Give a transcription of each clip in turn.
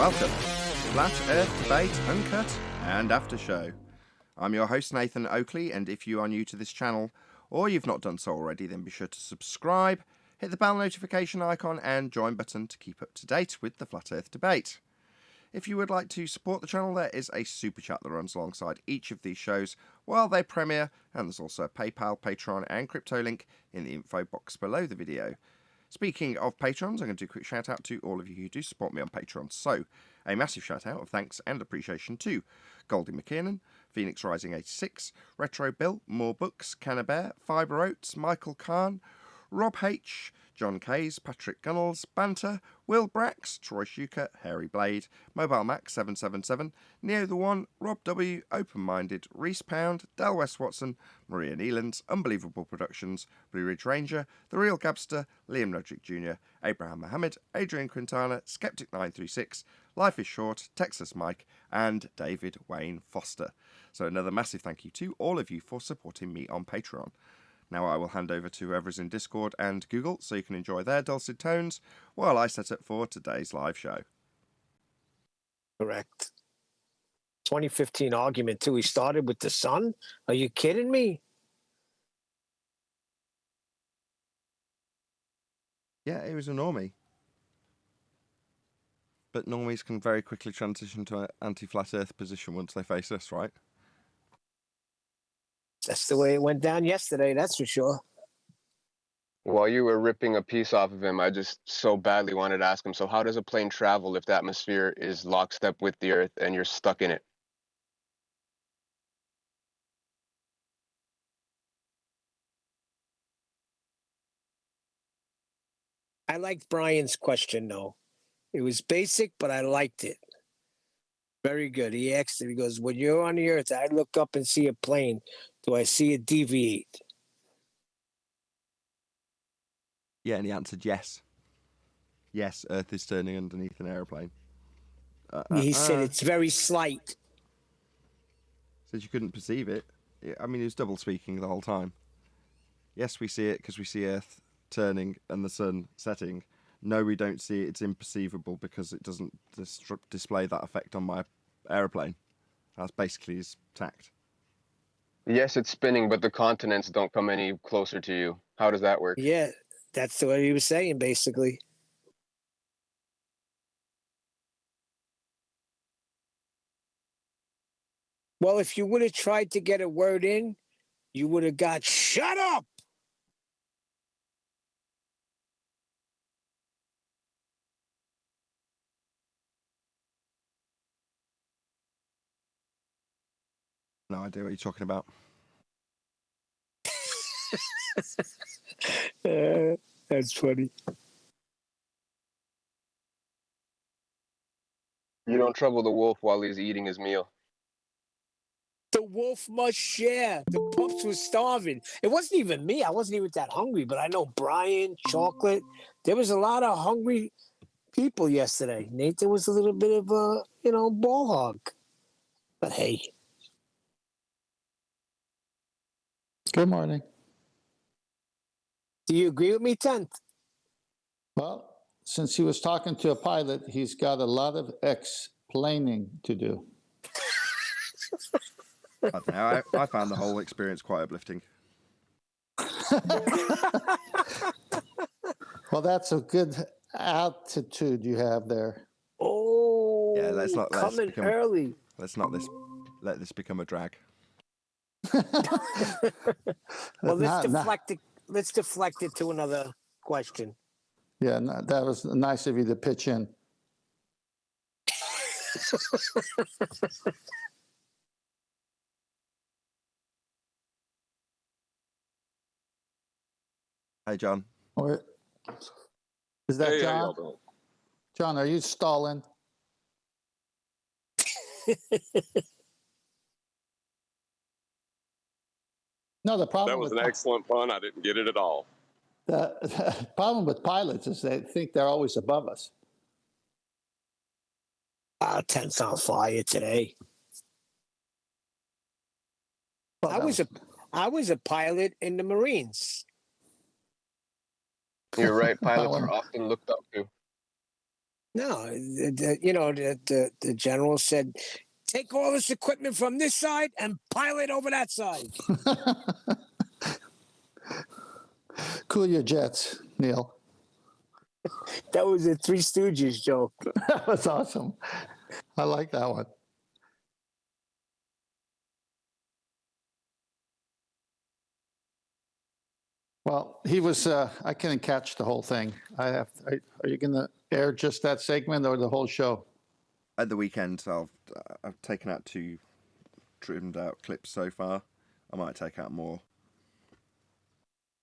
Welcome to Flat Earth Debate Uncut and After Show. I'm your host Nathan Oakley, and if you are new to this channel or you've not done so already, then be sure to subscribe, hit the bell notification icon and join button to keep up to date with the Flat Earth Debate. If you would like to support the channel, there is a super chat that runs alongside each of these shows while they premiere, and there's also a PayPal, Patreon and crypto link in the info box below the video. Speaking of patrons, I'm going to do a quick shout out to all of you who do support me on Patreon. So, a massive shout out of thanks and appreciation to Goldie McKiernan, Phoenix Rising 86, Retro Bill, More Books, Cannabear, Fibre Oats, Michael Kahn, Rob H, John Kays, Patrick Gunnels, Banter, Will Brax, Troy Shuker, Harry Blade, Mobile Max 777, Neo the One, Rob W, Open Minded, Reese Pound, Del West Watson, Maria Nealands, Unbelievable Productions, Blue Ridge Ranger, The Real Gabster, Liam Nudrick Jr., Abraham Mohammed, Adrian Quintana, Skeptic 936, Life is Short, Texas Mike, and David Wayne Foster. So another massive thank you to all of you for supporting me on Patreon. Now I will hand over to whoever's in Discord and Google so you can enjoy their dulcet tones while I set up for today's live show. Correct. 2015 argument too. He started with the sun. Are you kidding me? Yeah, it was a normie. But normies can very quickly transition to an anti-flat earth position once they face us, right? That's the way it went down yesterday, that's for sure. While you were ripping a piece off of him, I just so badly wanted to ask him, so how does a plane travel if the atmosphere is lockstep with the Earth and you're stuck in it? I liked Brian's question, though. It was basic, but I liked it. Very good. He asked it. He goes, when you're on the Earth, I look up and see a plane. Do I see it deviate? Yeah, and he answered yes. Yes, Earth is turning underneath an aeroplane. He said it's very slight. Said you couldn't perceive it. I mean, he was double speaking the whole time. Yes, we see it because we see Earth turning and the sun setting. No, we don't see it. It's imperceivable because it doesn't display that effect on my aeroplane. That's basically his tact. Yes, it's spinning, but the continents don't come any closer to you. How does that work? Yeah, that's what he was saying, basically. Well, if you would have tried to get a word in, you would have got shut up. No idea what you're talking about. That's funny. You don't trouble the wolf while he's eating his meal. The wolf must share. The pups were starving. It wasn't even me. I wasn't even that hungry, but I know Brian, Chocolate. There was a lot of hungry people yesterday. Nathan was a little bit of a, ball hog. But hey. Good morning. Do you agree with me, 10th? Well, since he was talking to a pilot, he's got a lot of explaining to do. I don't know. I found the whole experience quite uplifting. Well, that's a good altitude you have there. Oh, Yeah, let's not early. Let's not let this become a drag. Well, let's deflect it to another question. Yeah, that was nice of you to pitch in. Hey, John. Or is that Hey, how John? y'all doing? John, are you stalling? No, the problem That was with an excellent pun. I didn't get it at all. the problem with pilots is they think they're always above us. 10's on fire today. Well, I was a pilot in the Marines. You're right. Pilots are often looked up to. No, the general said, take all this equipment from this side and pile it over that side. Cool your jets, Neil. That was a Three Stooges joke. That was awesome. I like that one. Well, he was. I couldn't catch the whole thing. Are you going to air just that segment or the whole show? At the weekend, I've taken out 2 trimmed out clips so far. I might take out more.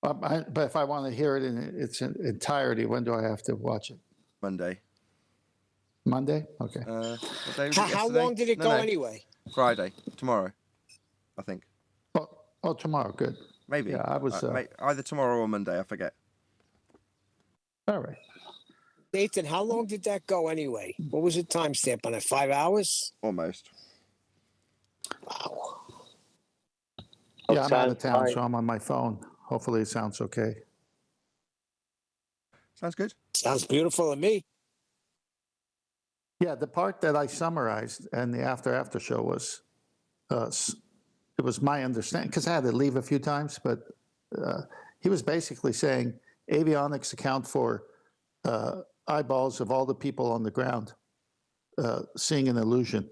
But if I want to hear it in its entirety, when do I have to watch it? Monday. Monday? Okay. What day was it How yesterday? long did it go anyway? Friday. Tomorrow, I think. Oh, tomorrow. Good. Maybe. Yeah, I was. Either tomorrow or Monday. I forget. All right. Nathan, how long did that go anyway? What was the timestamp on it? 5 hours? Almost. Wow. Yeah, I'm out of town, so I'm on my phone. Hopefully, it sounds okay. Sounds good. Sounds beautiful to me. Yeah, the part that I summarized and the after show was, it was my understanding, because I had to leave a few times, but he was basically saying avionics account for eyeballs of all the people on the ground seeing an illusion.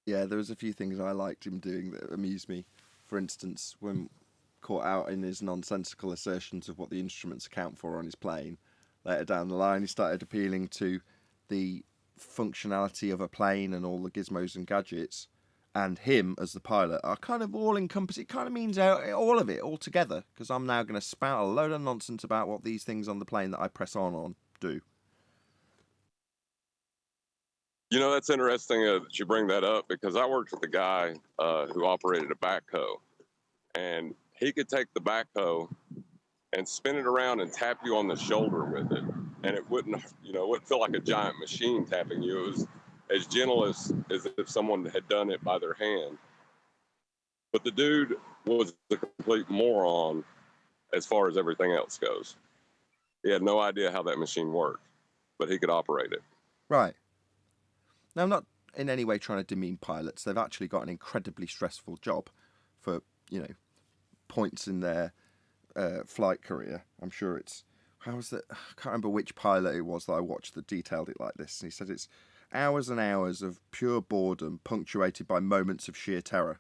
Yeah, there was a few things I liked him doing that amused me. For instance, when caught out in his nonsensical assertions of what the instruments account for on his plane, later down the line he started appealing to the functionality of a plane and all the gizmos and gadgets, and him as the pilot are kind of all encompassing. It kind of means all of it all together, because I'm now going to spout a load of nonsense about what these things on the plane that I press on do. You know, that's interesting that you bring that up, because I worked with a guy who operated a backhoe, and he could take the backhoe and spin it around and tap you on the shoulder with it, and it wouldn't feel like a giant machine tapping you. It was as gentle as if someone had done it by their hand. But the dude was a complete moron as far as everything else goes. He had no idea how that machine worked, but he could operate it. Right. Now, I'm not in any way trying to demean pilots. They've actually got an incredibly stressful job for, points in their flight career. I'm sure it's... I can't remember which pilot it was that I watched that detailed it like this. And he said it's hours and hours of pure boredom punctuated by moments of sheer terror.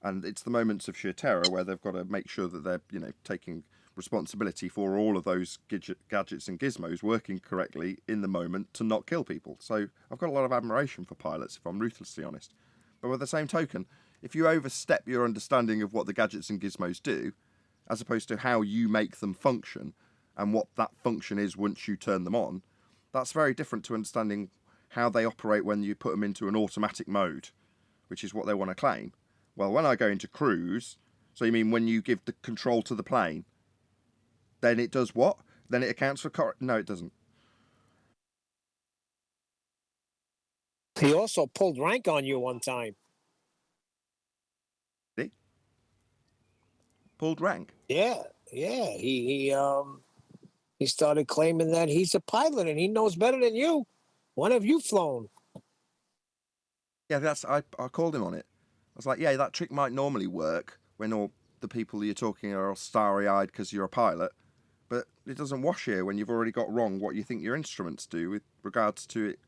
And it's the moments of sheer terror where they've got to make sure that they're, taking responsibility for all of those gadgets and gizmos working correctly in the moment to not kill people. So I've got a lot of admiration for pilots, if I'm ruthlessly honest. But with the same token, if you overstep your understanding of what the gadgets and gizmos do, as opposed to how you make them function and what that function is once you turn them on, that's very different to understanding how they operate when you put them into an automatic mode, which is what they want to claim. Well, when I go into cruise, so you mean when you give the control to the plane, then it does what? Then it accounts for... No, it doesn't. He also pulled rank on you one time. Did he? Pulled rank? Yeah. He started claiming that he's a pilot and he knows better than you. When have you flown? Yeah, I called him on it. I was like, yeah, that trick might normally work when all the people you're talking are all starry-eyed because you're a pilot, but it doesn't wash here when you've already got wrong what you think your instruments do with regards to it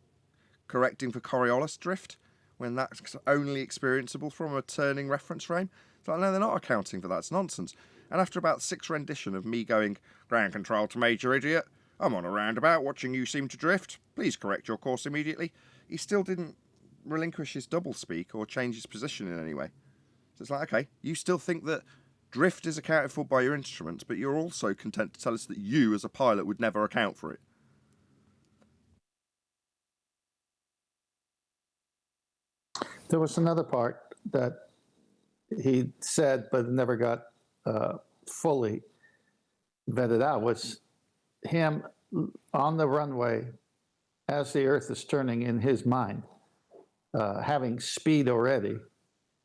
correcting for Coriolis drift, when that's only experienceable from a turning reference frame. It's like, no, they're not accounting for that. It's nonsense. And after about 6 rendition of me going, ground control to Major Idiot, I'm on a roundabout watching you seem to drift, please correct your course immediately, he still didn't relinquish his doublespeak or change his position in any way. So it's like, okay, you still think that drift is accounted for by your instruments, but you're also content to tell us that you as a pilot would never account for it. There was another part that he said, but never got fully vetted out, was him on the runway as the Earth is turning in his mind, having speed already,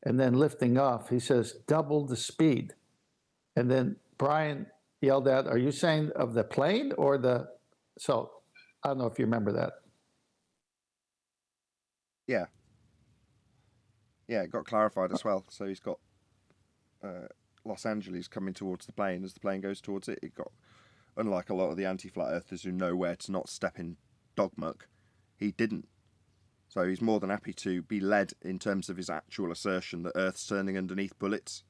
and then lifting off. He says, double the speed. And then Brian yelled out, "Are you saying of the plane or the?" So I don't know if you remember that. Yeah. Yeah, it got clarified as well. So he's got Los Angeles coming towards the plane. As the plane goes towards it, it got, unlike a lot of the anti-flat earthers who know where to not step in dog muck, he didn't. So he's more than happy to be led in terms of his actual assertion that Earth's turning underneath bullets,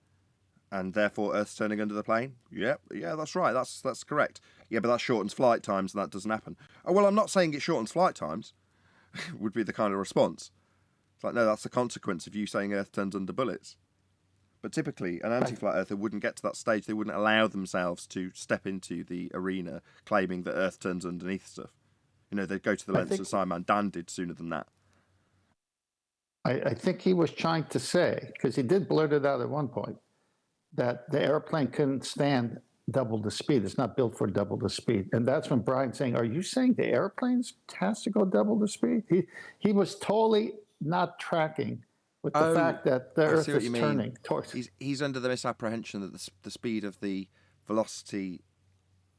and therefore Earth's turning under the plane. Yeah, that's right. That's correct. Yeah, but that shortens flight times, and that doesn't happen. Oh well, I'm not saying it shortens flight times. Would be the kind of response. It's like, no, that's the consequence of you saying Earth turns under bullets. But typically, an anti-flat earther wouldn't get to that stage. They wouldn't allow themselves to step into the arena claiming that Earth turns underneath stuff. You know, they'd go to the lengths that Simon Dan did sooner than that. I think he was trying to say, because he did blurt it out at one point, that the airplane couldn't stand double the speed. It's not built for double the speed. And that's when Brian's saying, "Are you saying the airplane's has to go double the speed?" He was totally not tracking with the fact that the Earth is turning towards. He's under the misapprehension that the speed of the velocity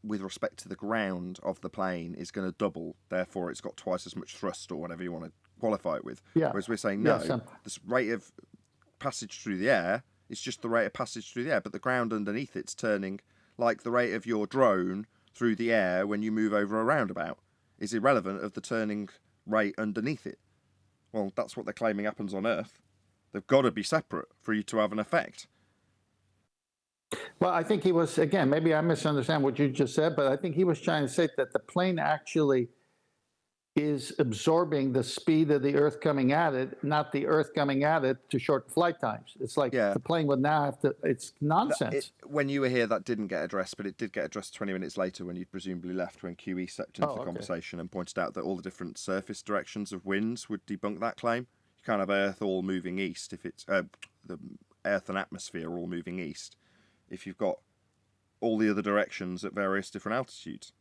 with respect to the ground of the plane is going to double. Therefore, it's got twice as much thrust, or whatever you want to qualify it with. Yeah. Whereas we're saying, no, this rate of passage through the air is just the rate of passage through the air, but the ground underneath it's turning like the rate of your drone through the air when you move over a roundabout is irrelevant of the turning rate underneath it. Well, that's what they're claiming happens on Earth. They've got to be separate for you to have an effect. Well, I think he was, again, maybe I misunderstand what you just said, but I think he was trying to say that the plane actually is absorbing the speed of the Earth coming at it, not the Earth coming at it to shorten flight times. It's like the plane would now have to, it's nonsense. When you were here, that didn't get addressed, but it did get addressed 20 minutes later when you'd presumably left, when QE stepped into the conversation and pointed out that all the different surface directions of winds would debunk that claim. You can't have Earth all moving east if it's, the Earth and atmosphere all moving east, if you've got all the other directions at various different altitudes.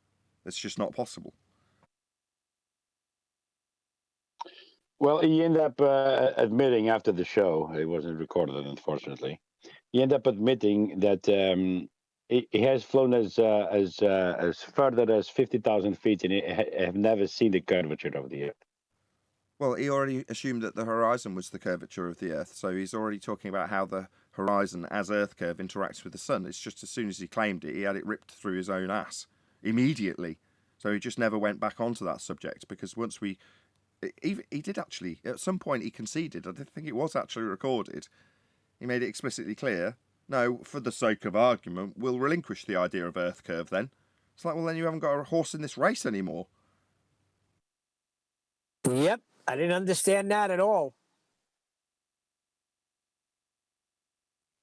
It's just not possible. Well, he ended up admitting after the show, it wasn't recorded, unfortunately. He ended up admitting that he has flown as further as 50,000 feet and have never seen the curvature of the Earth. Well, he already assumed that the horizon was the curvature of the Earth, so he's already talking about how the horizon as Earth curve interacts with the sun. It's just as soon as he claimed it, he had it ripped through his own ass immediately. So he just never went back onto that subject, because once he did actually, at some point he conceded, I didn't think it was actually recorded, he made it explicitly clear, no, for the sake of argument, we'll relinquish the idea of Earth curve then. It's like, well, then you haven't got a horse in this race anymore. Yep, I didn't understand that at all.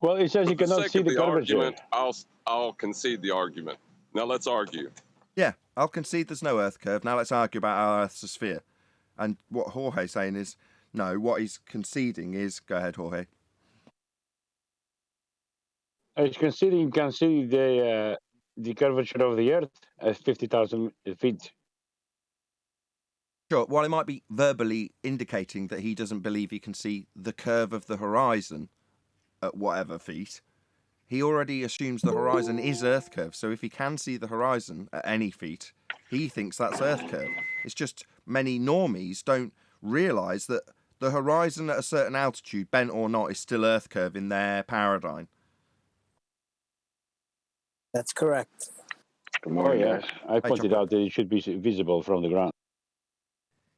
Well, he says you cannot see the curvature. Argument, I'll concede the argument. Now let's argue. Yeah, I'll concede there's no Earth curve. Now let's argue about our Earth's a sphere. And what Jorge's saying is, no, what he's conceding is, go ahead, Jorge. He's conceding you can see the curvature of the Earth at 50,000 feet. Sure, while he might be verbally indicating that he doesn't believe he can see the curve of the horizon at whatever feet, he already assumes the horizon is Earth curve. So if he can see the horizon at any feet, he thinks that's Earth curve. It's just many normies don't realise that the horizon at a certain altitude, bent or not, is still Earth curve in their paradigm. That's correct. Good morning, guys. I pointed out that it should be visible from the ground.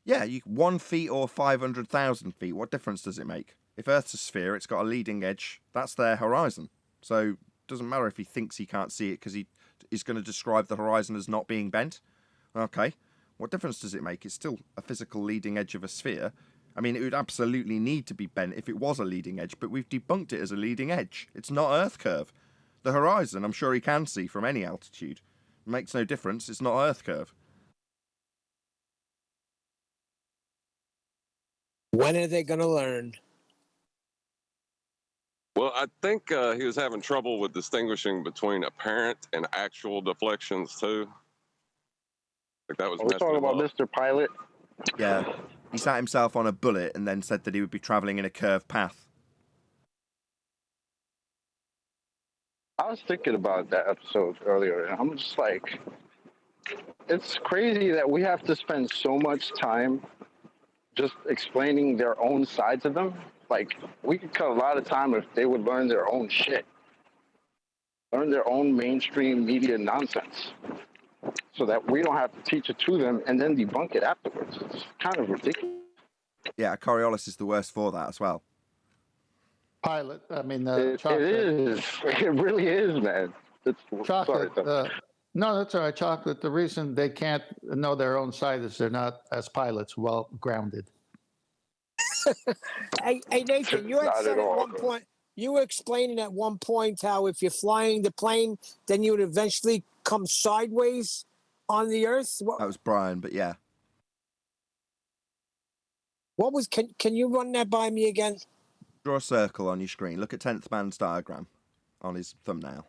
Yeah, 1 feet or 500,000 feet, what difference does it make? If Earth's a sphere, it's got a leading edge, that's their horizon. So it doesn't matter if he thinks he can't see it because he is going to describe the horizon as not being bent. Okay, what difference does it make? It's still a physical leading edge of a sphere. I mean, it would absolutely need to be bent if it was a leading edge, but we've debunked it as a leading edge. It's not Earth curve. The horizon, I'm sure he can see from any altitude. It makes no difference, it's not Earth curve. When are they going to learn? Well, I think he was having trouble with distinguishing between apparent and actual deflections, too. Like that was Are we talking about Mr. Pilot? Yeah, he sat himself on a bullet and then said that he would be travelling in a curved path. I was thinking about that episode earlier, and I'm just like, it's crazy that we have to spend so much time just explaining their own sides of them. Like, we could cut a lot of time if they would learn their own shit, learn their own mainstream media nonsense, so that we don't have to teach it to them and then debunk it afterwards. It's kind of ridiculous. Yeah, Coriolis is the worst for that as well. Pilot, I mean, It chocolate. is. It really is, man. It's, Chocolate. sorry, No, that's all right. Chocolate. The reason they can't know their own side is they're not, as pilots, well grounded. Hey, Nathan, you had Not said at at all. one point, you were explaining at one point how if you're flying the plane, then you would eventually come sideways on the Earth. That was Brian, but yeah. What was? Can you run that by me again? Draw a circle on your screen. Look at 10th Man's diagram on his thumbnail.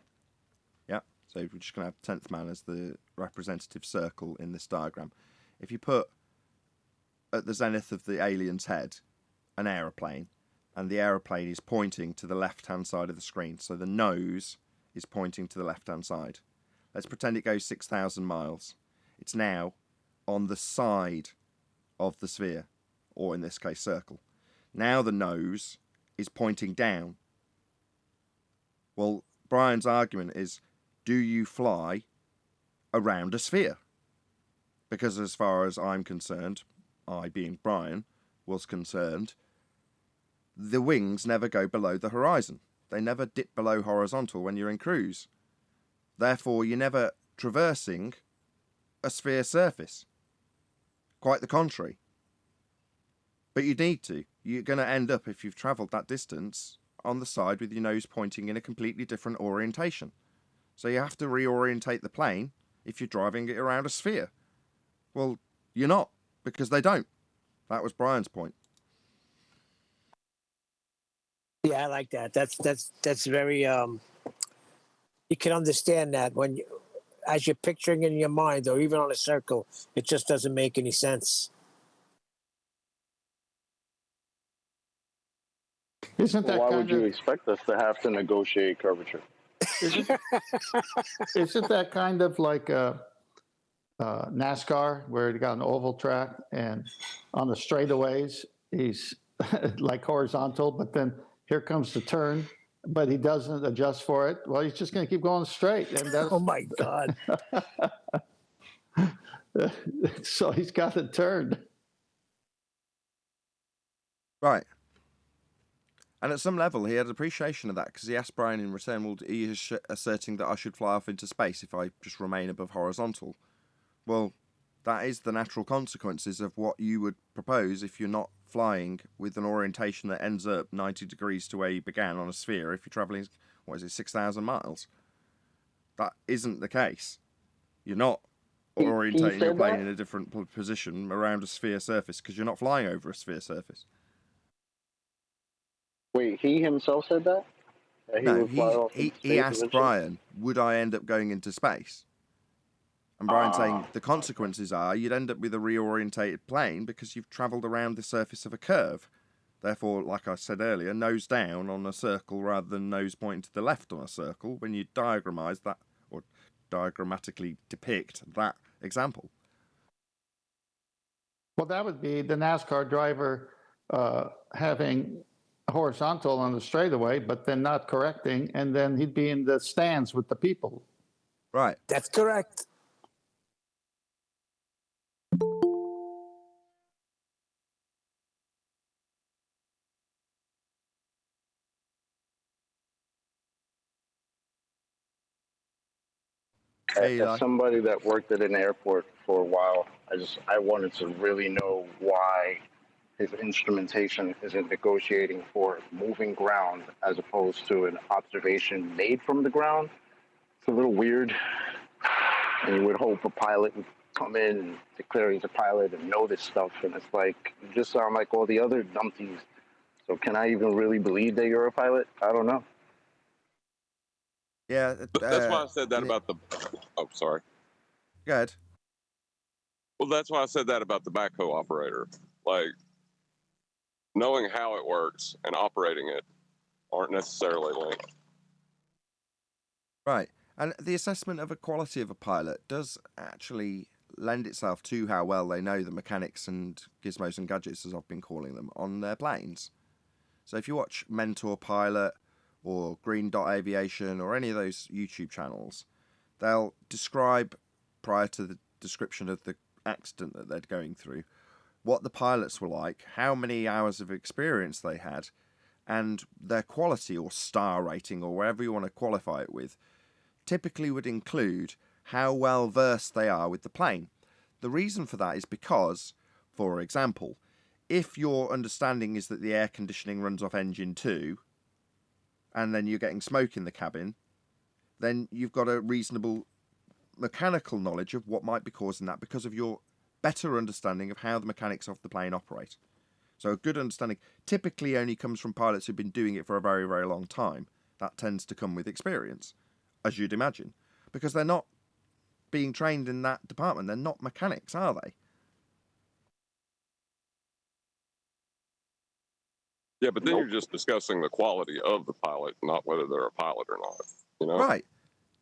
Yeah, so we're just going to have 10th Man as the representative circle in this diagram. If you put at the zenith of the alien's head an aeroplane, and the aeroplane is pointing to the left-hand side of the screen, so the nose is pointing to the left-hand side. Let's pretend it goes 6,000 miles. It's now on the side of the sphere, or in this case, circle. Now the nose is pointing down. Well, Brian's argument is, do you fly around a sphere? Because as far as I'm concerned, I being Brian was concerned, the wings never go below the horizon. They never dip below horizontal when you're in cruise. Therefore, you're never traversing a sphere surface. Quite the contrary. But you need to. You're going to end up, if you've travelled that distance, on the side with your nose pointing in a completely different orientation. So you have to reorientate the plane if you're driving it around a sphere. Well, you're not, because they don't. That was Brian's point. Yeah, I like that. That's very. You can understand that when you, as you're picturing in your mind, or even on a circle, it just doesn't make any sense. Isn't that why kind would you of expect us to have to negotiate curvature? isn't that kind of like NASCAR, where you got an oval track, and on the straightaways he's like horizontal, but then here comes the turn, but he doesn't adjust for it. Well, he's just going to keep going straight, and that's Oh my God! so he's got to turn. Right. And at some level, he had appreciation of that, because he asked Brian in return, well, he is asserting that I should fly off into space if I just remain above horizontal. Well, that is the natural consequences of what you would propose if you're not flying with an orientation that ends up 90 degrees to where you began on a sphere if you're travelling, 6,000 miles. That isn't the case. You're not orientating your plane in a different position around a sphere surface because you're not flying over a sphere surface. Wait, he himself said that? That No, would fly off into he space asked eventually? Brian, would I end up going into space? And Brian saying the consequences are you'd end up with a reorientated plane because you've travelled around the surface of a curve. Therefore, like I said earlier, nose down on a circle rather than nose pointing to the left on a circle when you diagramise that, or diagrammatically depict that example. Well, that would be the NASCAR driver having horizontal on the straightaway, but then not correcting, and then he'd be in the stands with the people. Right. That's correct. Hey, As somebody that worked at an airport for a while, I wanted to really know why his instrumentation isn't negotiating for moving ground as opposed to an observation made from the ground. It's a little weird, and you would hope a pilot would come in and declare he's a pilot and know this stuff, and it's like, you just sound like all the other numpties. So can I even really believe that you're a pilot? I don't know. Yeah. That's why I said that about the. Oh, sorry. Go ahead. Well, that's why I said that about the backhoe operator. Like, knowing how it works and operating it aren't necessarily linked. Right. And the assessment of a quality of a pilot does actually lend itself to how well they know the mechanics and gizmos and gadgets, as I've been calling them, on their planes. So if you watch Mentor Pilot or Green Dot Aviation or any of those YouTube channels, they'll describe, prior to the description of the accident that they're going through, what the pilots were like, how many hours of experience they had, and their quality or star rating or wherever you want to qualify it with, typically would include how well versed they are with the plane. The reason for that is because, for example, if your understanding is that the air conditioning runs off engine 2 and then you're getting smoke in the cabin, then you've got a reasonable mechanical knowledge of what might be causing that because of your better understanding of how the mechanics of the plane operate. So a good understanding typically only comes from pilots who've been doing it for a very, very long time. That tends to come with experience, as you'd imagine, because they're not being trained in that department. They're not mechanics, are they? Yeah, but then you're just discussing the quality of the pilot, not whether they're a pilot or not. You know? Right.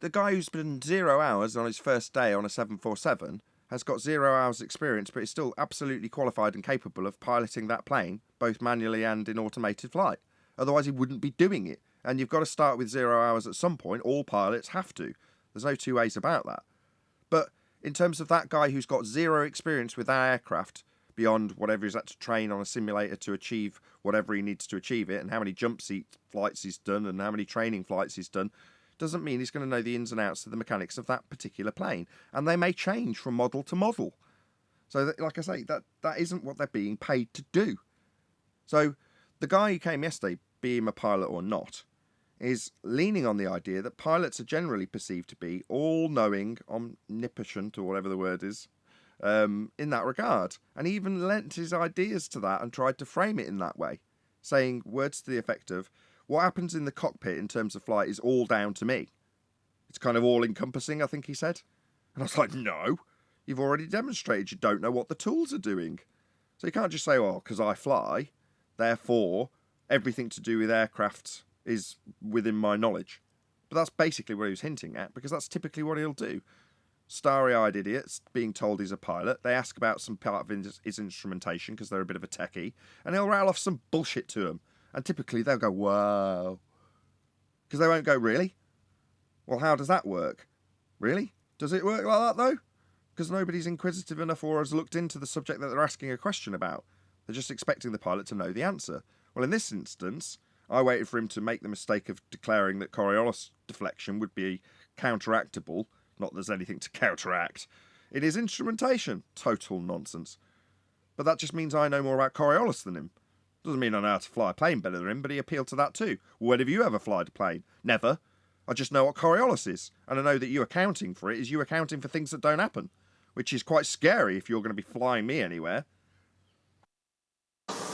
The guy who's been 0 hours on his first day on a 747 has got 0 hours experience, but is still absolutely qualified and capable of piloting that plane, both manually and in automated flight. Otherwise, he wouldn't be doing it. And you've got to start with 0 hours at some point. All pilots have to. There's no two ways about that. But in terms of that guy who's got 0 experience with that aircraft, beyond whatever he's had to train on a simulator to achieve whatever he needs to achieve it, and how many jump seat flights he's done, and how many training flights he's done, doesn't mean he's going to know the ins and outs of the mechanics of that particular plane. And they may change from model to model. So, that, like I say, that isn't what they're being paid to do. So the guy who came yesterday, be him a pilot or not, is leaning on the idea that pilots are generally perceived to be all-knowing, omnipotent, or whatever the word is, in that regard. And he even lent his ideas to that and tried to frame it in that way, saying words to the effect of, what happens in the cockpit in terms of flight is all down to me. It's kind of all-encompassing, I think he said. And I was like, no, you've already demonstrated you don't know what the tools are doing. So you can't just say, well, because I fly, therefore everything to do with aircraft is within my knowledge. But that's basically what he was hinting at, because that's typically what he'll do. Starry-eyed idiots being told he's a pilot, they ask about some part of his instrumentation because they're a bit of a techie, and he'll rattle off some bullshit to them. And typically they'll go, whoa. Because they won't go, really? Well, how does that work? Really? Does it work like that, though? Because nobody's inquisitive enough or has looked into the subject that they're asking a question about. They're just expecting the pilot to know the answer. Well, in this instance, I waited for him to make the mistake of declaring that Coriolis deflection would be counteractable. Not that there's anything to counteract. It is instrumentation. Total nonsense. But that just means I know more about Coriolis than him. Doesn't mean I know how to fly a plane better than him, but he appealed to that too. When have you ever flown a plane? Never. I just know what Coriolis is, and I know that you accounting for it is you accounting for things that don't happen, which is quite scary if you're going to be flying me anywhere.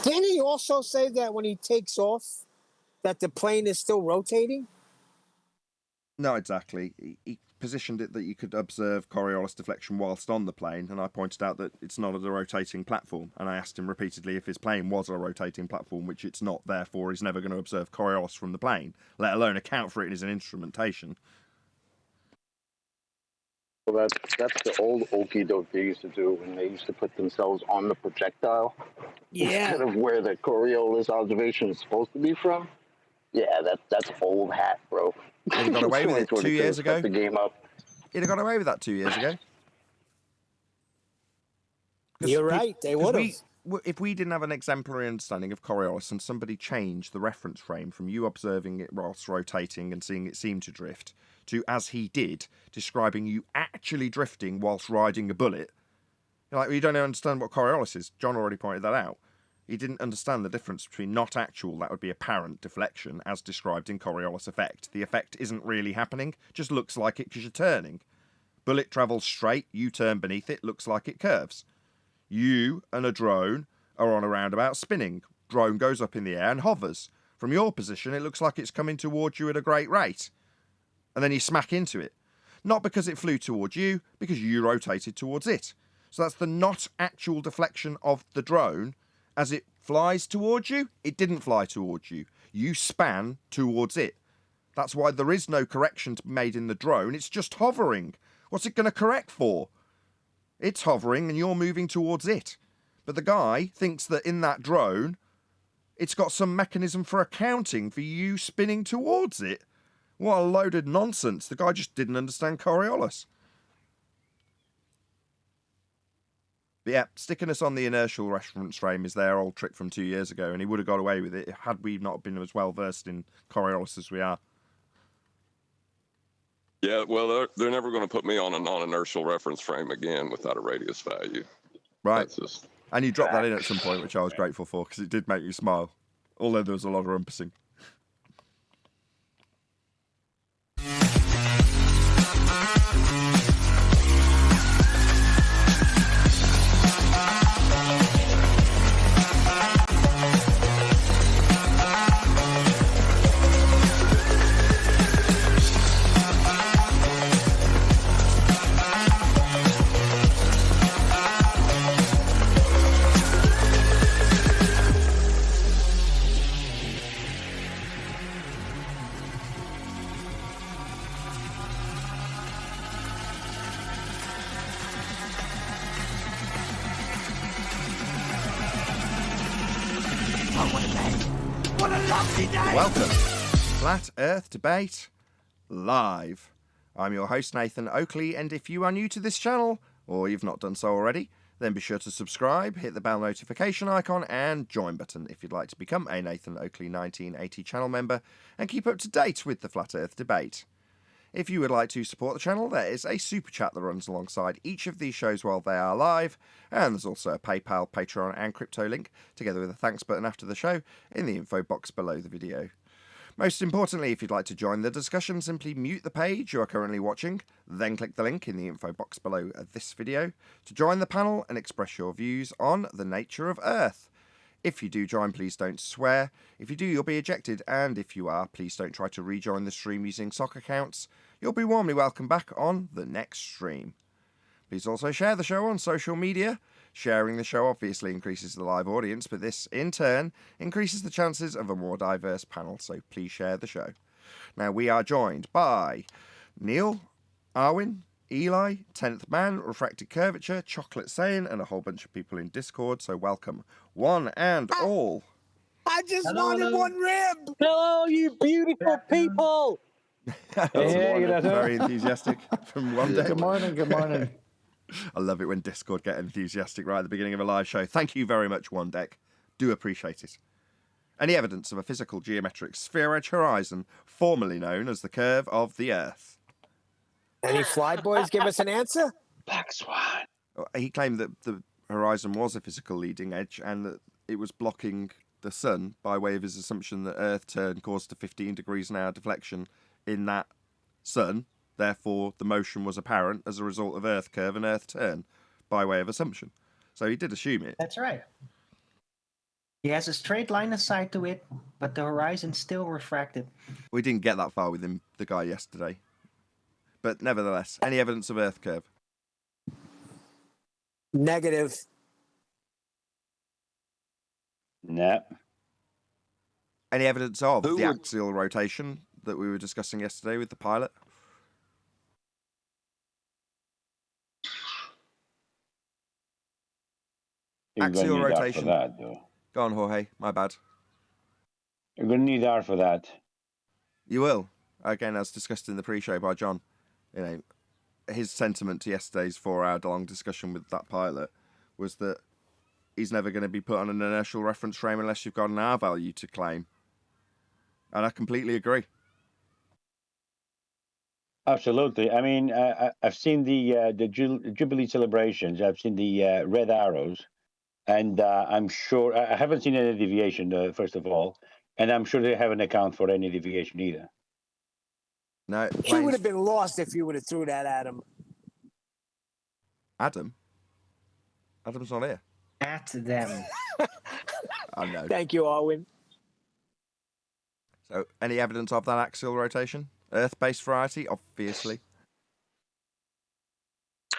Didn't he also say that when he takes off, that the plane is still rotating? No, exactly. He positioned it that you could observe Coriolis deflection whilst on the plane, and I pointed out that it's not a rotating platform, and I asked him repeatedly if his plane was a rotating platform, which it's not, therefore he's never going to observe Coriolis from the plane, let alone account for it as an instrumentation. Well, that's the old okie doke they used to do when they used to put themselves on the projectile instead of where the Coriolis observation is supposed to be from. Yeah, that's old hat, bro. He'd have got away with it 2 years ago. The game up. He'd have got away with that 2 years ago. You're right, they would have. If we didn't have an exemplary understanding of Coriolis and somebody changed the reference frame from you observing it whilst rotating and seeing it seem to drift to, as he did, describing you actually drifting whilst riding a bullet, you're like, well, you don't understand what Coriolis is. John already pointed that out. He didn't understand the difference between not actual, that would be apparent deflection, as described in Coriolis effect. The effect isn't really happening, just looks like it because you're turning. Bullet travels straight, you turn beneath it, looks like it curves. You and a drone are on a roundabout spinning. Drone goes up in the air and hovers. From your position, it looks like it's coming towards you at a great rate. And then you smack into it. Not because it flew towards you, because you rotated towards it. So that's the not actual deflection of the drone. As it flies towards you, it didn't fly towards you. You span towards it. That's why there is no correction to be made in the drone. It's just hovering. What's it going to correct for? It's hovering and you're moving towards it. But the guy thinks that in that drone, it's got some mechanism for accounting for you spinning towards it. What a load of nonsense. The guy just didn't understand Coriolis. But yeah, sticking us on the inertial reference frame is their old trick from 2 years ago, and he would have got away with it had we not been as well versed in Coriolis as we are. Yeah, well, they're never going to put me on a non-inertial reference frame again without a radius value. Right. That's just... And you dropped that in at some point, which I was grateful for, because it did make you smile. Although there was a lot of rumpusing. Welcome, Flat Earth Debate Live. I'm your host Nathan Oakley, and if you are new to this channel, or you've not done so already, then be sure to subscribe, hit the bell notification icon and join button if you'd like to become a Nathan Oakley 1980 channel member and keep up to date with the Flat Earth Debate. If you would like to support the channel, there is a super chat that runs alongside each of these shows while they are live, and there's also a PayPal, Patreon and crypto link, together with a thanks button after the show, in the info box below the video. Most importantly, if you'd like to join the discussion, simply mute the page you are currently watching, then click the link in the info box below this video to join the panel and express your views on the nature of Earth. If you do join, please don't swear. If you do, you'll be ejected, and if you are, please don't try to rejoin the stream using sock accounts. You'll be warmly welcome back on the next stream. Please also share the show on social media. Sharing the show obviously increases the live audience, but this, in turn, increases the chances of a more diverse panel, so please share the show. Now, we are joined by Neil, Arwin, Eli, 10th Man, Refracted Curvature, Chocolate Saiyan, and a whole bunch of people in Discord, so welcome one and all. I just wanted one rib. Hello, you beautiful people. Very enthusiastic from one day. Good morning, good morning. I love it when Discord get enthusiastic right at the beginning of a live show. Thank you very much, One Deck. Do appreciate it. Any evidence of a physical geometric sphere-edge horizon, formerly known as the curve of the Earth? Any flyboys give us an answer? Black Swan. He claimed that the horizon was a physical leading edge and that it was blocking the sun by way of his assumption that Earth turn caused a 15 degrees an hour deflection in that sun. Therefore, the motion was apparent as a result of Earth curve and Earth turn by way of assumption. So he did assume it. That's right. He has a straight line of sight to it, but the horizon's still refracted. We didn't get that far with him, the guy yesterday. But nevertheless, any evidence of Earth curve? Negative. Nah. Any evidence of Who the would- axial rotation that we were discussing yesterday with the pilot? You're Axial gonna need art rotation. for that, though. Go on, Jorge. My bad. You're gonna need art for that. You will. Again, as discussed in the pre-show by John, you know, his sentiment to yesterday's 4-hour-long discussion with that pilot was that he's never going to be put on an inertial reference frame unless you've got an R value to claim. And I completely agree. Absolutely. I mean, I've seen the Jubilee celebrations. I've seen the red arrows, and I'm sure I haven't seen any deviation. First of all, and I'm sure they haven't account for any deviation either. No, He would have been lost if you would have threw that at him. Adam? Adam's not here. At them. I know. Thank you, Arwin. So, any evidence of that axial rotation? Earth-based variety, obviously.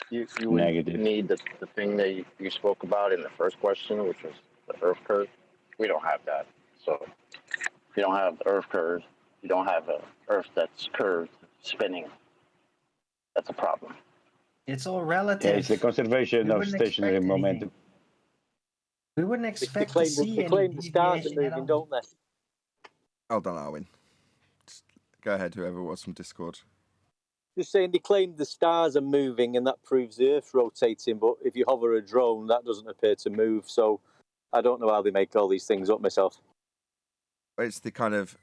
You would Negative. need the thing that you spoke about in the first question, which was the Earth curve. We don't have that. So if you don't have the Earth curve, you don't have a Earth that's curved, spinning. That's a problem. It's all Yeah, relative. it's the conservation We of wouldn't stationary expect momentum. anything. We wouldn't They expect to claim, see they any claim the stars are deviation at moving, all. don't they? Hold on, Arwin. Just go ahead, whoever was from Discord. Just saying they claim the stars are moving and that proves the Earth rotating, but if you hover a drone, that doesn't appear to move. So I don't know how they make all these things up myself. It's the kind of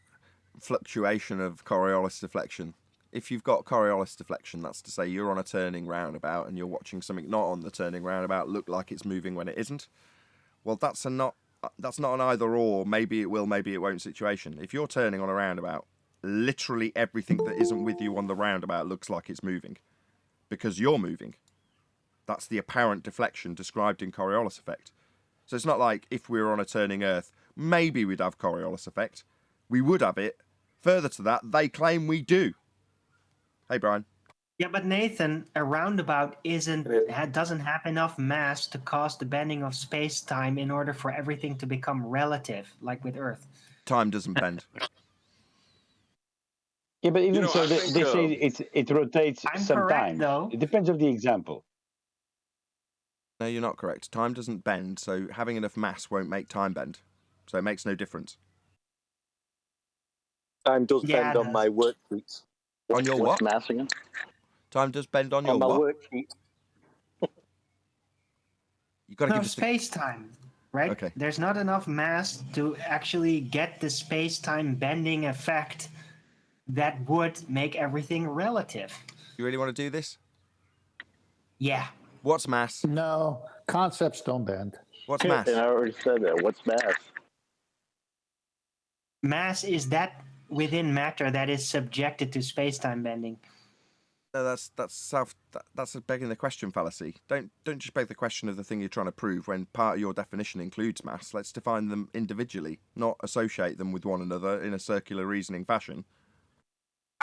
fluctuation of Coriolis deflection. If you've got Coriolis deflection, that's to say you're on a turning roundabout and you're watching something not on the turning roundabout look like it's moving when it isn't. Well, that's not an either or, maybe it will, maybe it won't situation. If you're turning on a roundabout, literally everything that isn't with you on the roundabout looks like it's moving because you're moving. That's the apparent deflection described in Coriolis effect. So it's not like if we were on a turning Earth, maybe we'd have Coriolis effect. We would have it. Further to that, they claim we do. Hey, Brian. Yeah, but Nathan, a roundabout doesn't have enough mass to cause the bending of space-time in order for everything to become relative, like with Earth. Time doesn't bend. Yeah, but even so, I they think, say it rotates I'm correct, sometimes. though. It depends on the example. No, you're not correct. Time doesn't bend, so having enough mass won't make time bend. So it makes no difference. Time does Yeah, bend it on does. my worksheets. On your What's what? mass again? Time does bend on your On my what? worksheet. You got to No, give us the... space-time, right? Okay. There's not enough mass to actually get the space-time bending effect that would make everything relative. You really want to do this? Yeah. What's mass? No, concepts don't bend. What's mass? And I already said that. What's mass? Mass is that within matter that is subjected to space-time bending. No, that's a begging the question fallacy. Don't just beg the question of the thing you're trying to prove when part of your definition includes mass. Let's define them individually, not associate them with one another in a circular reasoning fashion.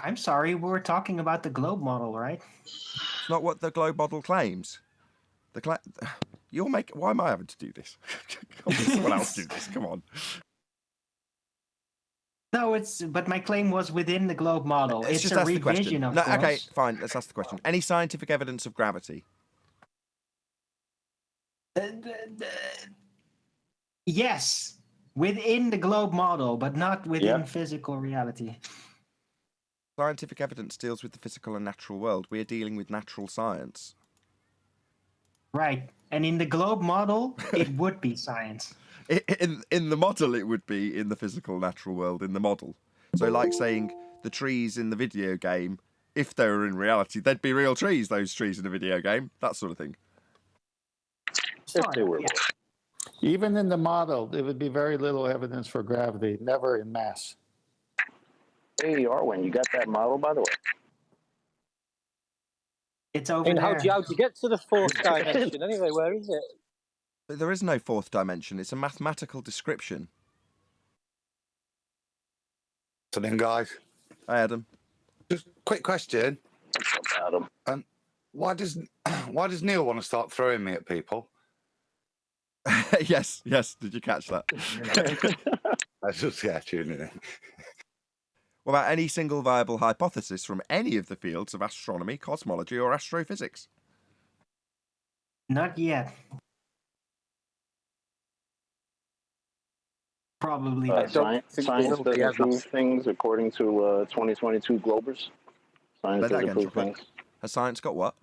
I'm sorry, we were talking about the globe model, right? It's not what the globe model claims. Why am I having to do this? Someone else do this. Come on. No, but my claim was within the globe model. Let's It's just a ask the question. revision, of No, course. okay, fine. Let's ask the question. Any scientific evidence of gravity? Yes, within the globe model, but not within physical reality. Scientific evidence deals with the physical and natural world. We're dealing with natural science. Right. And in the globe model, it would be science. In the model, it would be in the physical natural world, in the model. So like saying the trees in the video game, if they were in reality, they'd be real trees, those trees in the video game. That sort of thing. If they were. Yeah. Even in the model, there would be very little evidence for gravity, never in mass. Hey, Arwen, you got that model, by the way? It's over And there. how'd you get to the fourth dimension anyway? Where is it? But there is no fourth dimension. It's a mathematical description. Something, guys. Hi, Adam. Just quick question. Adam. Why does Neil want to start throwing me at people? Yes. Did you catch that? I just tuning in. What about any single viable hypothesis from any of the fields of astronomy, cosmology, or astrophysics? Not yet. Probably not. Science doesn't prove things according to 2022 Globers. Science Say that doesn't again, prove Chocolate. things. Has science got what?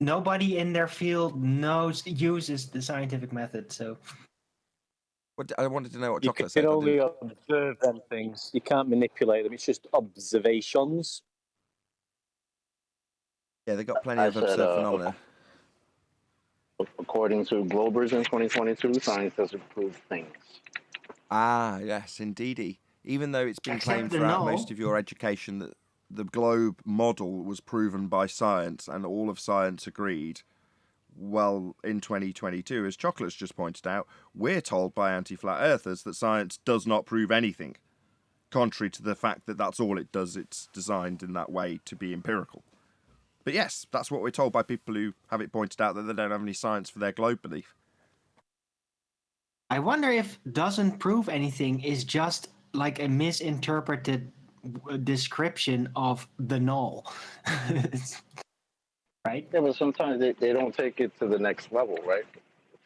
Nobody in their field uses the scientific method, so... I wanted to know what You Chocolate can said. only observe them things. You can't manipulate them. It's just observations. Yeah, they got plenty I of said, observed phenomena. According to Globers in 2022, science doesn't prove things. Ah, yes, indeedy. Even though it's been Except claimed the throughout null. most of your education that the globe model was proven by science and all of science agreed, well, in 2022, as Chocolate's just pointed out, we're told by anti-flat earthers that science does not prove anything, contrary to the fact that that's all it does. It's designed in that way to be empirical. But yes, that's what we're told by people who have it pointed out that they don't have any science for their globe belief. I wonder if doesn't prove anything is just like a misinterpreted description of the null. Right? Yeah, but sometimes they don't take it to the next level, right?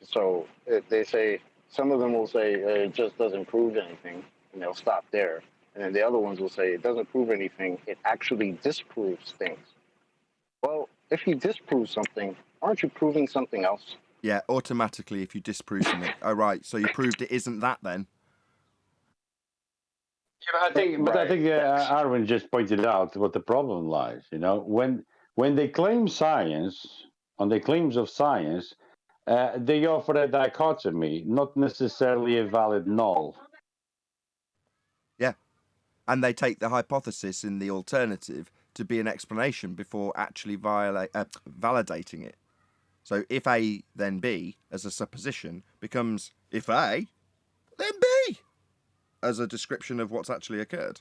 So they say, some of them will say it just doesn't prove anything, and they'll stop there. And then the other ones will say it doesn't prove anything, it actually disproves things. Well, if you disprove something, aren't you proving something else? Yeah, automatically if you disprove something. Oh, right, so you proved it isn't that then? Yeah, but I think Arvin just pointed out what the problem lies. You know, when they claim science, on the claims of science, they offer a dichotomy, not necessarily a valid null. Yeah, and they take the hypothesis in the alternative to be an explanation before actually validating it. So if A, then B, as a supposition, becomes if A, then B, as a description of what's actually occurred.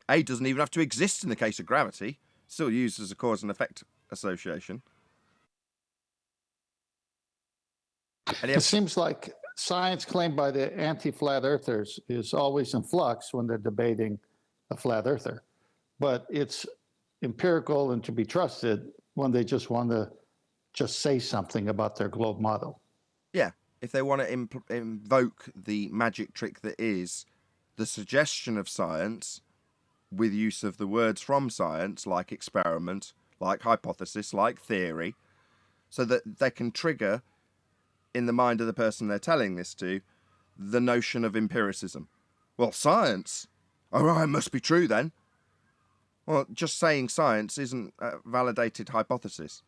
A doesn't even have to exist in the case of gravity, still used as a cause and effect association. It seems like science claimed by the anti-flat earthers is always in flux when they're debating a flat earther, but it's empirical and to be trusted when they just want to just say something about their globe model. Yeah, if they want to invoke the magic trick that is the suggestion of science with use of the words from science, like experiment, like hypothesis, like theory, so that they can trigger in the mind of the person they're telling this to the notion of empiricism. Well, science? Oh, right, it must be true then. Well, just saying science isn't a validated hypothesis.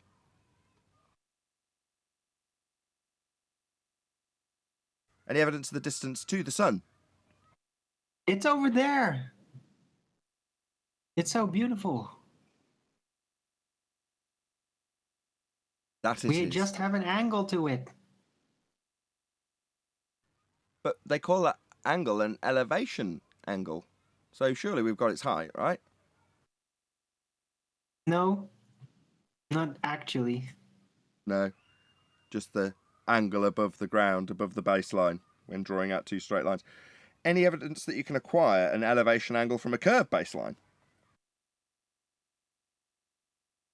Any evidence of the distance to the sun? It's over there. It's so beautiful. That it We is. just have an angle to it. But they call that angle an elevation angle. So surely we've got its height, right? No, not actually. No. Just the angle above the ground, above the baseline, when drawing out two straight lines. Any evidence that you can acquire an elevation angle from a curved baseline?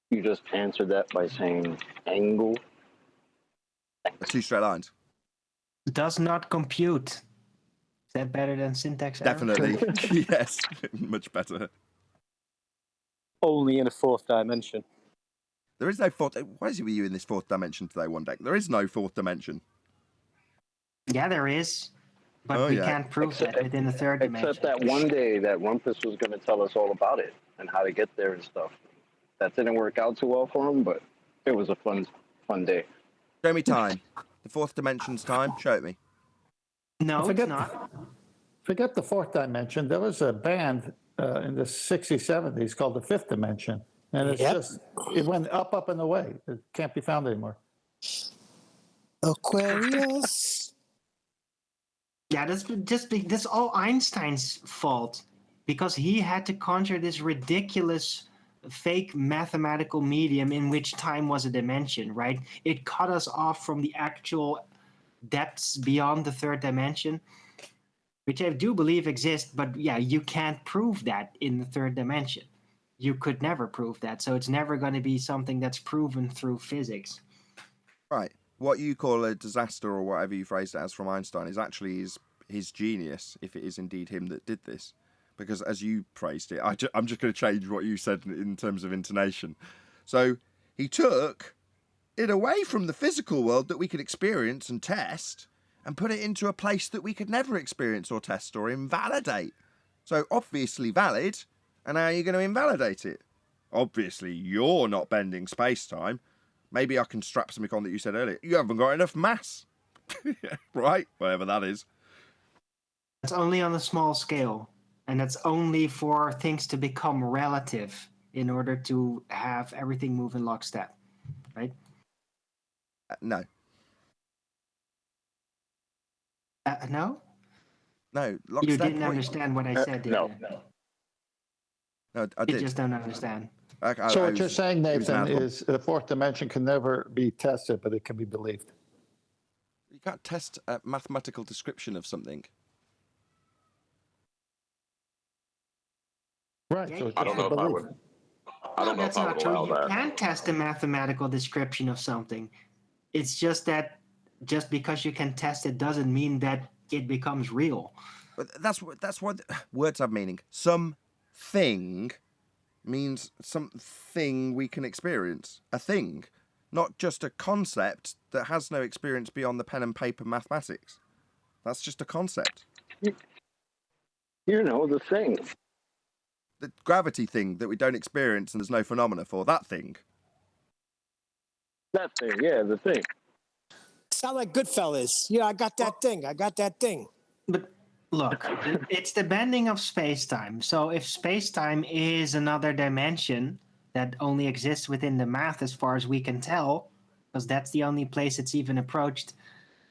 You just answered that by saying angle. Two straight lines. Does not compute. Is that better than syntax error? Definitely. Yes. Much better. Only in a fourth dimension. There is no fourth... What is it with you in this fourth dimension today, One Deck? There is no fourth dimension. Yeah, there is. But we can't prove that within the third dimension. Except that one day that Rumpus was going to tell us all about it and how to get there and stuff. That didn't work out too well for him, but it was a fun day. Show me time. The fourth dimension's time. Show it me. No, it's not. Forget the fourth dimension. There was a band in the 60s, 70s called the Fifth Dimension. And it's just, it went up and away. It can't be found anymore. Aquarius. Yeah, that's all Einstein's fault. Because he had to conjure this ridiculous fake mathematical medium in which time was a dimension, right? It cut us off from the actual depths beyond the third dimension, which I do believe exist, but yeah, you can't prove that in the third dimension. You could never prove that, so it's never going to be something that's proven through physics. Right. What you call a disaster, or whatever you phrased it as from Einstein, is actually his genius, if it is indeed him that did this. Because as you phrased it, I'm just going to change what you said in terms of intonation. So he took it away from the physical world that we could experience and test and put it into a place that we could never experience or test or invalidate. So obviously valid, and how are you going to invalidate it? Obviously you're not bending space-time. Maybe I can strap something on that you said earlier. You haven't got enough mass. Right? Whatever that is. It's only on a small scale. And that's only for things to become relative in order to have everything move in lockstep, right? No. No? No. Lockstep, you didn't understand what I said, did you? No, I did. You just don't understand. So what you're saying, Nathan, is the fourth dimension can never be tested, but it can be believed. can't test a mathematical description of something. Right. Yeah, So you it's I just don't a know if I belief. would. I don't know that's if I not would true. allow You that. can test a mathematical description of something. It's just that just because you can test it doesn't mean that it becomes real. But that's what words have meaning. Something means something we can experience. A thing, not just a concept that has no experience beyond the pen and paper mathematics. That's just a concept. You know, the thing. The gravity thing that we don't experience and there's no phenomena for, that thing. That thing, yeah, the thing. Sound like Goodfellas. Yeah, I got that thing. I got that thing. But look, it's the bending of space-time. So if space-time is another dimension that only exists within the math as far as we can tell, because that's the only place it's even approached,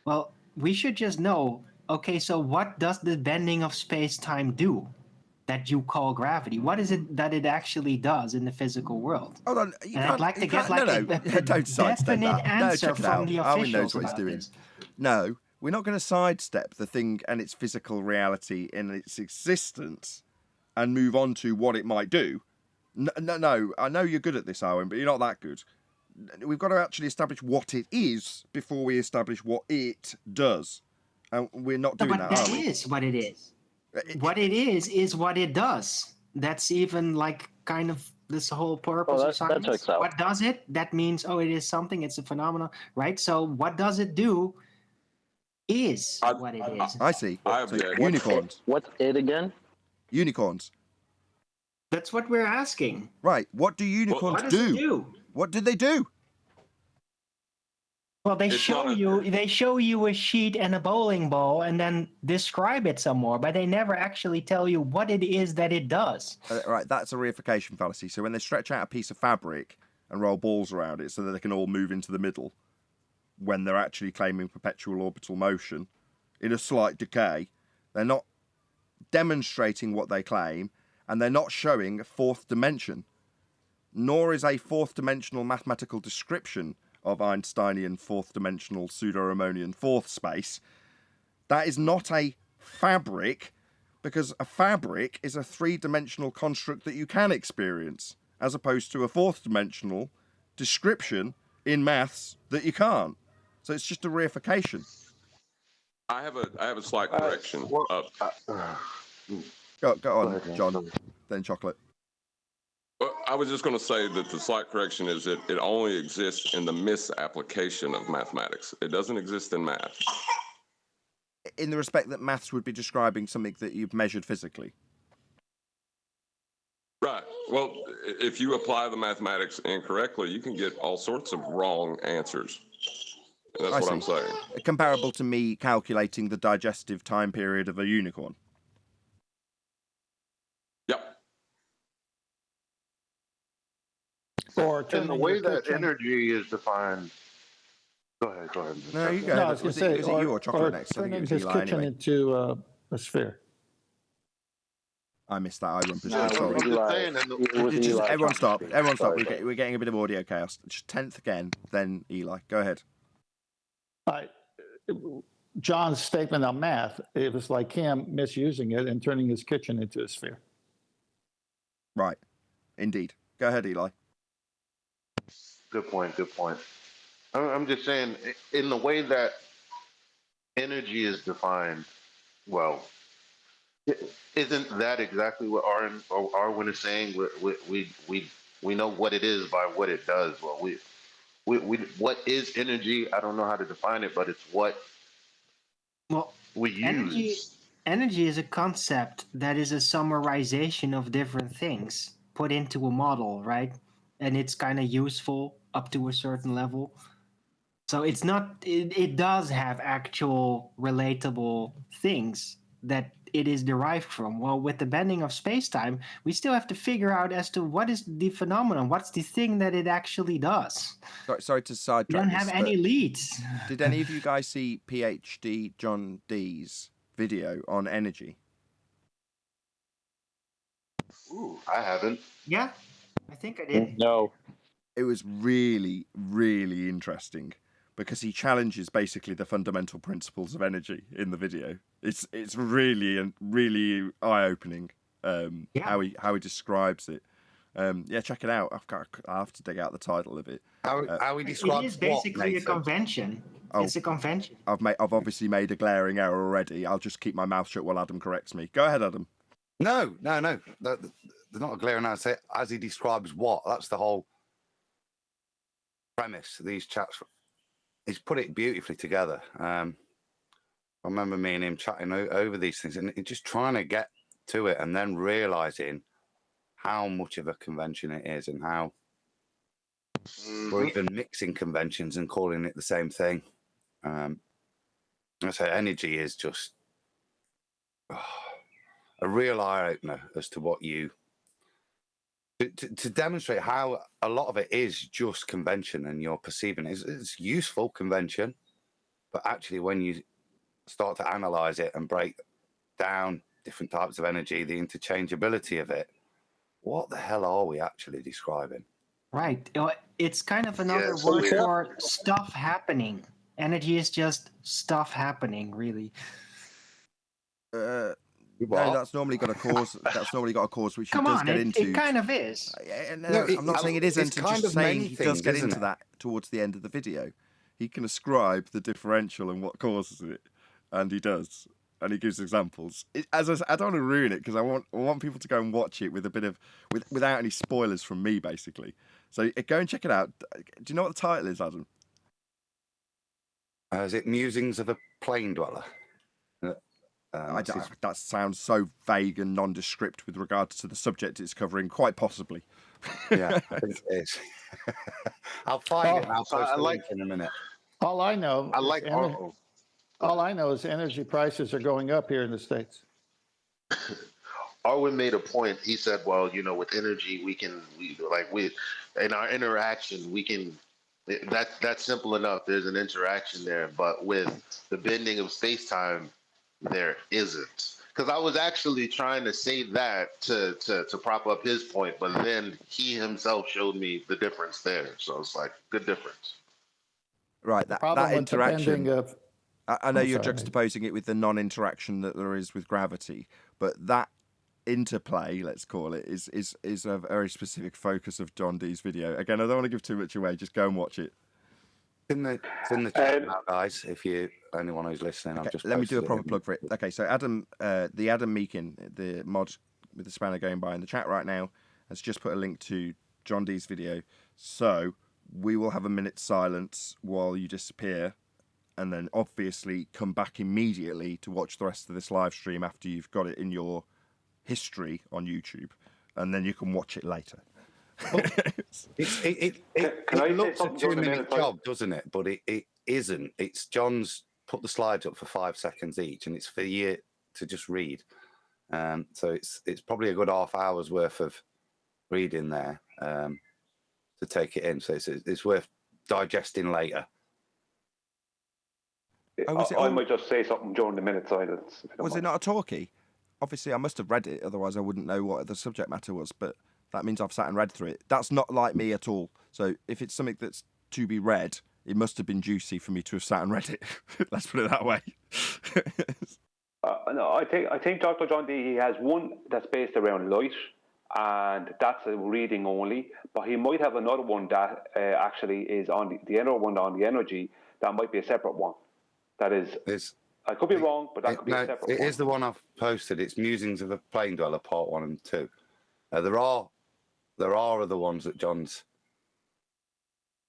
well, we should just know, okay, so what does the bending of space-time do that you call gravity? What is it that it actually does in the physical world? Hold on, And I'd like to get like a don't sidestep definite that. No, answer check it from out. the Arwin knows officials what he's about doing. this. No, we're not going to sidestep the thing and its physical reality in its existence and move on to what it might do. No, I know you're good at this, Arwin, but you're not that good. We've got to actually establish what it is before we establish what it does. And we're not doing But that, that are we? is what it is. What it is what it does. That's even like kind of this whole purpose of That science. checks out. What does it? That means, oh, it is something, it's a phenomenon, right? So what does it do is what it is. I see. I So, object. unicorns. What's it again? Unicorns. That's what we're asking. Right. What do unicorns What does it do? What did they do? Well, they It's show not a- you a sheet and a bowling ball and then describe it some more, but they never actually tell you what it is that it does. Right, that's a reification fallacy. So when they stretch out a piece of fabric and roll balls around it so that they can all move into the middle, when they're actually claiming perpetual orbital motion in a slight decay, they're not demonstrating what they claim, and they're not showing a fourth dimension. Nor is a fourth dimensional mathematical description of Einsteinian fourth dimensional pseudo-Riemannian fourth space. That is not a fabric, because a fabric is a three-dimensional construct that you can experience, as opposed to a fourth dimensional description in maths that you can't. So it's just a reification. I have a slight correction. Go on, John. Then Chocolate. I was just going to say that the slight correction is that it only exists in the misapplication of mathematics. It doesn't exist in math. In the respect that maths would be describing something that you've measured physically. Right. Well, if you apply the mathematics incorrectly, you can get all sorts of wrong answers. And that's what I'm saying. Comparable to me calculating the digestive time period of a unicorn. Yep. Or In the way that energy is defined. Go ahead. No, you go. No, I was going to say, was it you or Chocolate next? I think turning it was his Eli kitchen anyway. into a sphere. I missed that. I went No, sorry. Everyone stop. Everyone stop. We're getting a bit of audio chaos. Just 10th again, then Eli. Go ahead. John's statement on math, it was like him misusing it and turning his kitchen into a sphere. Right. Indeed. Go ahead, Eli. Good point. I'm just saying, in the way that energy is defined, well, isn't that exactly what Arwin is saying? We know what it is by what it does. Well, we what is energy? I don't know how to define it, but it's what we use. Energy is a concept that is a summarization of different things put into a model, right? And it's kind of useful up to a certain level. So it's not, it does have actual relatable things that it is derived from. Well, with the bending of space-time, we still have to figure out as to what is the phenomenon, what's the thing that it actually does. Sorry to sidetrack. You don't have any leads. Did any of you guys see PhD John D's video on energy? Ooh, I haven't. Yeah, I think I did. No. It was really, really interesting. because he challenges basically the fundamental principles of energy in the video. It's really and really eye opening how he describes it. Yeah, check it out. I have to dig out the title of it. How he It describes is basically a what, Nathan? convention. Oh. It's a convention. I've obviously made a glaring error already. I'll just keep my mouth shut while Adam corrects me. Go ahead, Adam. No. There's not a glaring answer. As he describes what? That's the whole premise of these chats. He's put it beautifully together. I remember me and him chatting over these things and just trying to get to it and then realizing how much of a convention it is and how we're even mixing conventions and calling it the same thing. I say energy is just a real eye-opener as to what you... To demonstrate how a lot of it is just convention and you're perceiving it. It's useful convention, but actually when you start to analyze it and break down different types of energy, the interchangeability of it, what the hell are we actually describing? Right. It's kind of another Yes. word for stuff happening. Energy is just stuff happening, really. No, that's normally got a cause. That's normally got a cause which he Come does on, get into. it kind of is. No, I'm not saying it isn't. it's I'm kind just of saying many he does things, get isn't into it? that towards the end of the video. He can ascribe the differential and what causes it, and he does, and he gives examples. I don't want to ruin it because I want people to go and watch it with a bit of without any spoilers from me, basically. So go and check it out. Do you know what the title is, Adam? Is it Musings of a Plane Dweller? That sounds so vague and nondescript with regards to the subject it's covering. Quite possibly. Yeah, I think it is. I'll find it and I'll post I the like- link in a minute. All I know, I is like all I know is energy prices are going up here in the States. Arwen made a point. He said, "Well, with energy, we in our interaction, we can. That's simple enough. There's an interaction there, but with the bending of space time, there isn't." Because I was actually trying to say that to prop up his point, but then he himself showed me the difference there. So it's like good difference. Right, The problem that with the interaction. bending of I know Oh, you're sorry. juxtaposing it with the non-interaction that there is with gravity, but that interplay, let's call it, is a very specific focus of John Dee's video. Again, I don't want to give too much away. Just go and watch it. It's in the chat now, guys. If anyone who's listening, Okay, I've just let me do a posted it proper in. plug for it. Okay, so Adam, the Adam Meakin, the mod with the spanner going by in the chat right now, has just put a link to John Dee's video. So we will have a minute's silence while you disappear, and then obviously come back immediately to watch the rest of this live stream after you've got it in your history on YouTube, and then you can watch it later. It Can I say looks a something during the 2-minute minute, job, doesn't it? But it isn't. It's John's put the slides up for 5 seconds each, and it's for you to just read. So it's probably a good half hour's worth of reading there to take it in. So it's worth digesting later. I might just say something during the minute silence. if you don't Was it mind. not a talkie? Obviously, I must have read it, otherwise I wouldn't know what the subject matter was, but that means I've sat and read through it. That's not like me at all. So if it's something that's to be read, it must have been juicy for me to have sat and read it. Let's put it that way. No, I think Dr. John Dee, he has one that's based around light, and that's a reading only. But he might have another one that actually is on the other one on the energy. That might be a separate one. That is, I could be wrong, but that could be a separate It one. is the one I've posted. It's Musings of a Plane Dweller, Part 1 and 2. There are other ones that John's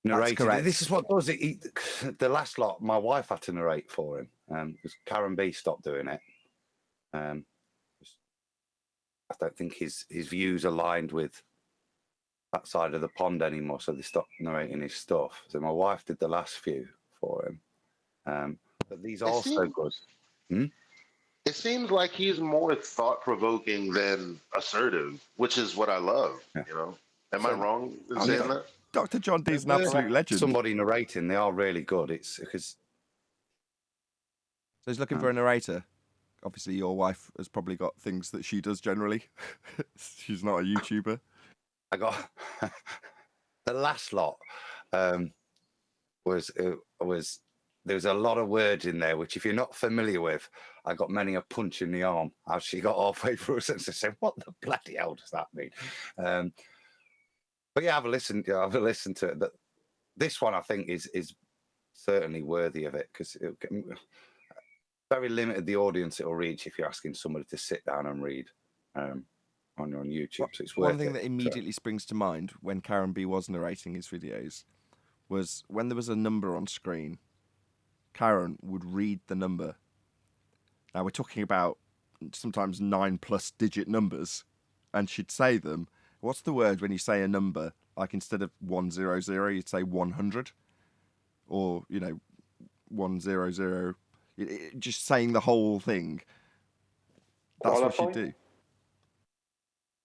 narrated. correct. This is what does it. The last lot, my wife had to narrate for him because Karen B stopped doing it. I don't think his views aligned with that side of the pond anymore, so they stopped narrating his stuff. So my wife did the last few for him. But these are so good. It seems like he's more thought-provoking than assertive, which is what I love. Am I wrong in saying that? Dr. John Dee's an absolute legend. Somebody narrating, they are really good. It's because So he's looking for a narrator. Obviously, your wife has probably got things that she does generally. She's not a YouTuber. I got the last lot. was there's a lot of words in there which, if you're not familiar with, I got many a punch in the arm as she got halfway through a sentence and said, "What the bloody hell does that mean?" But yeah, have a listen. Have a listen to it. This one I think is certainly worthy of it, because it very limited the audience it'll reach if you're asking somebody to sit down and read on YouTube. So it's worth One thing it. that immediately springs to mind when Karen B was narrating his videos was when there was a number on screen, Karen would read the number. Now we're talking about sometimes 9+ digit numbers, and she'd say them. What's the word when you say a number? Like instead of 100, you'd say 100, or 100. Just saying the whole thing. That's what she'd do.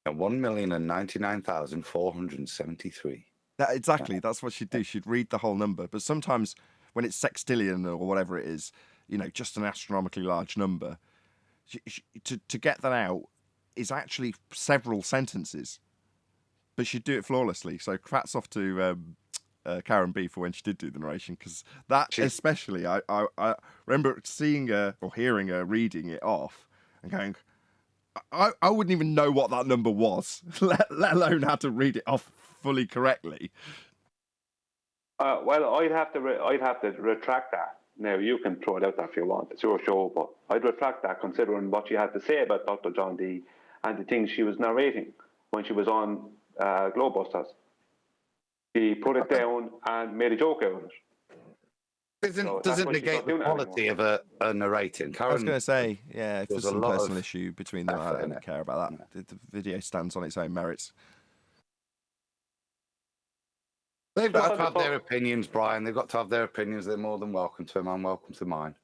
1,099,473. Exactly. That's what she'd do. She'd read the whole number. But sometimes when it's sextillion or whatever it is, just an astronomically large number, to get that out is actually several sentences. But she'd do it flawlessly. So hats off to Karen B for when she did do the narration, because that especially, I remember seeing her or hearing her reading it off and going, I wouldn't even know what that number was, let alone how to read it off fully correctly. Well, I'd have to retract that. Now, you can throw it out there if you want. It's your show, but I'd retract that, considering what she had to say about Dr. John Dee and the things she was narrating when she was on Globebusters. She put it down and made a joke out of it. Doesn't negate the quality of a narrating. Karen, I was going to say, yeah, if there's some personal issue between them, I don't care about that. The video stands on its own merits. They've got to have their opinions, Brian. They've got to have their opinions. They're more than welcome to them. I'm welcome to mine.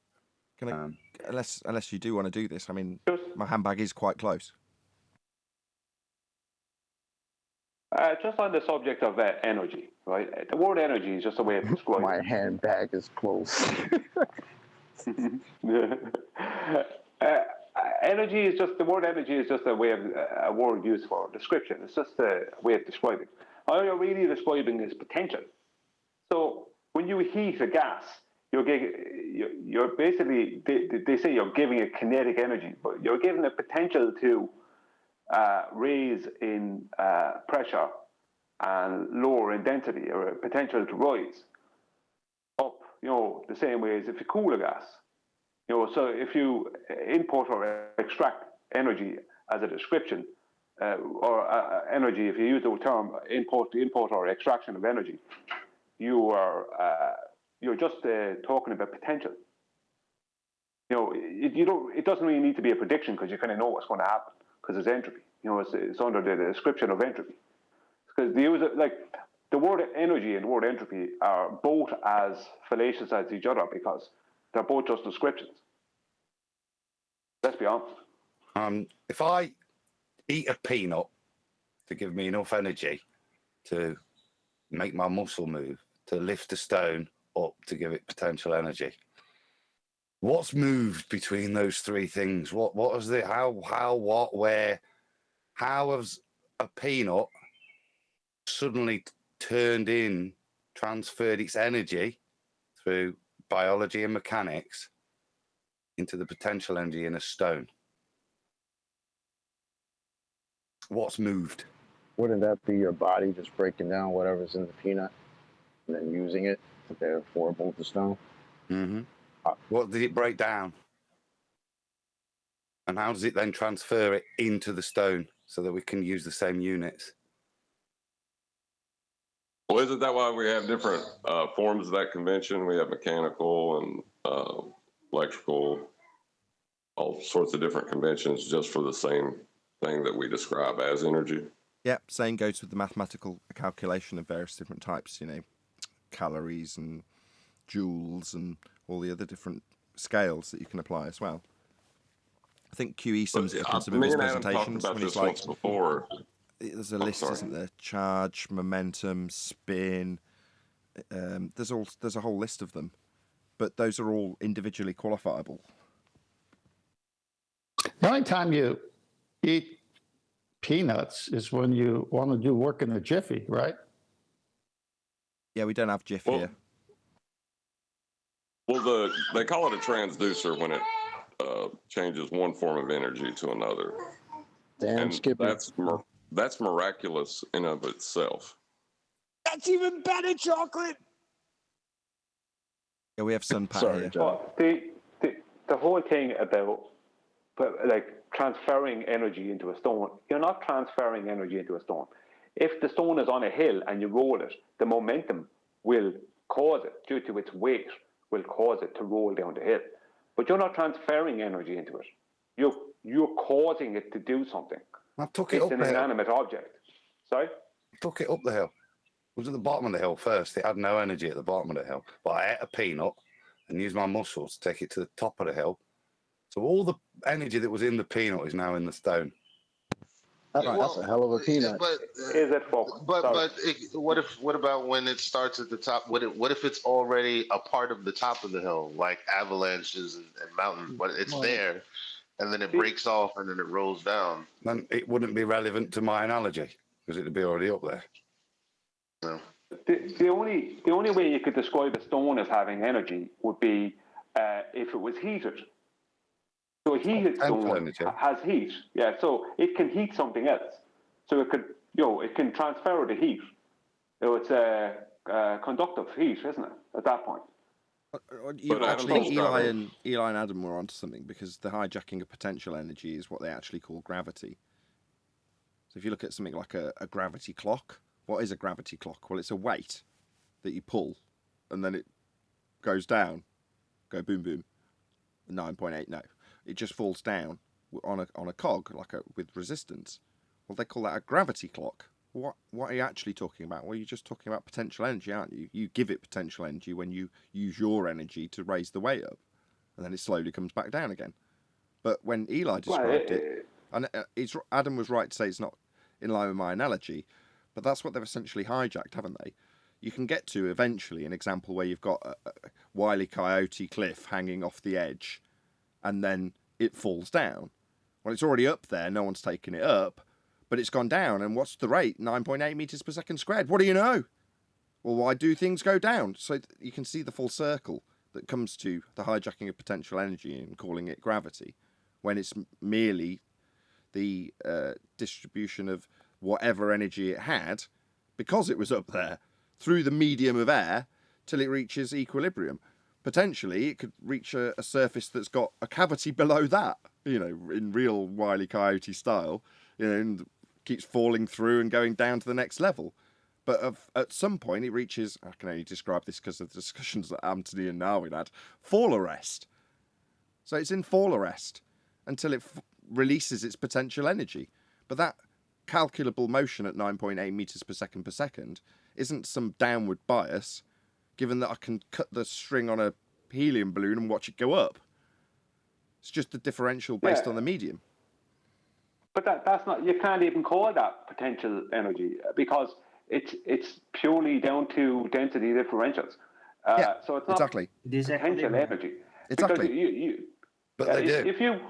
Can I, unless you do want to do this, I mean, my handbag is quite close. Just on the subject of energy, right? The word energy is just a way of describing. My handbag is close. Energy is just the word. Energy is just a way of a word used for description. It's just a way of describing. All you're really describing is potential. So when you heat a gas, you're basically, they say you're giving it kinetic energy, but you're giving it potential to raise in pressure and lower in density, or a potential to rise up, the same way as if you cool a gas. So if you import or extract energy as a description, or energy, if you use the term import or extraction of energy, you're just talking about potential. It doesn't really need to be a prediction, because you kind of know what's going to happen, because it's entropy. It's under the description of entropy. Because the word energy and the word entropy are both as fallacious as each other, because they're both just descriptions. Let's be honest. If I eat a peanut to give me enough energy to make my muscle move, to lift a stone up to give it potential energy, what's moved between those three things? What is it? How, what, where? How has a peanut suddenly transferred its energy through biology and mechanics into the potential energy in a stone? What's moved? Wouldn't that be your body just breaking down whatever's in the peanut and then using it to therefore move the stone? Mm-hmm. What did it break down? And how does it then transfer it into the stone so that we can use the same units? Well, isn't that why we have different forms of that convention? We have mechanical and electrical, all sorts of different conventions just for the same thing that we describe as energy. Yeah, same goes with the mathematical calculation of various different types, calories and joules and all the other different scales that you can apply as well. I think QE sums it up in some of his presentations when he's like, before. There's a list, isn't there? Charge, momentum, spin. There's a whole list of them, but those are all individually qualifiable. The only time you eat peanuts is when you want to do work in a jiffy, right? Yeah, we don't have Jiff here. Well, they call it a transducer when it changes one form of energy to another. Damn, And Skippy. that's miraculous in of itself. That's even better, Chocolate. Yeah, we have Sun Pat Sorry, here. John. But the whole thing about like transferring energy into a stone, you're not transferring energy into a stone. If the stone is on a hill and you roll it, the momentum will cause it, due to its weight, will cause it to roll down the hill. But you're not transferring energy into it. You're causing it to do something. I took it It's up an the hill. inanimate object. Sorry? Took it up the hill. It was at the bottom of the hill first. It had no energy at the bottom of the hill. But I ate a peanut and used my muscles to take it to the top of the hill. So all the energy that was in the peanut is now in the stone. That's a hell of a peanut. But Is it folk? what about when it starts at the top? What if it's already a part of the top of the hill, like avalanches and mountains? But it's there, and then it breaks off, and then it rolls down. Then it wouldn't be relevant to my analogy because it'd be already up there. No. The only way you could describe a stone as having energy would be if it was heated. So a heated stone has heat, yeah. So it can heat something else. So it could, it can transfer the heat. So it's a conductive heat, isn't it? At that point. Actually, Eli and Adam were onto something, because the hijacking of potential energy is what they actually call gravity. So if you look at something like a gravity clock, what is a gravity clock? Well, it's a weight that you pull, and then it goes down, go boom boom, 9.8. No, it just falls down on a cog, with resistance. Well, they call that a gravity clock. What are you actually talking about? Well, you're just talking about potential energy, aren't you? You give it potential energy when you use your energy to raise the weight up, and then it slowly comes back down again. But when Eli described it, and Adam was right to say it's not in line with my analogy, but that's what they've essentially hijacked, haven't they? You can get to eventually an example where you've got a Wile E. Coyote cliff hanging off the edge, and then it falls down. Well, it's already up there, no one's taken it up, but it's gone down, and what's the rate? 9.8 meters per second squared. What do you know? Well, why do things go down? So you can see the full circle that comes to the hijacking of potential energy and calling it gravity, when it's merely the distribution of whatever energy it had, because it was up there, through the medium of air, till it reaches equilibrium. Potentially, it could reach a surface that's got a cavity below that, in real Wile E. Coyote style, and keeps falling through and going down to the next level. But at some point, it reaches, I can only describe this because of the discussions that Anthony and Narwin had, fall arrest. So it's in fall arrest until it releases its potential energy. But that calculable motion at 9.8 meters per second isn't some downward bias, given that I can cut the string on a helium balloon and watch it go up. It's just the differential based on the medium. But that's not, you can't even call that potential energy, because it's purely down to density differentials. So it's not potential energy. Exactly. Because but they do. If you,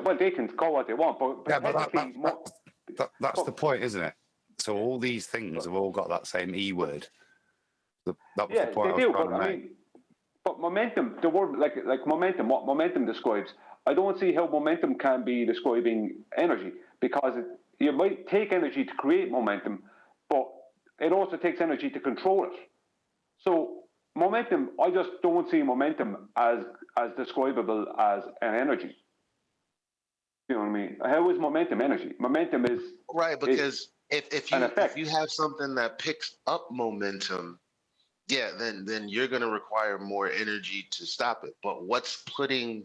well, they can call what they want, but that's the point, isn't it? So all these things have all got that same E word. That was the point I was trying to make. But momentum, the word like momentum, what momentum describes, I don't see how momentum can be describing energy, because you might take energy to create momentum, but it also takes energy to control it. So momentum, I just don't see momentum as describable as an energy. You know what I mean? How is momentum energy? Momentum is right, because if you have something that picks up momentum, yeah, then you're going to require more energy to stop it. But what's putting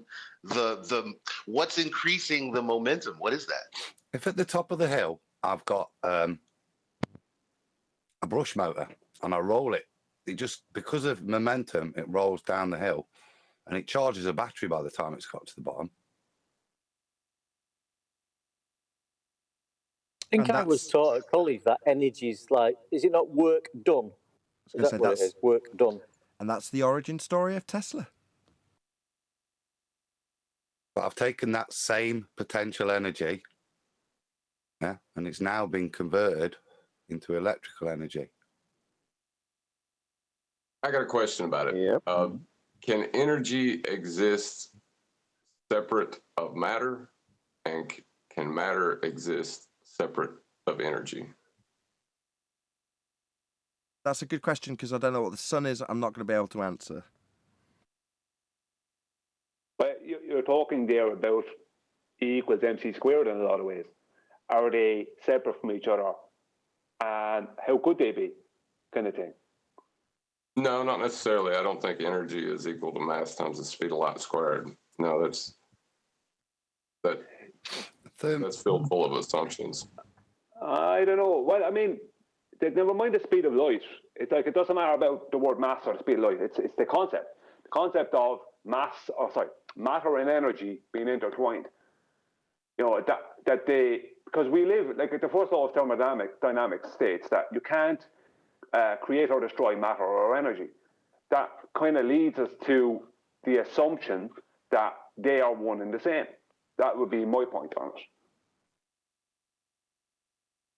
what's increasing the momentum? What is that? If at the top of the hill I've got a brush motor and I roll it, it just, because of momentum, it rolls down the hill and it charges a battery by the time it's got to the bottom. I think I was taught at college that energy is is it not work done? Is that what it is? Work done. And that's the origin story of Tesla. But I've taken that same potential energy, and it's now been converted into electrical energy. I got a question about it. Yep. can energy exist separate of matter, and can matter exist separate of energy? That's a good question because I don't know what the sun is. I'm not going to be able to answer. But you're talking there about E equals MC squared in a lot of ways. Are they separate from each other? And how could they be, kind of thing? No, not necessarily. I don't think energy is equal to mass times the speed of light squared. No, that's filled full of assumptions. I don't know. Well, I mean, never mind the speed of light. It's like it doesn't matter about the word mass or the speed of light. It's the concept of matter and energy being intertwined. You know that they, because we live like the first law of thermodynamics states that you can't create or destroy matter or energy. That kind of leads us to the assumption that they are one and the same. That would be my point on it.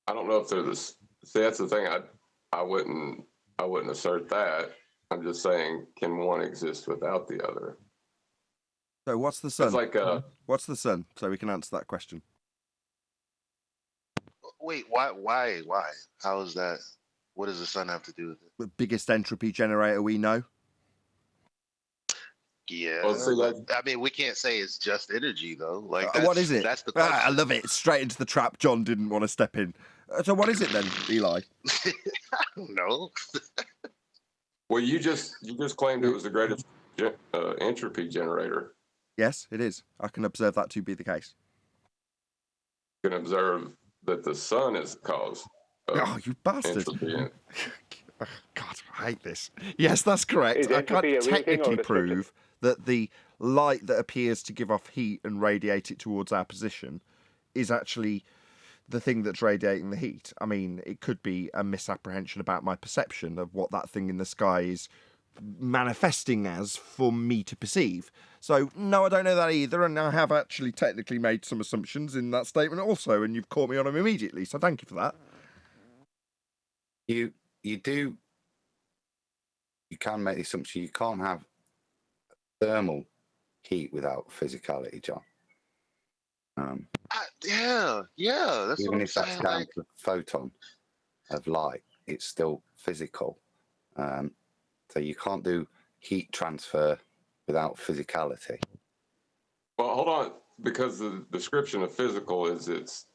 I don't know if they're this. See, that's the thing. I wouldn't assert that. I'm just saying, can one exist without the other? So what's the sun? It's like what's the sun? So we can answer that question. Wait, why? How is that? What does the sun have to do with it? The biggest entropy generator we know. Yeah, well, see, I mean, we can't say it's just energy though. Like, what is it? That's the I love it. Straight into the trap. John didn't want to step in. So what is it then, Eli? I don't know. Well, you just claimed it was the greatest entropy generator. Yes, it is. I can observe that to be the case. You can observe that the sun is the cause. Oh, you bastard! Entropy. God, I hate this. Yes, that's correct. I can't technically prove that the light that appears to give off heat and radiate it towards our position is actually the thing that's radiating the heat. I mean, it could be a misapprehension about my perception of what that thing in the sky is manifesting as for me to perceive. So, no, I don't know that either, and I have actually technically made some assumptions in that statement also, and you've caught me on them immediately, so thank you for that. You can make the assumption you can't have thermal heat without physicality, John. Yeah, that's even what I'm if that's saying. down Like, to a photon of light, it's still physical. So you can't do heat transfer without physicality. Well, hold on, because the description of physical is it's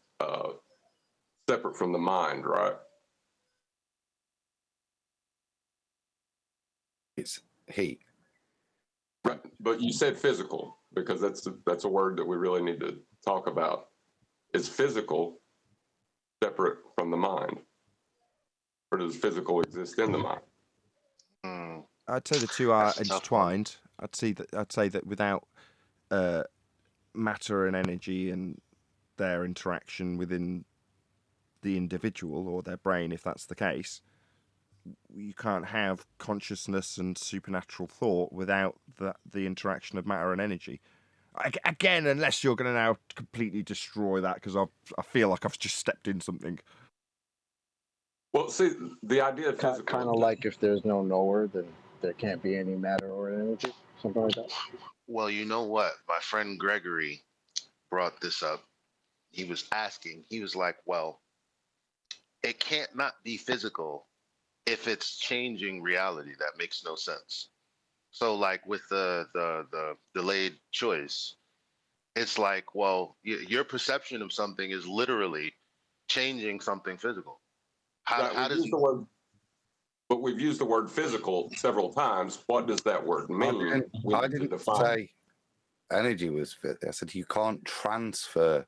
separate from the mind, right? It's heat. Right, but you said physical because that's a word that we really need to talk about. Is physical separate from the mind, or does physical exist in the mind? I'd say the two are intertwined. I'd say that without matter and energy and their interaction within the individual or their brain, if that's the case, you can't have consciousness and supernatural thought without the interaction of matter and energy. Again, unless you're going to now completely destroy that, because I feel like I've just stepped in something. Well, see, the idea of physical... Kind of like if there's no knower, then there can't be any matter or energy, something like that. well, you know what? My friend Gregory brought this up. He was asking. He was like, "Well, it can't not be physical if it's changing reality. That makes no sense." So, like with the delayed choice, it's like, well, your perception of something is literally changing something physical. How does But we've used the word physical several times. What does that word mean? I didn't say energy was fit. I said you can't transfer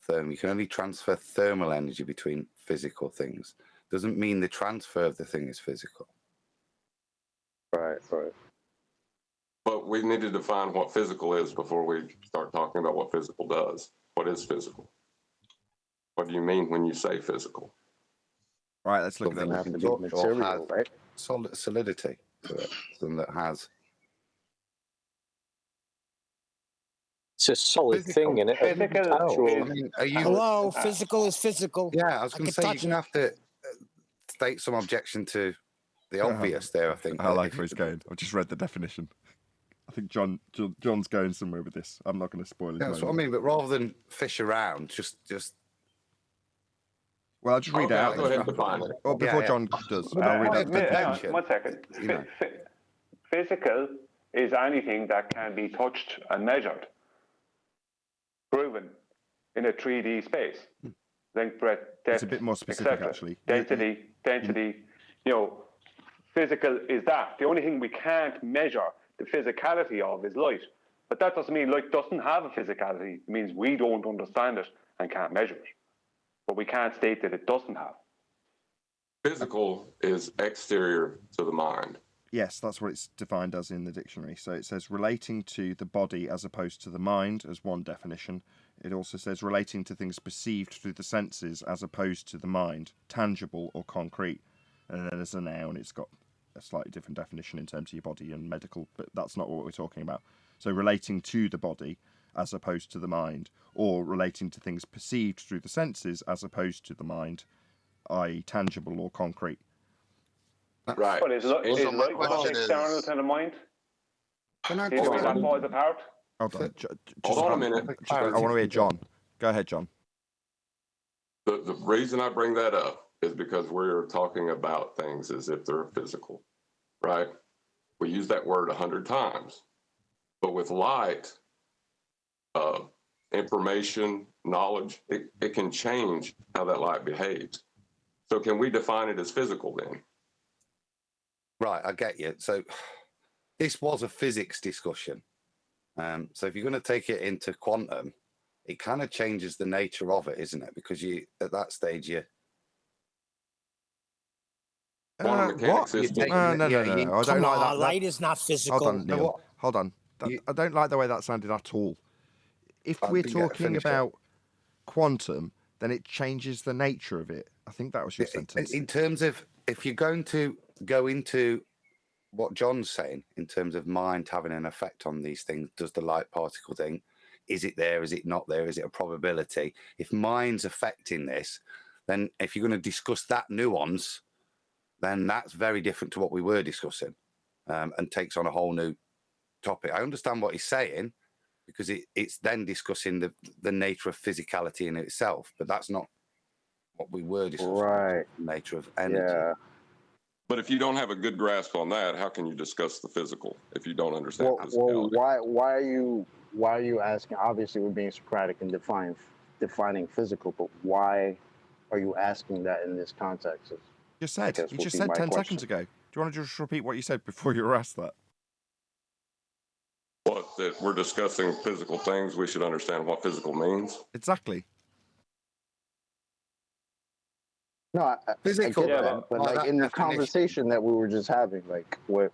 thermal. You can only transfer thermal energy between physical things. Doesn't mean the transfer of the thing is physical. Right. But we need to define what physical is before we start talking about what physical does. What is physical? What do you mean when you say physical? Right, let's look at Something that. has to be material, right? Solidity to it. Something that has. It's a solid thing, isn't it? Physical. I mean, are you? Hello, physical is physical. Yeah, I was going to say you touch can it. have to state some objection to the obvious there. I think. I like where he's going. I've just read the definition. I think John's going somewhere with this. I'm not going to spoil it. Yeah, that's what I mean. But rather than fish around, just. Well, I'll just read it out. Go ahead and define it. Or before John does, I'll read out. Hang on, 1 second. Physical is anything that can be touched and measured, proven in a 3D space. Length, breadth, depth, It's a bit more specific, etc. actually. Density. Physical is that. The only thing we can't measure the physicality of is light. But that doesn't mean light doesn't have a physicality. It means we don't understand it and can't measure it. But we can't state that it doesn't have. Physical is exterior to the mind. Yes, that's what it's defined as in the dictionary. So it says relating to the body as opposed to the mind as one definition. It also says relating to things perceived through the senses as opposed to the mind, tangible or concrete. And then as a noun, it's got a slightly different definition in terms of your body and medical, but that's not what we're talking about. So relating to the body as opposed to the mind, or relating to things perceived through the senses as opposed to the mind, i.e. tangible or concrete. Right. But is light external to the mind? Can I Do you know that falls apart? Hold on. Hold on a minute. I want to hear John. Go ahead, John. The reason I bring that up is because we're talking about things as if they're physical, right? We use that word 100 times. But with light, information, knowledge, it can change how that light behaves. So can we define it as physical then? Right, I get you. So this was a physics discussion. So if you're going to take it into quantum, it kind of changes the nature of it, isn't it? Because you, at that stage, you. Quantum mechanics is No. I don't like that. Light is not physical. Hold on, Neil. Hold on. I don't like the way that sounded at all. If we're talking about quantum, then it changes the nature of it. I think that was your sentence. In terms of, if you're going to go into what John's saying, in terms of mind having an effect on these things, does the light particle thing, is it there, is it not there, is it a probability? If mind's affecting this, then if you're going to discuss that nuance, then that's very different to what we were discussing, and takes on a whole new topic. I understand what he's saying, because it's then discussing the nature of physicality in itself, but that's not what we were discussing. Right. The nature of energy. Yeah. But if you don't have a good grasp on that, how can you discuss the physical if you don't understand physicality? Why are you asking? Obviously, we're being Socratic and defining physical, but why are you asking that in this context? You just said 10 seconds ago. Do you want to just repeat what you said before you were asked that? What, that we're discussing physical things, we should understand what physical means? Exactly. No, physical, but like in the conversation that we were just having, like what?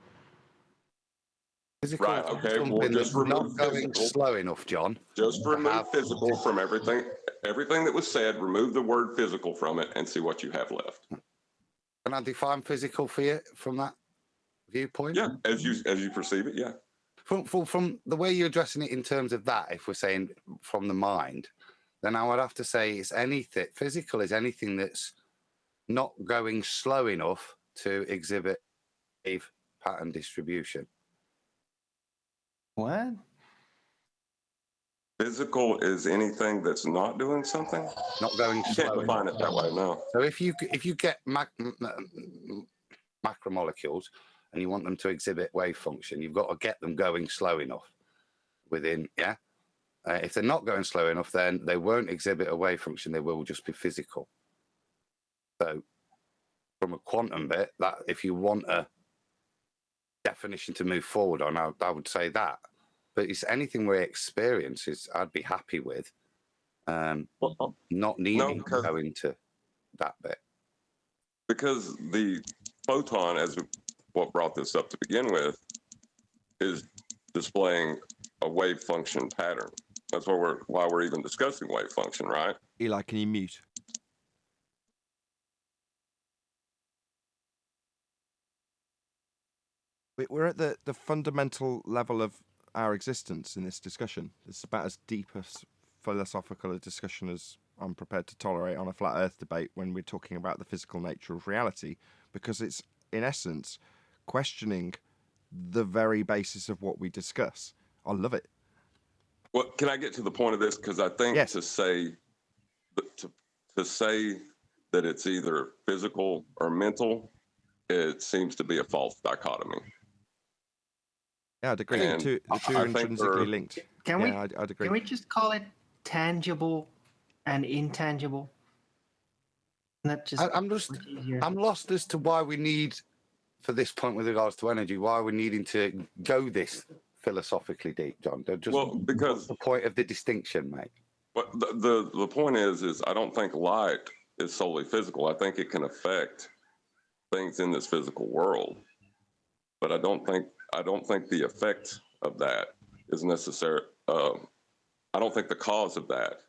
Physical, right. Okay. We'll just remove not going slow enough, John. Just remove physical from everything. Everything that was said. Remove the word physical from it, and see what you have left. Can I define physical for you from that viewpoint? Yeah, as you perceive it. Yeah. From the way you're addressing it in terms of that, if we're saying from the mind, then I would have to say it's anything. Physical is anything that's not going slow enough to exhibit a pattern distribution. What? Physical is anything that's not doing something. Not going slow. You can't define it that way, no. So if you get macromolecules and you want them to exhibit wave function, you've got to get them going slow enough within, yeah? If they're not going slow enough, then they won't exhibit a wave function. They will just be physical. So from a quantum bit, that if you want a definition to move forward on, I would say that. But it's anything where experience is, I'd be happy with, not needing to go into that bit. Because the photon, as what brought this up to begin with, is displaying a wave function pattern. That's why we're even discussing wave function, right? Eli, can you mute? We're at the fundamental level of our existence in this discussion. It's about as deep a philosophical a discussion as I'm prepared to tolerate on a flat earth debate when we're talking about the physical nature of reality, because it's, in essence, questioning the very basis of what we discuss. I love it. Well, can I get to the point of this? Because I think Yes. to say that it's either physical or mental, it seems to be a false dichotomy. Yeah, I'd agree. And The two I are think intrinsically they're- linked. Can Yeah, I'd agree. Can we just call it tangible and intangible? Not just. I'm just, much easier. I'm lost as to why we need, for this point with regards to energy, why we're needing to go this philosophically deep, John. Just Well, because what's the point of the distinction, mate? But the point is I don't think light is solely physical. I think it can affect things in this physical world, but I don't think the effect of that is necessary. I don't think the cause of that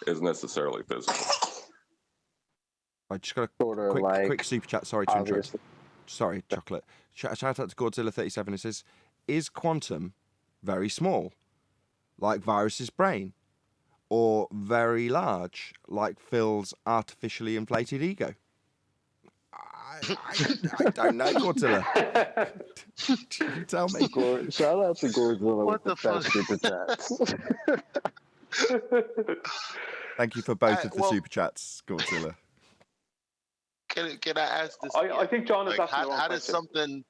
is necessarily physical. I just got a Sort of like quick super chat. Sorry to interrupt. obviously. Sorry, Chocolate. Shout out to Godzilla37. It says, is quantum very small, like Virus's brain, or very large, like Phil's artificially inflated ego? I don't know, Godzilla. You tell me. Shout out to Godzilla What with the the best super chats. Thank you for both of the well- super chats, Godzilla. Can I ask this? I again? think John is Like, asking the wrong how does question. something?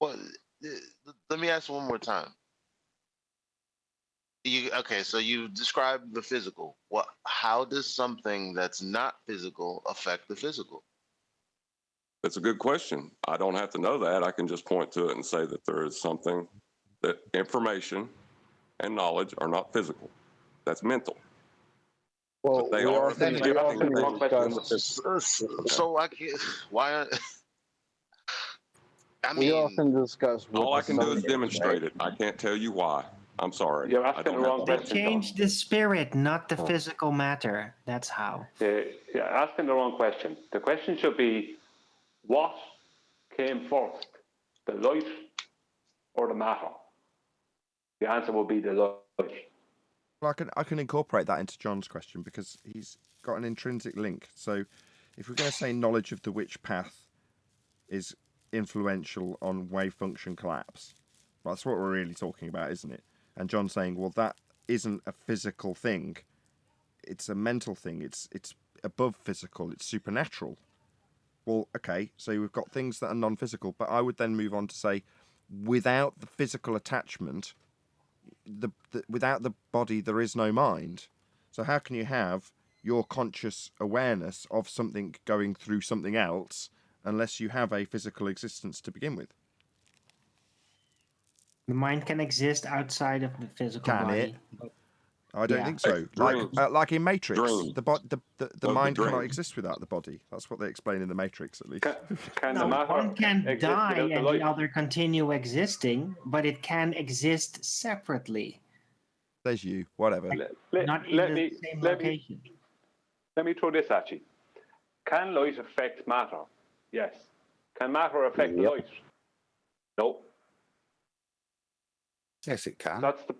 Well, let me ask one more time. So you described the physical. What? How does something that's not physical affect the physical? That's a good question. I don't have to know that. I can just point to it and say that there is something that information and knowledge are not physical. That's mental. Well, They we are often, affecting we often things. discuss. So I can't. Why? I We mean, often discuss. What All I the can do sun is demonstrate it. I can't tell you why. I'm sorry. You're I asking don't the have wrong to- They question, John. change the spirit, not the physical matter. That's how. You're asking the wrong question. The question should be, what came first, the light or the matter? The answer will be the light. Well, I can incorporate that into John's question because he's got an intrinsic link. So if we're going to say knowledge of the which path is influential on wave function collapse, that's what we're really talking about, isn't it? And John's saying, well, that isn't a physical thing. It's a mental thing. It's above physical. It's supernatural. Well, okay, so we've got things that are non-physical, but I would then move on to say, without the physical attachment, without the body, there is no mind. So how can you have your conscious awareness of something going through something else unless you have a physical existence to begin with? The mind can exist outside of the physical Can body. it? I don't Yeah. think so. Dreams. Like in Matrix, Dreams. the Of mind the cannot dream. exist without the body. That's what they explain in the Matrix, at least. Can No, the matter one can exist die without the and light? the other continue existing, but it can exist separately, There's you, whatever. not in the same location. Let me throw this at you. Can light affect matter? Yes. Can matter affect Yep. light? No. Yes, it can. That's the.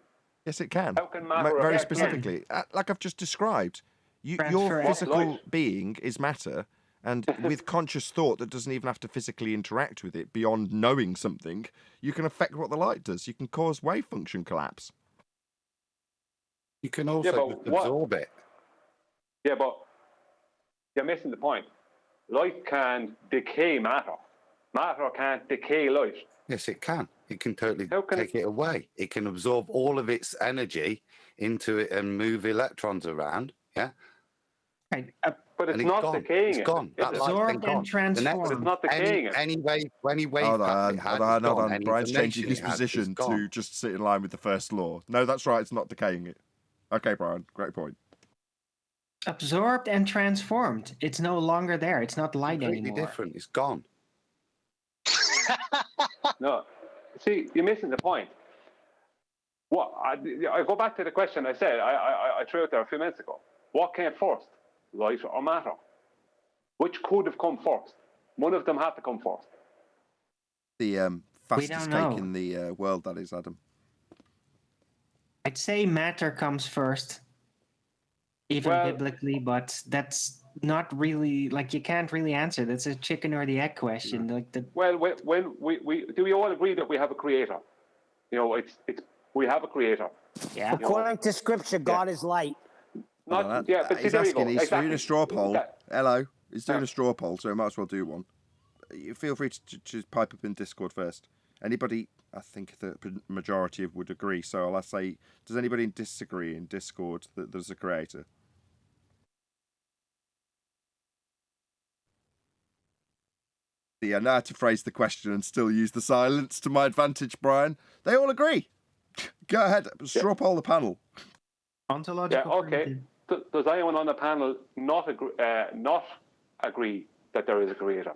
Yes, it can. How can matter Very affect light? specifically, like I've just described. Your Transfer physical light. being is matter, and with conscious thought that doesn't even have to physically interact with it beyond knowing something, you can affect what the light does. You can cause wave function collapse. You can also but what- absorb it. Yeah, but you're missing the point. Light can decay matter. Matter can't decay light. Yes, it can. It can totally How can take it away. It can absorb all of its energy into it and move electrons around. Yeah. Right. But it's And not gone. decaying It's it. gone. is That it? light's been Absorbed gone. and The next- transformed. But it's not decaying it. any wave Hold path on, it has hold on, is hold gone. on. Any Brian's changing information his it has is position gone. to just sit in line with the first law. No, that's right. It's not decaying it. Okay, Brian. Great point. Absorbed and transformed. It's no longer there. It's not light Completely anymore. different. It's gone. No. See, you're missing the point. What I go back to the question I said. I threw out there a few minutes ago. What came first, light or matter? Which could have come first? One of them had to come first. The fastest don't cake know. in the world, that is, Adam. I'd say matter comes first, even Well- biblically, but that's not really like you can't really answer. That's a chicken or the egg question. Like the Well, when we do, we all agree that we have a creator. You know, it's we have a creator. yeah. According to scripture, God is light. Not yeah, but see, He's there you asking, go. he's Exactly. doing a straw poll. That- Hello. He's doing a straw poll, so I might as well do one. You feel free to pipe up in Discord first. Anybody, I think the majority would agree, so I'll say, does anybody disagree in Discord that there's a creator? Yeah, now to phrase the question and still use the silence to my advantage, Brian. They all agree. Go ahead, straw poll the panel. Ontological. Yeah, okay. Does anyone on the panel not agree that there is a creator?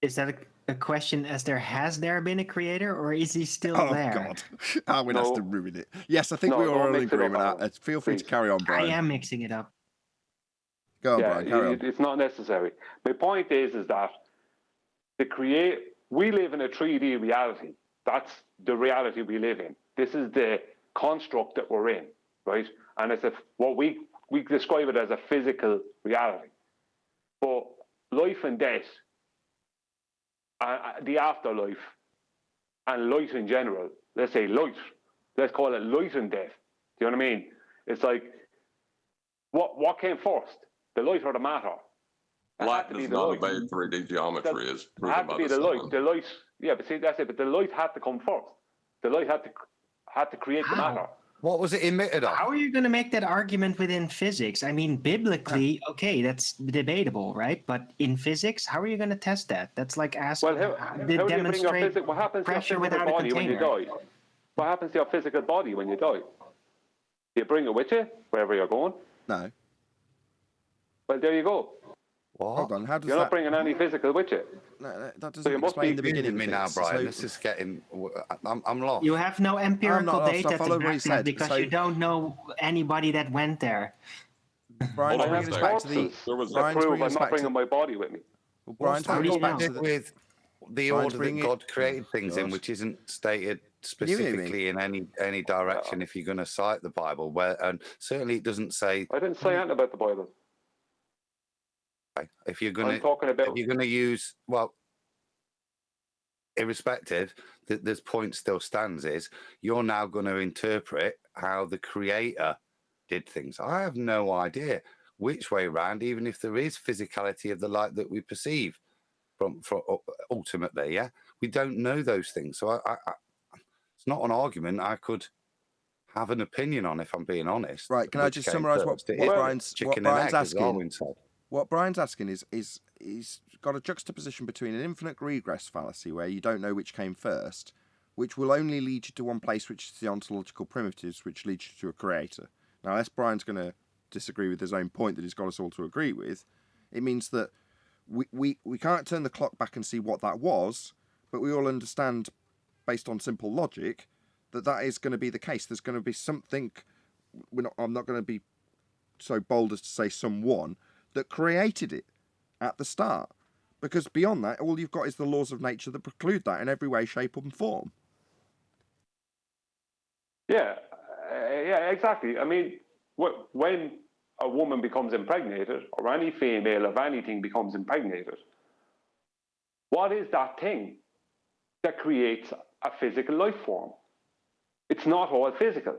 Is that a question as has there been a creator, or is he still there? Oh, God. Arwin has to ruin it. Yes, I think we are all in agreement. Feel free to carry on, Brian. I am mixing it up. Go on, Brian, carry on. It's not necessary. My point is that we live in a 3D reality. That's the reality we live in. This is the construct that we're in, right? And it's what we describe it as a physical reality. But life and death, the afterlife, and light in general, let's say light, let's call it light and death. Do you know what I mean? It's like, what came first, the light or the matter? Light does not obey 3D geometry, as proven had to by be the the sun. light. The light, yeah, but see, that's it. But the light had to come first. The light had to create the matter. What was it emitted on? How are you going to make that argument within physics? I mean, biblically, okay, that's debatable, right? But in physics, how are you going to test that? That's like asking How do you bring what happens to your pressure physical without a body when you container. die? What happens to your physical body when you die? Do you bring it with you wherever you're going? No. Well, there you go. Hold on, how does You're not bringing any physical with you. No, that doesn't So you must explain be the beginning me of now, it. Brian. So- This is getting. I'm lost. You have no empirical not lost. I data to followed what he back that said. because So- you don't know anybody that went there. Brian's Hold on bringing a us back to the. second. There was Brian's Prove bringing I'm us not back bringing to. my body with me. Well, What's Brian's that bringing us got back to to do the. with the Brian's order that bringing it- God created things in, God. which isn't stated Can you hear me? specifically in any direction if you're going to cite the Bible? And certainly it doesn't say I didn't say anything about the Bible. if you're I'm going talking about. to use, well, irrespective, this point still stands, is you're now going to interpret how the creator did things. I have no idea which way round, even if there is physicality of the light that we perceive from ultimately, yeah, we don't know those things. So I it's not an argument I could have an opinion on, if I'm being honest. Right, can I Which just came summarise first. It what is Brian's chicken and egg, as asking? Darwin said. What Brian's asking is he's got a juxtaposition between an infinite regress fallacy, where you don't know which came first, which will only lead you to one place, which is the ontological primitives, which leads you to a creator. Now, unless Brian's going to disagree with his own point that he's got us all to agree with, it means that we can't turn the clock back and see what that was, but we all understand, based on simple logic, that is going to be the case. There's going to be something. I'm not going to be so bold as to say someone that created it at the start, because beyond that, all you've got is the laws of nature that preclude that in every way, shape, and form. Yeah, exactly. I mean, when a woman becomes impregnated, or any female of anything becomes impregnated, what is that thing that creates a physical life form? It's not all physical.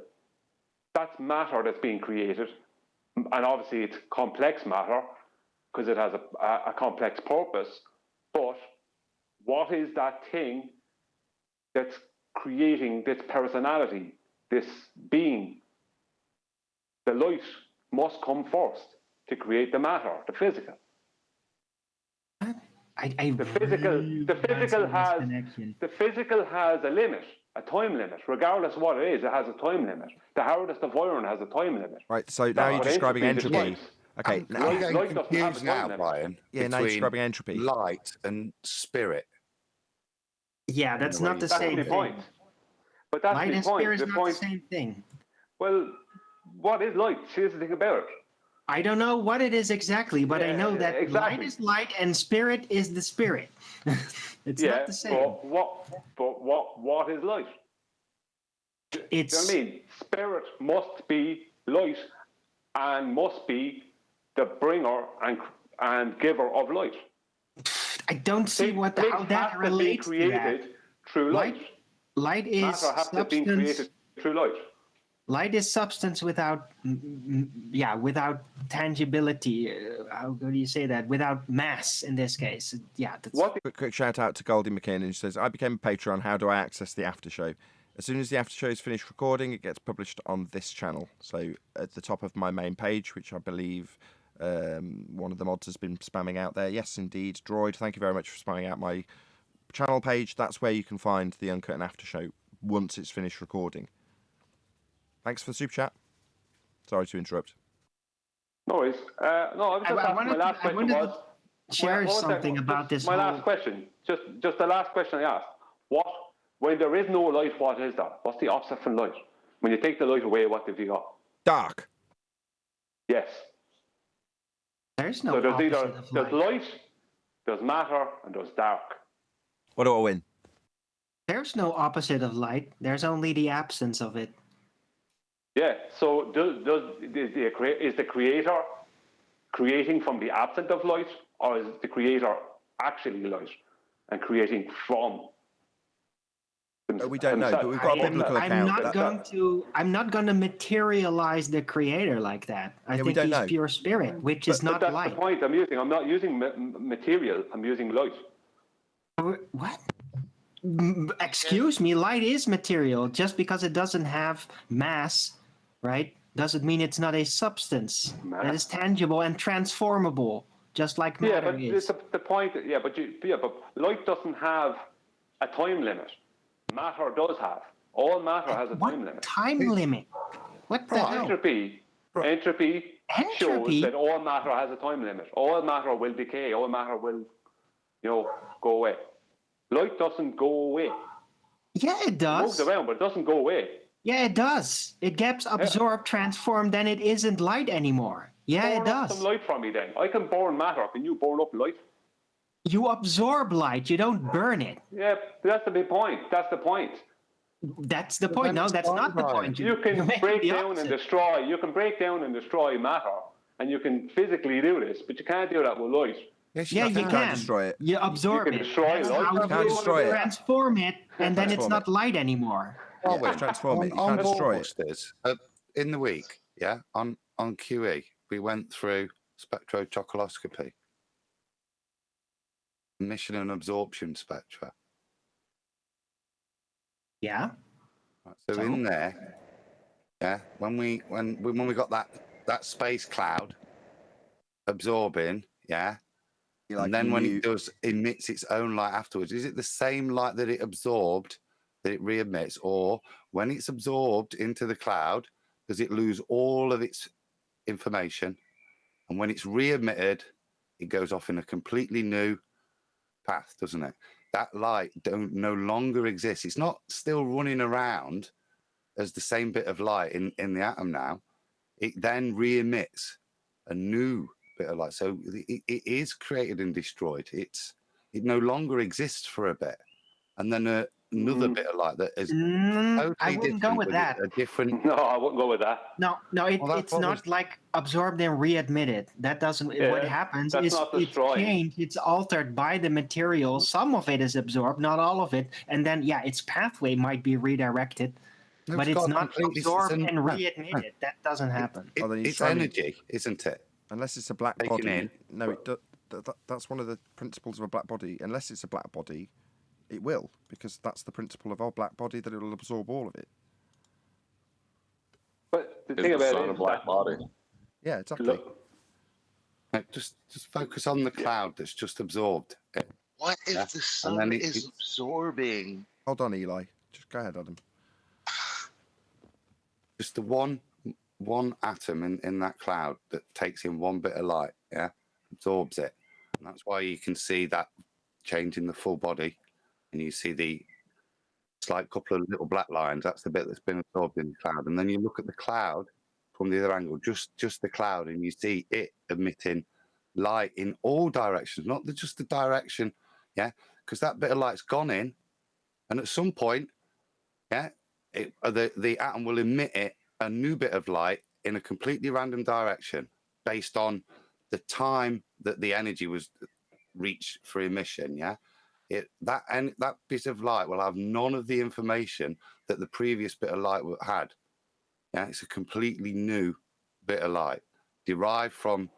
That's matter that's being created, and obviously it's complex matter because it has a complex purpose. But what is that thing that's creating this personality, this being? The light must come first to create the matter, the physical. The physical has a limit, a time limit. Regardless of what it is, it has a time limit. The hardest of iron has a time limit. Right, so now you're describing entropy. Okay, now I'm getting confused now, Brian. Yeah, now you're describing entropy. Light and spirit. Yeah, that's not the same That's the point. But that's light the and point. spirit is not the same thing. Well, what is light? Here's the thing about it. I don't know what it is exactly, but I know that light is light and spirit is the spirit. It's not the same. But what is light? It's. You know what I mean? Spirit must be light and must be the bringer and giver of light. I don't see how that relates to that. Created through light. Light is Matter has to have been substance. created through light. Light is substance without, without tangibility. How do you say that? Without mass, in this case. Yeah. That's... Quick shout out to Goldie McKinnon, who says, I became a Patreon. How do I access the after show? As soon as the after show is finished recording, it gets published on this channel. So at the top of my main page, which I believe one of the mods has been spamming out there. Yes, indeed. Droid, thank you very much for spamming out my channel page. That's where you can find the Uncut and after show once it's finished recording. Thanks for the super chat. Sorry to interrupt. No worries. No, I was just asking, my last question was... Share something about this. My last question, just the last question I asked. When there is no light, what is that? What's the opposite from light? When you take the light away, what have you got? Dark. Yes. There's no so there's opposite either of there's light, there's matter, and there's dark. What do I win? There's no opposite of light. There's only the absence of it. Yeah. So is the creator creating from the absence of light, or is the creator actually light and creating from? We don't know, but we've got a biblical account. I'm not going to materialize the creator like that. I think he's pure spirit, which is not that's light. That's the point I'm using. I'm not using material. I'm using light. What? Excuse me, light is material. Just because it doesn't have mass, right, doesn't mean it's not a substance that is tangible and transformable, just like matter is. The point. But light doesn't have a time limit. Matter does have. All matter has a time limit. Time limit? What the hell? Entropy shows that all matter has a time limit. All matter will decay. All matter will, go away. Light doesn't go away. Yeah, it does. It moves around, but it doesn't go away. Yeah, it does. It gets absorbed, transformed, then it isn't light anymore. Yeah, it does. Burn some light from me then. I can burn matter. Can you burn up light? You absorb light. You don't burn it. Yeah, that's the big point. That's the point. That's the point. No, that's not the point. You can break down and destroy. You can break down and destroy matter, and you can physically do this, but you can't do that with light. Yes, you can destroy it. You absorb you can destroy light. You can't destroy it. Transform it, and then it's not light anymore. Transform it. You can't destroy it. In the week, on QE, we went through spectrochocoloscopy, emission and absorption spectra. Yeah. So in there, when we got that space cloud absorbing, and then when it emits its own light afterwards, is it the same light that it absorbed that it re-emits, or when it's absorbed into the cloud, does it lose all of its information, and when it's re-emitted, it goes off in a completely new path, doesn't it? That light no longer exists. It's not still running around as the same bit of light in the atom now. It then re-emits a new bit of light. So it is created and destroyed. It no longer exists for a bit. And then another bit of light that is totally I wouldn't go with that. A different... No, I wouldn't go with that. No, it's not like absorbed and re-admitted. That doesn't. What happens is it's changed. It's altered by the material. Some of it is absorbed, not all of it, and then its pathway might be redirected, but it's not absorbed and re-admitted. That doesn't happen. It's energy, isn't it? Unless it's a black body. No, that's one of the principles of a black body. Unless it's a black body, it will, because that's the principle of our black body, that it will absorb all of it. But the thing about it is a black body. Yeah, exactly. Just focus on the cloud that's just absorbed. What if the sun is absorbing? Hold on, Eli. Just go ahead, Adam. Just the one atom in that cloud that takes in one bit of light, absorbs it. And that's why you can see that change in the full body. And you see it's like a couple of little black lines. That's the bit that's been absorbed in the cloud. And then you look at the cloud from the other angle, just the cloud, and you see it emitting light in all directions, not just the direction, because that bit of light's gone in, and at some point, the atom will emit a new bit of light in a completely random direction based on the time that the energy was reached for emission, yeah, that bit of light will have none of the information that the previous bit of light had. Yeah, it's a completely new bit of light derived from.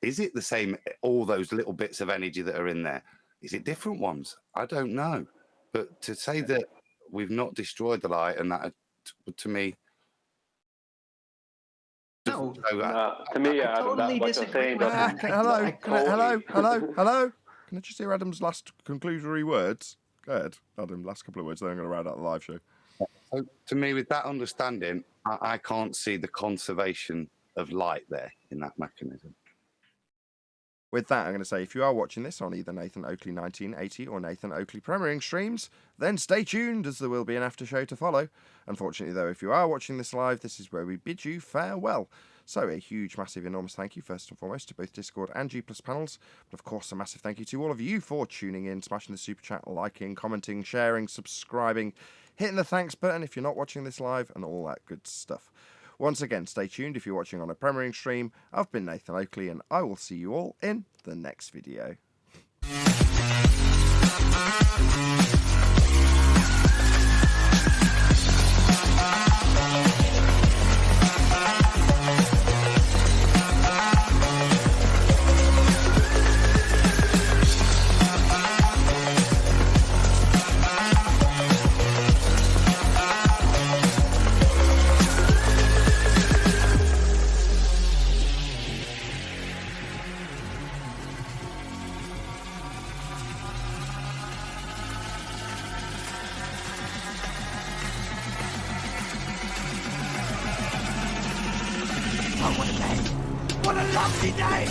Is it the same? All those little bits of energy that are in there. Is it different ones? I don't know. But to say that we've not destroyed the light, and that to me. No, to me, I Adam, totally that what you're disagree saying with doesn't. that. Hello. Can I just hear Adam's last conclusory words? Go ahead, Adam. Last couple of words. Then I'm going to round out the live show. So to me, with that understanding, I can't see the conservation of light there in that mechanism. With that, I'm going to say if you are watching this on either Nathan Oakley 1980 or Nathan Oakley Premiering streams, then stay tuned as there will be an after show to follow. Unfortunately, though, if you are watching this live, this is where we bid you farewell. So a huge, massive, enormous thank you, first and foremost, to both Discord and G+ panels. But of course, a massive thank you to all of you for tuning in, smashing the super chat, liking, commenting, sharing, subscribing, hitting the thanks button if you're not watching this live, and all that good stuff. Once again, stay tuned if you're watching on a premiering stream. I've been Nathan Oakley, and I will see you all in the next video. What a lovely day!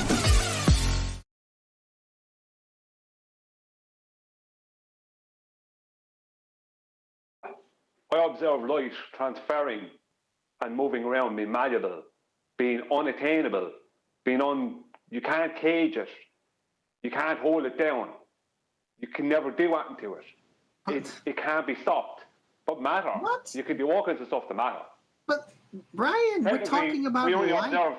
I observe light transferring and moving around, being malleable, being unattainable, you can't cage it, you can't hold it down, you can never do anything to it. It can't be stopped. But matter, you can do all kinds of stuff to matter. But Brian, we're talking about light.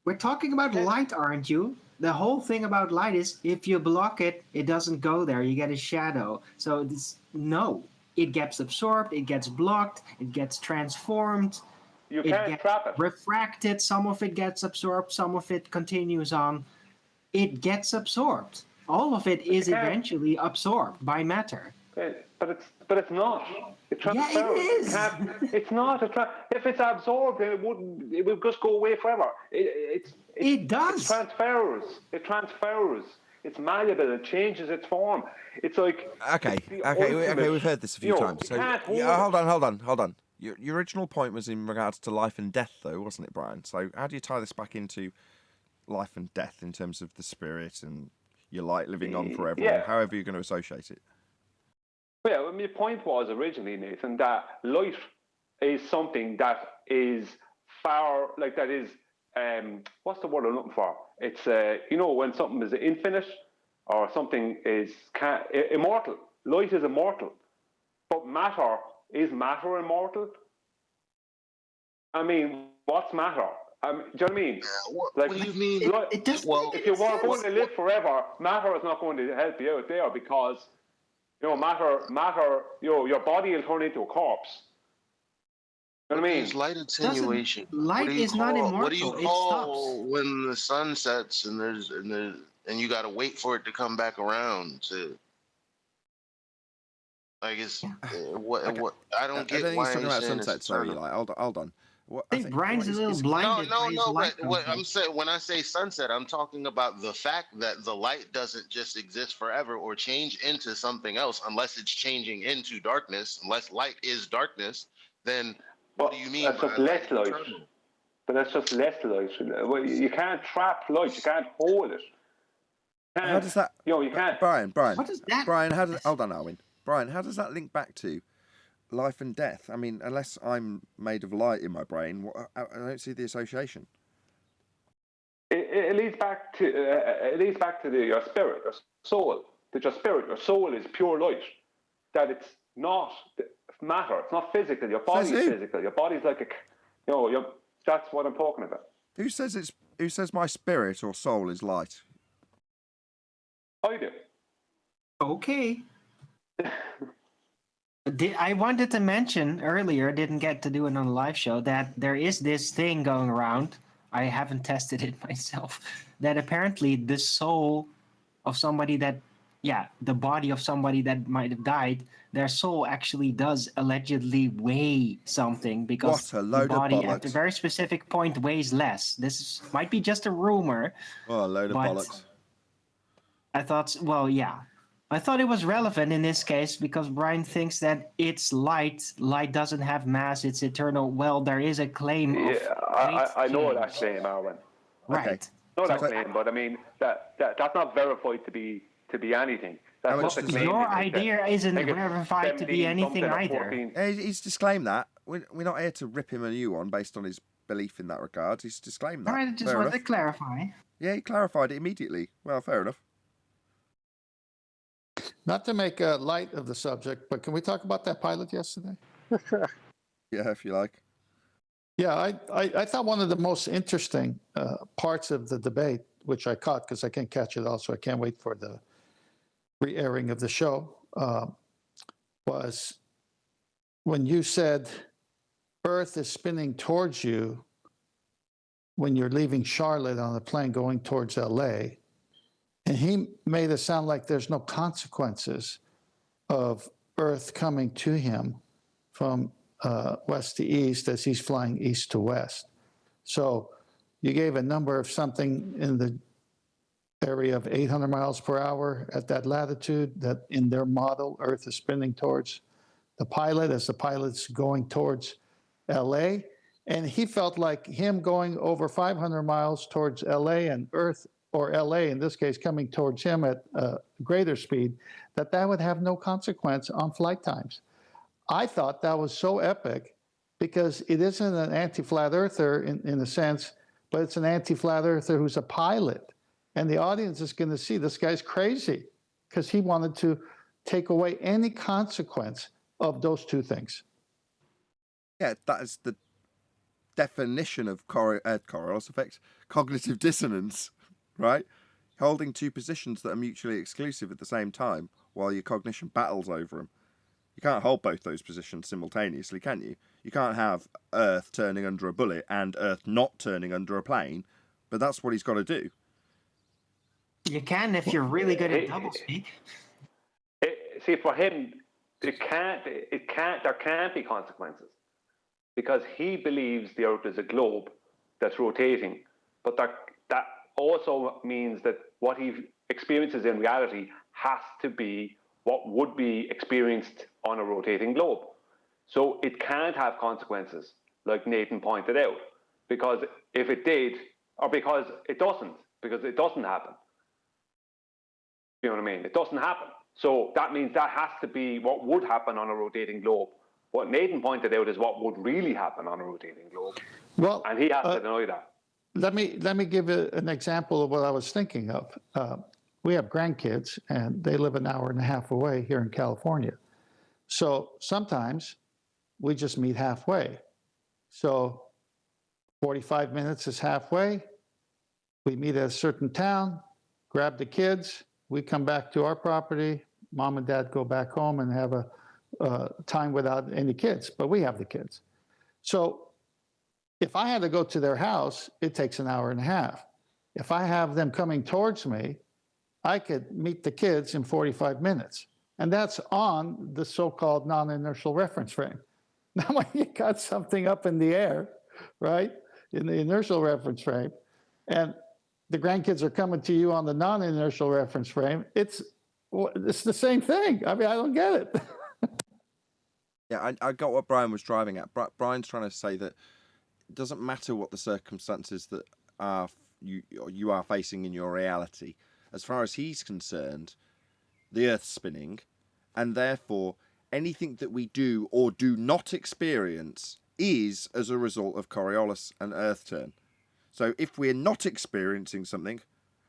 We're talking about light, aren't you? The whole thing about light is if you block it, it doesn't go there. You get a shadow. So it gets absorbed, it gets blocked, it gets transformed. You can't trap it. Refracted. Some of it gets absorbed. Some of it continues on. It gets absorbed. All of it is eventually absorbed by matter. But it's not. It transfers. Yeah, it is. It's not. If it's absorbed, it would just go away forever. It does. It transfers. It's malleable. It changes its form. It's like okay. We've heard this a few times. So hold on. Your original point was in regards to life and death, though, wasn't it, Brian? So how do you tie this back into life and death in terms of the spirit and your light living on forever, or however you're going to associate it? Well, my point was originally, Nathan, that light is something that is what's the word I'm looking for? It's, when something is infinite or something is immortal. Light is immortal. But is matter immortal? I mean, what's matter? Do you know what I mean? What do you mean? If you were going to live forever, matter is not going to help you out there because matter, your body will turn into a corpse. You know what I mean? It's light attenuation. Light is not immortal. What do you call when the sun sets and you got to wait for it to come back around to? Like it's what I don't get. I don't think he's talking about sunsets. Sorry, hold on. I think Brian's a little blinded. No. What I'm saying, when I say sunset, I'm talking about the fact that the light doesn't just exist forever or change into something else unless it's changing into darkness. Unless light is darkness, then what do you mean? That's just less light. But that's just less light. You can't trap light. You can't hold it. How does that? You can't. Brian. What does that? Brian, hold on, Alwyn. Brian, how does that link back to life and death? I mean, unless I'm made of light in my brain, I don't see the association. It leads back to your spirit, your soul. That your spirit, your soul is pure light. That it's not matter. It's not physical. Your body is physical. Your body's like That's what I'm talking about. Who says my spirit or soul is light? I do. Okay. I wanted to mention earlier, didn't get to do it on the live show, that there is this thing going around. I haven't tested it myself. That apparently the soul of somebody that, the body of somebody that might have died, their soul actually does allegedly weigh something because What a the load of body at a bollocks. very specific point weighs less. Might be just a rumor. Oh, a load of but bollocks. I thought, I thought it was relevant in this case because Brian thinks that it's light. Light doesn't have mass; it's eternal. Well, there is a claim of I know change. that claim, Arwen. Right. Okay. I know that claim, but I mean that's not verified to be anything. That's just a claim. Your idea isn't verified to be anything either. He's disclaimed that. We're not here to rip him a new one based on his belief in that regard. He's disclaimed that. All right, I just Fair wanted to enough. clarify. Yeah, he clarified it immediately. Well, fair enough. Not to make light of the subject, but can we talk about that pilot yesterday? Yeah, if you like. Yeah, I thought one of the most interesting parts of the debate, which I caught because I can't catch it all, so I can't wait for the re-airing of the show, was when you said Earth is spinning towards you when you're leaving Charlotte on a plane going towards LA. And he made it sound like there's no consequences of Earth coming to him from west to east as he's flying east to west. So you gave a number of something in the area of 800 miles per hour at that latitude, that in their model, Earth is spinning towards the pilot as the pilot's going towards LA. And he felt like him going over 500 miles towards LA and Earth, or LA in this case, coming towards him at greater speed, that would have no consequence on flight times. I thought that was so epic because it isn't an anti-flat earther in a sense, but it's an anti-flat earther who's a pilot. And the audience is going to see this guy's crazy because he wanted to take away any consequence of those two things. Yeah, that is the definition of Coriolis effect, cognitive dissonance, right? Holding two positions that are mutually exclusive at the same time while your cognition battles over them. You can't hold both those positions simultaneously, can you? You can't have Earth turning under a bullet and Earth not turning under a plane, but that's what he's got to do. You can if you're really good at doublespeak. See, for him, there can't be consequences because he believes the Earth is a globe that's rotating, but that also means that what he experiences in reality has to be what would be experienced on a rotating globe. So it can't have consequences, like Nathan pointed out, because if it did, or because it doesn't happen. You know what I mean? It doesn't happen. So that means that has to be what would happen on a rotating globe. What Nathan pointed out is what would really happen on a rotating globe. Well, and he has to deny that. Let me give an example of what I was thinking of. We have grandkids, and they live an hour and a half away here in California. So sometimes we just meet halfway. So 45 minutes is halfway. We meet at a certain town, grab the kids. We come back to our property. Mom and dad go back home and have a time without any kids, but we have the kids. So if I had to go to their house, it takes an hour and a half. If I have them coming towards me, I could meet the kids in 45 minutes. And that's on the so-called non-inertial reference frame. Now, when you got something up in the air, right, in the inertial reference frame, and the grandkids are coming to you on the non-inertial reference frame, it's the same thing. I mean, I don't get it. Yeah, I got what Brian was driving at. Brian's trying to say that it doesn't matter what the circumstances that you are facing in your reality. As far as he's concerned, the Earth's spinning, and therefore anything that we do or do not experience is as a result of Coriolis and Earth turn. So if we're not experiencing something,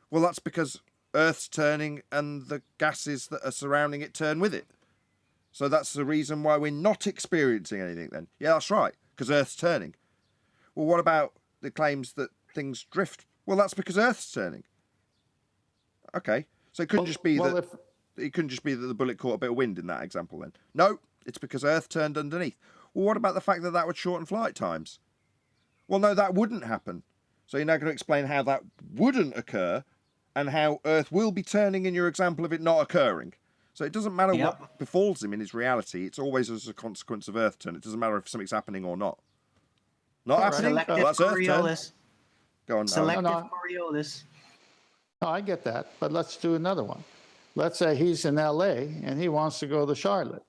well, that's because Earth's turning and the gases that are surrounding it turn with it. So that's the reason why we're not experiencing anything then. Yeah, that's right, because Earth's turning. Well, what about the claims that things drift? Well, that's because Earth's turning. Okay, so it couldn't just be that. It couldn't just be that the bullet caught a bit of wind in that example. Then no, it's because Earth turned underneath. Well, what about the fact that would shorten flight times? Well, no, that wouldn't happen. So you're now going to explain how that wouldn't occur, and how Earth will be turning in your example of it not occurring. So it doesn't matter what befalls him in his reality. It's always as a consequence of Earth turn. It doesn't matter if something's happening or not. Not happening. Selective Well, that's Earth turn. Coriolis. Go on. Selective Coriolis. No, I get that, but let's do another one. Let's say he's in LA and he wants to go to Charlotte.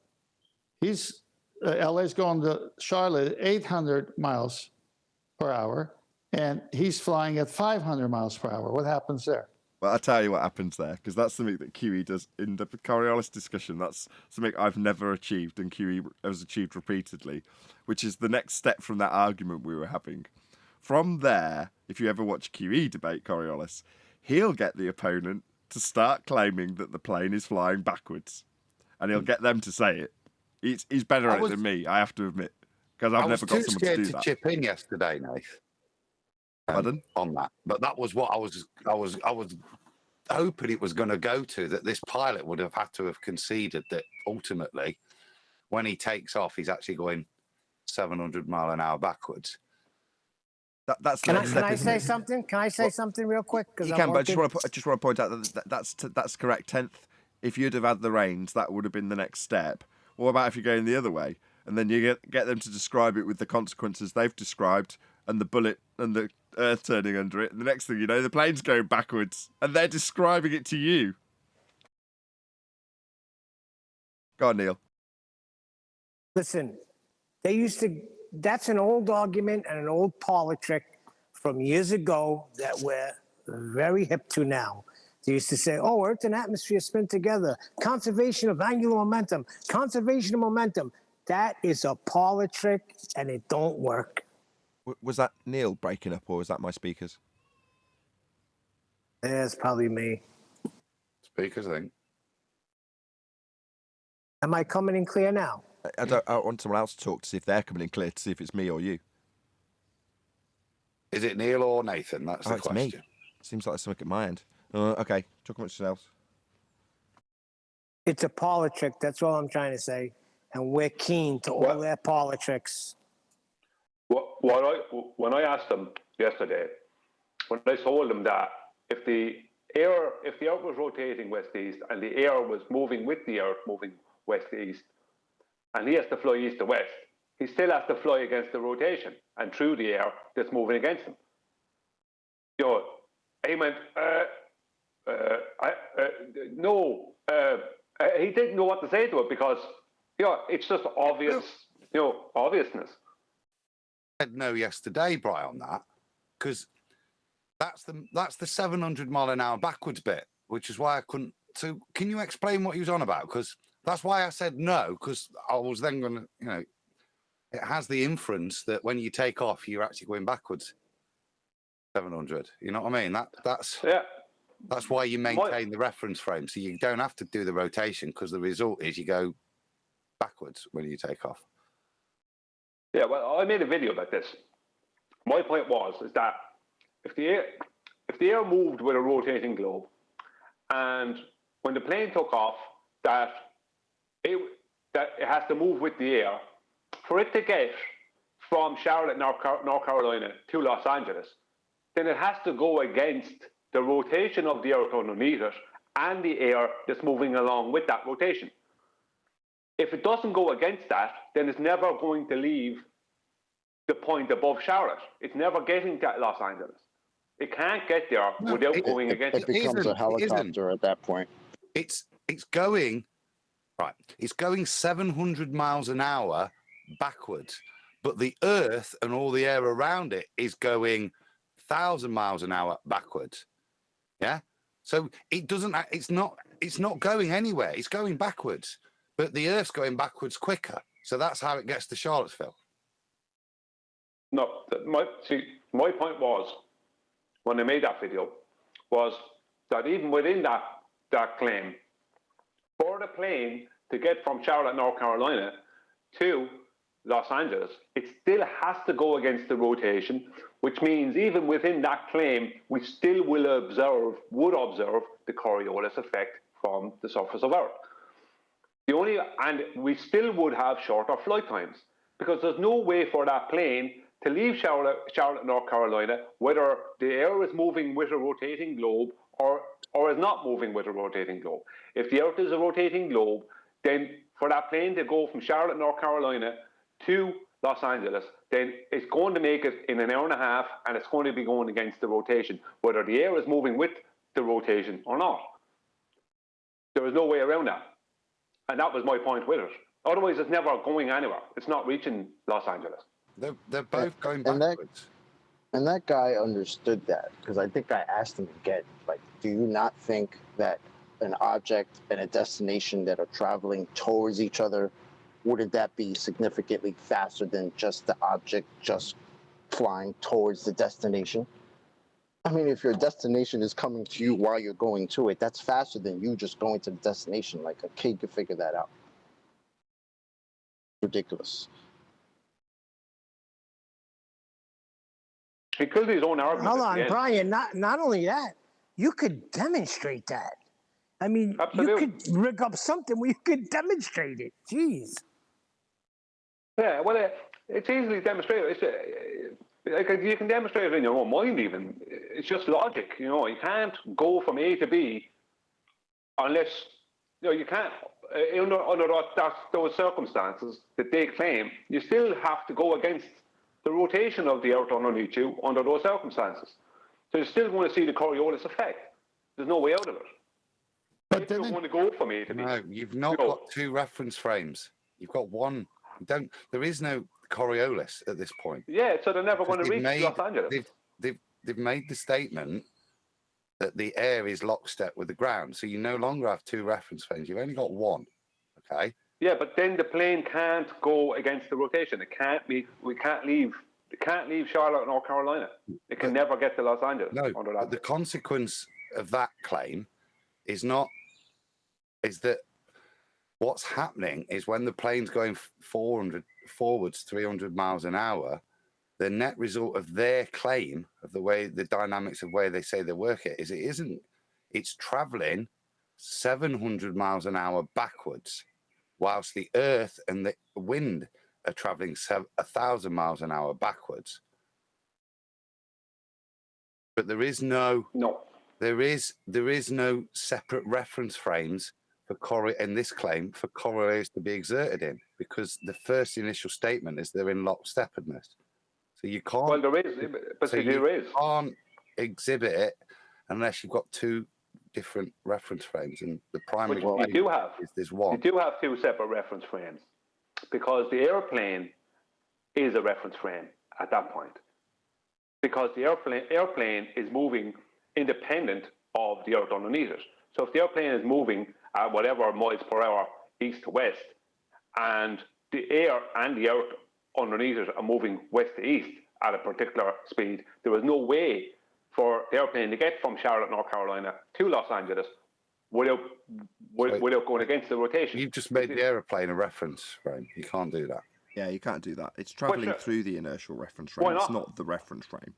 LA's going to Charlotte at 800 miles per hour, and he's flying at 500 miles per hour. What happens there? Well, I'll tell you what happens there, because that's something that QE does in the Coriolis discussion. That's something I've never achieved, and QE has achieved repeatedly, which is the next step from that argument we were having. From there, if you ever watch QE debate Coriolis, he'll get the opponent to start claiming that the plane is flying backwards, and he'll get them to say it. He's better at it than me, I have to admit, because I've never got someone to do that. I was too scared to chip in yesterday, Nath. On that, but that was what I was hoping it was going to go to. That this pilot would have had to have conceded that ultimately, when he takes off, he's actually going 700 mile an hour backwards. That's Can I say something? Can I say something real quick? You can, but I just want to point out that that's correct. 10th. If you'd have had the reins, that would have been the next step. What about if you're going the other way, and then you get them to describe it with the consequences they've described, and the bullet and the Earth turning under it, and the next thing you know, the plane's going backwards, and they're describing it to you. Go on, Neil. Listen, they used to. That's an old argument and an old parlor trick from years ago that we're very hip to now. They used to say, oh, Earth and atmosphere spin together. Conservation of angular momentum. Conservation of momentum. That is a parlor trick, and it don't work. Was that Neil breaking up, or was that my speakers? Yeah, it's probably me. Speakers, I think. Am I coming in clear now? I want someone else to talk to see if they're coming in clear, to see if it's me or you. Is it Neil or Nathan? That's the question. Me. Seems like there's something at my end. Okay, talk about yourself else. It's a parlor trick. That's all I'm trying to say. And we're keen to all their parlor tricks. When I asked them yesterday, when I told them that if the Earth was rotating west-east and the air was moving with the Earth moving west-east, and he has to fly east to west, he still has to fly against the rotation and through the air that's moving against him. You know, he went, no. He didn't know what to say to it because, it's just obvious, obviousness. I said no yesterday, Brian, on that, because that's the 700 mile an hour backwards bit, which is why I couldn't. So, can you explain what he was on about? Because that's why I said no, because I was then going to, it has the inference that when you take off, you're actually going backwards. 700. You know what I mean? That's why you maintain the reference frame, so you don't have to do the rotation, because the result is you go backwards when you take off. Yeah, well, I made a video about this. My point is that if the air moved with a rotating globe, and when the plane took off, that it has to move with the air for it to get from Charlotte, North Carolina to Los Angeles, then it has to go against the rotation of the Earth underneath it and the air that's moving along with that rotation. If it doesn't go against that, then it's never going to leave the point above Charlotte. It's never getting to Los Angeles. It can't get there without going against it. It becomes a helicopter at that point. It's going, right, it's going 700 miles an hour backwards, but the Earth and all the air around it is going 1,000 miles an hour backwards. Yeah? So it's not going anywhere. It's going backwards. But the Earth's going backwards quicker. So that's how it gets to Charlottesville. No, my point was, when I made that video, was that even within that claim, for the plane to get from Charlotte, North Carolina to Los Angeles, it still has to go against the rotation, which means even within that claim, we still would observe the Coriolis effect from the surface of Earth. And we still would have shorter flight times because there's no way for that plane to leave Charlotte, North Carolina, whether the air is moving with a rotating globe or is not moving with a rotating globe. If the Earth is a rotating globe, then for that plane to go from Charlotte, North Carolina to Los Angeles, then it's going to make it in an hour and a half, and it's going to be going against the rotation, whether the air is moving with the rotation or not. There is no way around that. And that was my point with it. Otherwise, it's never going anywhere. It's not reaching Los Angeles. They're both going backwards. And that guy understood that, because I think I asked him again, like, do you not think that an object and a destination that are traveling towards each other, wouldn't that be significantly faster than just the object just flying towards the destination? I mean, if your destination is coming to you while you're going to it, that's faster than you just going to the destination. Like, a kid could figure that out. Ridiculous. He killed his own argument. Hold on, Brian. Not only that, you could demonstrate that. I mean, you could rig up something where you could demonstrate it. Jeez. Yeah, well, it's easily demonstrated. You can demonstrate it in your own mind even. It's just logic, you know. You can't go from A to B unless, you know, you can't, under those circumstances that they claim, you still have to go against the rotation of the Earth underneath you under those circumstances. So you're still going to see the Coriolis effect. There's no way out of it. But you don't want to go from A to B. No, you've not got two reference frames. You've got one. There is no Coriolis at this point. Yeah, so they're never going to reach Los Angeles. They've made the statement that the air is lockstep with the ground, so you no longer have two reference frames. You've only got one. Okay. Yeah, but then the plane can't go against the rotation. It can't be. We can't leave. It can't leave Charlotte, North Carolina. It can never get to Los Angeles. No, but the consequence of that claim is that what's happening is when the plane's going forwards 300 miles an hour, the net result of their claim of the dynamics of where they say they work it is it's traveling 700 miles an hour backwards, whilst the earth and the wind are traveling 1,000 miles an hour backwards. But there is no separate reference frames in this claim for Coriolis to be exerted in, because the first initial statement is they're in lockstepness. So you can't. Well, there is, but so there is. You can't exhibit it unless you've got two different reference frames, and the primary is there's one. You do have two separate reference frames, because the airplane is a reference frame at that point, because the airplane is moving independent of the Earth underneath it. So if the airplane is moving at whatever miles per hour east to west, and the air and the Earth underneath it are moving west to east at a particular speed, there is no way for the airplane to get from Charlotte, North Carolina to Los Angeles without going against the rotation. You've just made the aeroplane a reference frame. You can't do that. Yeah, you can't do that. It's travelling through the inertial reference frame. It's not the reference frame.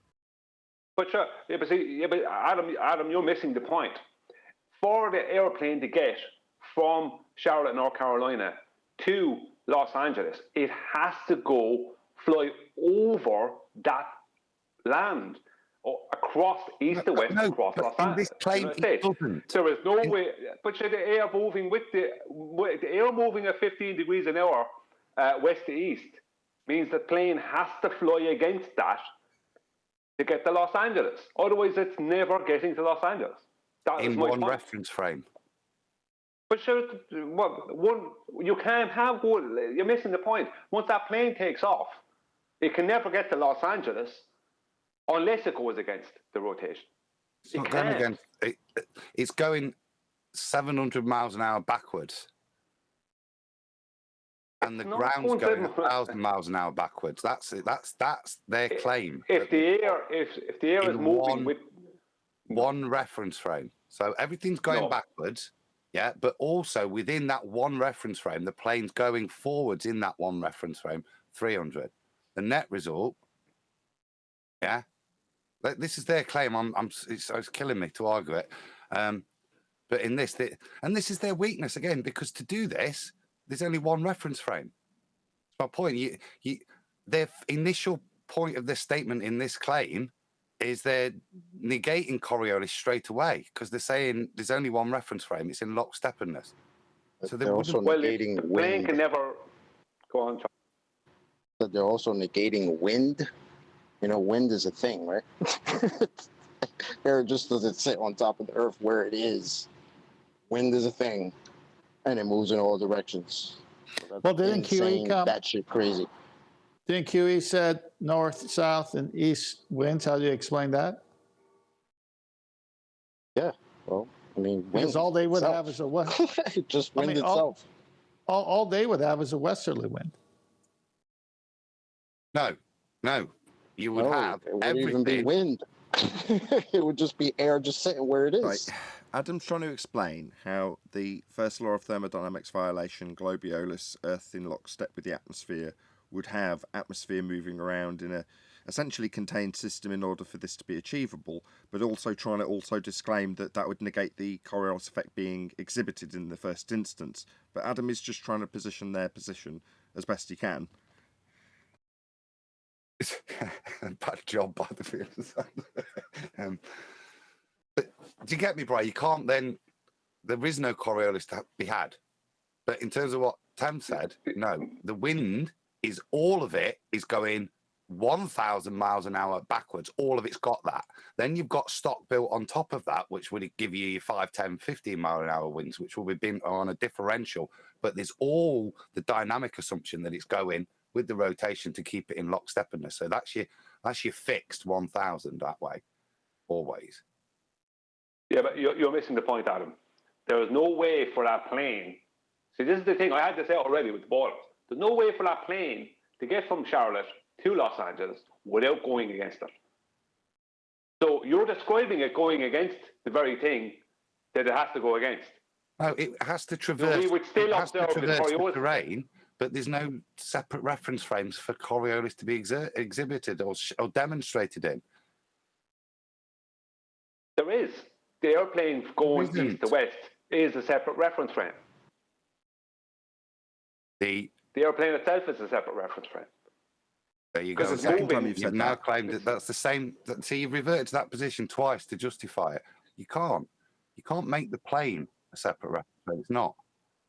But sure, but Adam, you're missing the point. For the airplane to get from Charlotte, North Carolina to Los Angeles, it has to fly over that land, or across east to west, across Los Angeles. This plane doesn't. There is no way. But the air moving with the air moving at 15 degrees an hour west to east means the plane has to fly against that to get to Los Angeles. Otherwise, it's never getting to Los Angeles. In one reference frame. But sure, you can't have one. You're missing the point. Once that plane takes off, it can never get to Los Angeles unless it goes against the rotation. It's not going against. It's going 700 miles an hour backwards, and the ground's going 1,000 miles an hour backwards. That's it. That's their claim. If the air is moving with one reference frame, so everything's going backwards. Yeah, but also within that one reference frame, the plane's going forwards in that one reference frame 300. The net result, yeah, this is their claim. It's killing me to argue it. But in this, and this is their weakness again, because to do this, there's only one reference frame. My point, their initial point of this statement in this claim is they're negating Coriolis straight away because they're saying there's only one reference frame. It's in lockstepness. So they're also negating the plane wind. can never go on. But they're also negating wind. You know, wind is a thing, right? Air just doesn't sit on top of the earth where it is. Wind is a thing, and it moves in all directions. So Well, didn't QE come? That shit crazy. Didn't QE said north, south, and east winds? How do you explain that? Yeah, well, I mean, because all they would have is a west. Just wind itself. All they would have is a westerly wind. No, you would have it wouldn't everything. even be wind. It would just be air just sitting where it is. Right. Adam's trying to explain how the first law of thermodynamics violation, globiolis, Earth in lockstep with the atmosphere, would have atmosphere moving around in a essentially contained system in order for this to be achievable, but also trying to also disclaim that that would negate the Coriolis effect being exhibited in the first instance. But Adam is just trying to position their position as best he can. Bad job by the viewers. But do you get me, Brian? You can't then. There is no Coriolis to be had. But in terms of what Tam said, no, the wind is all of it is going 1,000 miles an hour backwards. All of it's got that. Then you've got stock built on top of that, which would give you your 5, 10, 15 mile an hour winds, which will be on a differential. But there's all the dynamic assumption that it's going with the rotation to keep it in lockstepness. So that's your fixed 1,000 that way, always. Yeah, but you're missing the point, Adam. There is no way for that plane. See, this is the thing. I had to say already with the borders. There's no way for that plane to get from Charlotte to Los Angeles without going against it. So you're describing it going against the very thing that it has to go against. No, it has to traverse. So we would still observe the Coriolis terrain, but there's no separate reference frames for Coriolis to be exhibited or demonstrated in. There is. The airplane going east to west is a separate reference frame. The airplane itself is a separate reference frame. There you go. Because it's moving. You've now claimed that that's the same. See, you've reverted to that position twice to justify it. You can't make the plane a separate reference frame. It's not.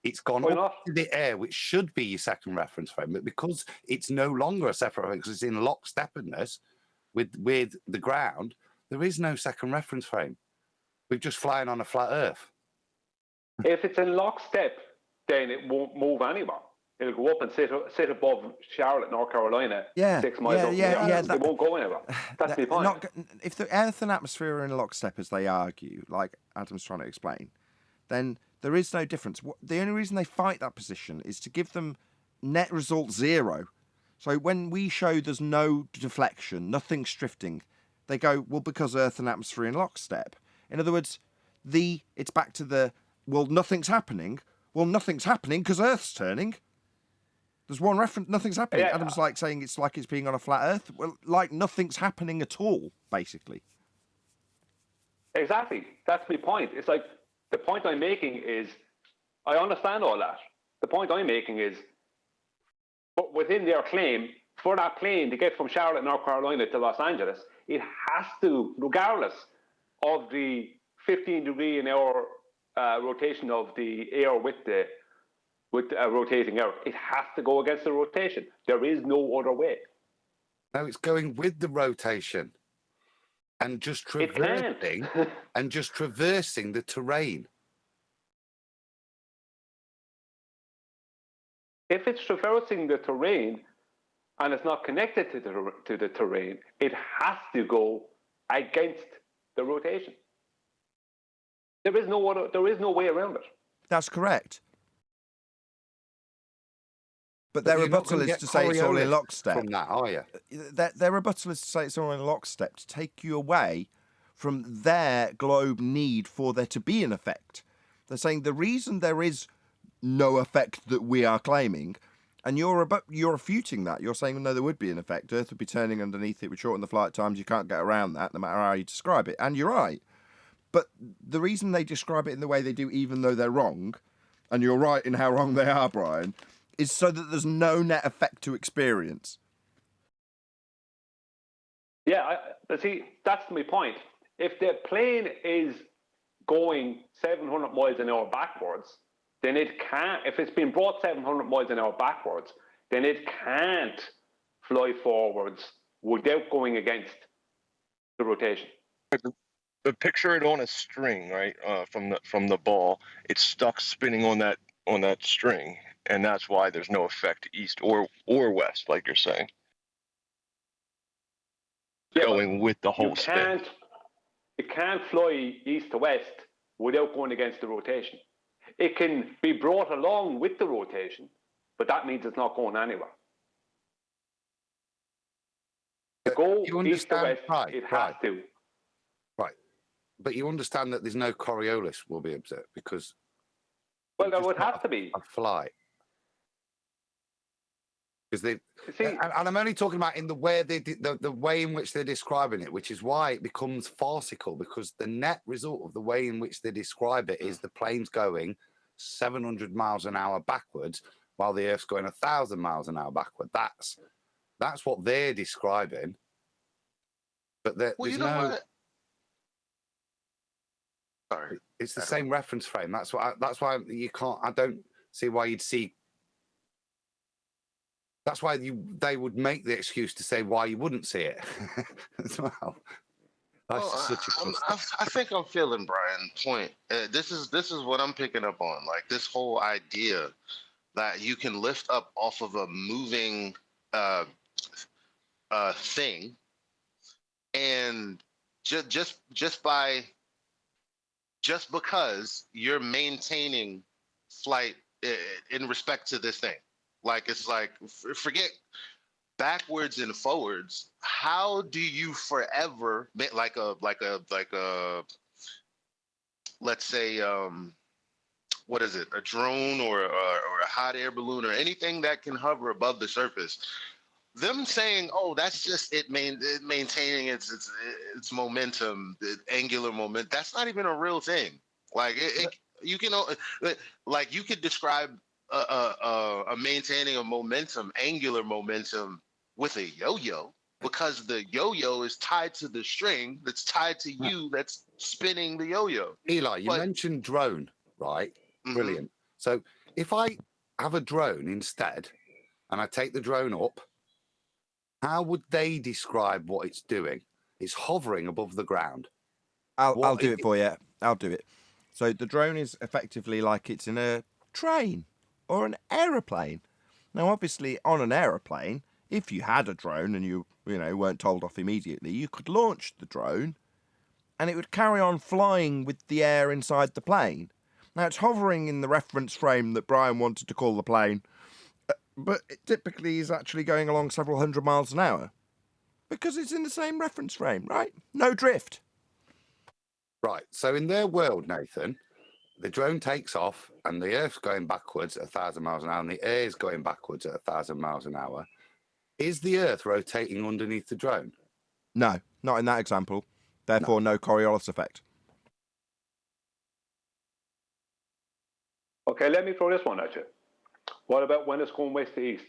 It's gone up to the air, which should be your second reference frame, but because it's no longer a separate frame, because it's in lockstepness with the ground, there is no second reference frame. We're just flying on a flat Earth. If it's in lockstep, then it won't move anymore. It'll go up and sit above Charlotte, North Carolina, 6 miles up. It won't go anywhere. That's the point. If the Earth and atmosphere are in lockstep, as they argue, like Adam's trying to explain, then there is no difference. The only reason they fight that position is to give them net result 0. So when we show there's no deflection, nothing's drifting, they go, well, because Earth and atmosphere are in lockstep. In other words, it's back to nothing's happening. Well, nothing's happening because Earth's turning. There's one reference, nothing's happening. Yeah. Adam's like saying it's like it's being on a flat Earth. Well, like nothing's happening at all, basically. Exactly. That's my point. It's like, the point I'm making is, I understand all that. The point I'm making is, but within their claim, for that plane to get from Charlotte, North Carolina to Los Angeles, it has to, regardless of the 15 degree an hour rotation of the air with rotating Earth, it has to go against the rotation. There is no other way. No, it's going with the rotation. And just traversing the terrain. If it's traversing the terrain and it's not connected to the terrain, it has to go against the rotation. There is no way around it. That's correct. But their rebuttal is to say it's all in lockstep. From that, are you? Their rebuttal is to say it's all in lockstep to take you away from their globe need for there to be an effect. They're saying the reason there is no effect that we are claiming, And you're refuting that. You're saying, no, there would be an effect. Earth would be turning underneath it, would shorten the flight times. You can't get around that, no matter how you describe it. And you're right. But the reason they describe it in the way they do, even though they're wrong, and you're right in how wrong they are, Brian, is so that there's no net effect to experience. Yeah, but see, that's my point. If the plane is going 700 miles an hour backwards, then it can't, if it's been brought 700 miles an hour backwards, then it can't fly forwards without going against the rotation. But picture it on a string, right? From the ball, it's stuck spinning on that string, and that's why there's no effect east or west, like you're saying. Yeah, going with the whole spin. It can't fly east to west without going against the rotation. It can be brought along with the rotation, but that means it's not going anywhere. To go east to west, it has to. Right. But you understand that there's no Coriolis will be observed because... Well, there would have to be. A flight. Because they... And I'm only talking about in the way the way in which they're describing it, which is why it becomes farcical, because the net result of the way in which they describe it is the plane's going 700 miles an hour backwards while the Earth's going 1,000 miles an hour backward. That's what they're describing. But there's no... Sorry. It's the same reference frame. That's why you can't... I don't see why you'd see... That's why they would make the excuse to say why you wouldn't see it as well. I think I'm feeling Brian's point. This is what I'm picking up on. Like this whole idea that you can lift up off of a moving thing, and just because you're maintaining flight in respect to this thing. Like it's like forget backwards and forwards. How do you forever like a let's say what is it, a drone or a hot air balloon or anything that can hover above the surface? Them saying, "Oh, that's just it maintaining its momentum, the angular moment." That's not even a real thing. Like you can like you could describe a maintaining a momentum, angular momentum, with a yo-yo, because the yo-yo is tied to the string that's tied to you that's spinning the yo-yo. Eli, you mentioned drone, right? Mm-hmm. Brilliant. So if I have a drone instead and I take the drone up, how would they describe what it's doing? It's hovering above the ground. I'll do it for you. I'll do it. So the drone is effectively like it's in a train or an aeroplane. Now, obviously, on an aeroplane, if you had a drone and you weren't told off immediately, you could launch the drone and it would carry on flying with the air inside the plane. Now, it's hovering in the reference frame that Brian wanted to call the plane, but it typically is actually going along several hundred miles an hour because it's in the same reference frame, right? No drift. Right. So in their world, Nathan, the drone takes off and the Earth's going backwards at 1,000 miles an hour and the air is going backwards at 1,000 miles an hour. Is the Earth rotating underneath the drone? No, not in that example. Therefore, no Coriolis effect. Okay, let me throw this one at you. What about when it's going west to east?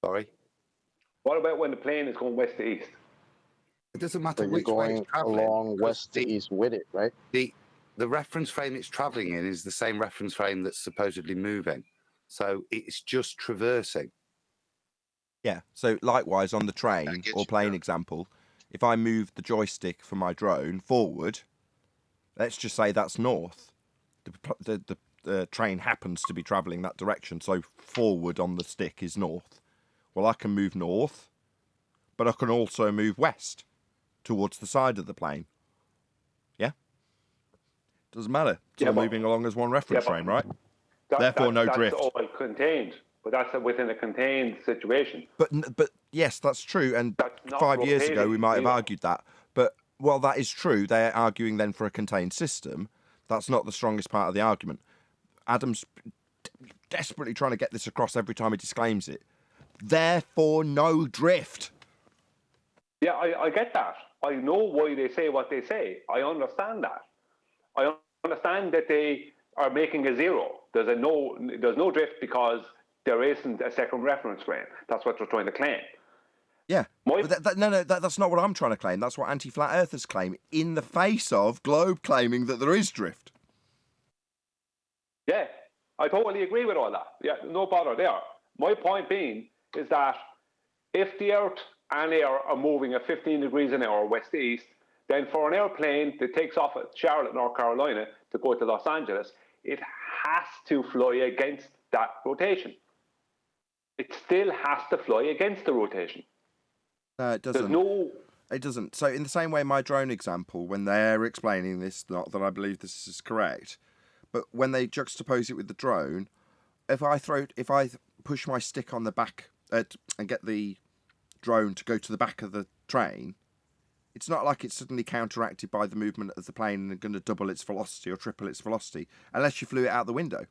Sorry? What about when the plane is going west to east? It doesn't matter But which you're way going it's traveling. along west to east with it, right? The reference frame it's traveling in is the same reference frame that's supposedly moving. So it's just traversing. Yeah, so likewise on the train or plane example, if I move the joystick for my drone forward, let's just say that's north. The train happens to be travelling that direction, so forward on the stick is north. Well, I can move north, but I can also move west towards the side of the plane. Yeah? Doesn't matter. It's all moving along as one reference frame, right? Therefore, no drift. That's all contained, but that's within a contained situation. But yes, that's true. And 5 years ago, we might have argued that. But while that is true, they're arguing then for a contained system. That's not the strongest part of the argument. Adam's desperately trying to get this across every time he disclaims it. Therefore, no drift. Yeah, I get that. I know why they say what they say. I understand that. I understand that they are making a zero. There's no drift because there isn't a second reference frame. That's what they're trying to claim. Yeah. But that's not what I'm trying to claim. That's what anti-flat earthers claim in the face of Globe claiming that there is drift. Yeah, I totally agree with all that. Yeah, no bother there. My point being is that if the Earth and air are moving at 15 degrees an hour west to east, then for an airplane that takes off at Charlotte, North Carolina to go to Los Angeles, it has to fly against that rotation. It still has to fly against the rotation. No, it doesn't. It doesn't. So in the same way, my drone example, when they're explaining this, not that I believe this is correct, but when they juxtapose it with the drone, if I push my stick on the back and get the drone to go to the back of the train, it's not like it's suddenly counteracted by the movement of the plane and going to double its velocity or triple its velocity, unless you flew it out the window.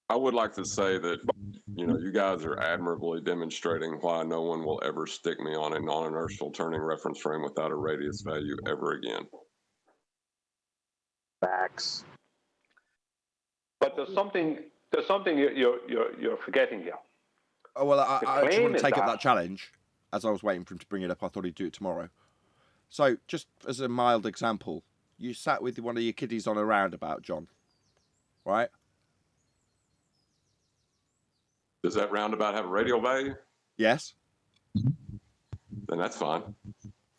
I would like to say that, you guys are admirably demonstrating why no one will ever stick me on a non-inertial turning reference frame without a radius value ever again. Facts. But there's something you're forgetting here. Oh, well, I just want to take up that that challenge. As I was waiting for him to bring it up, I thought he'd do it tomorrow. So, just as a mild example, you sat with one of your kiddies on a roundabout, John, right? Does that roundabout have a radial value? Yes. Then that's fine.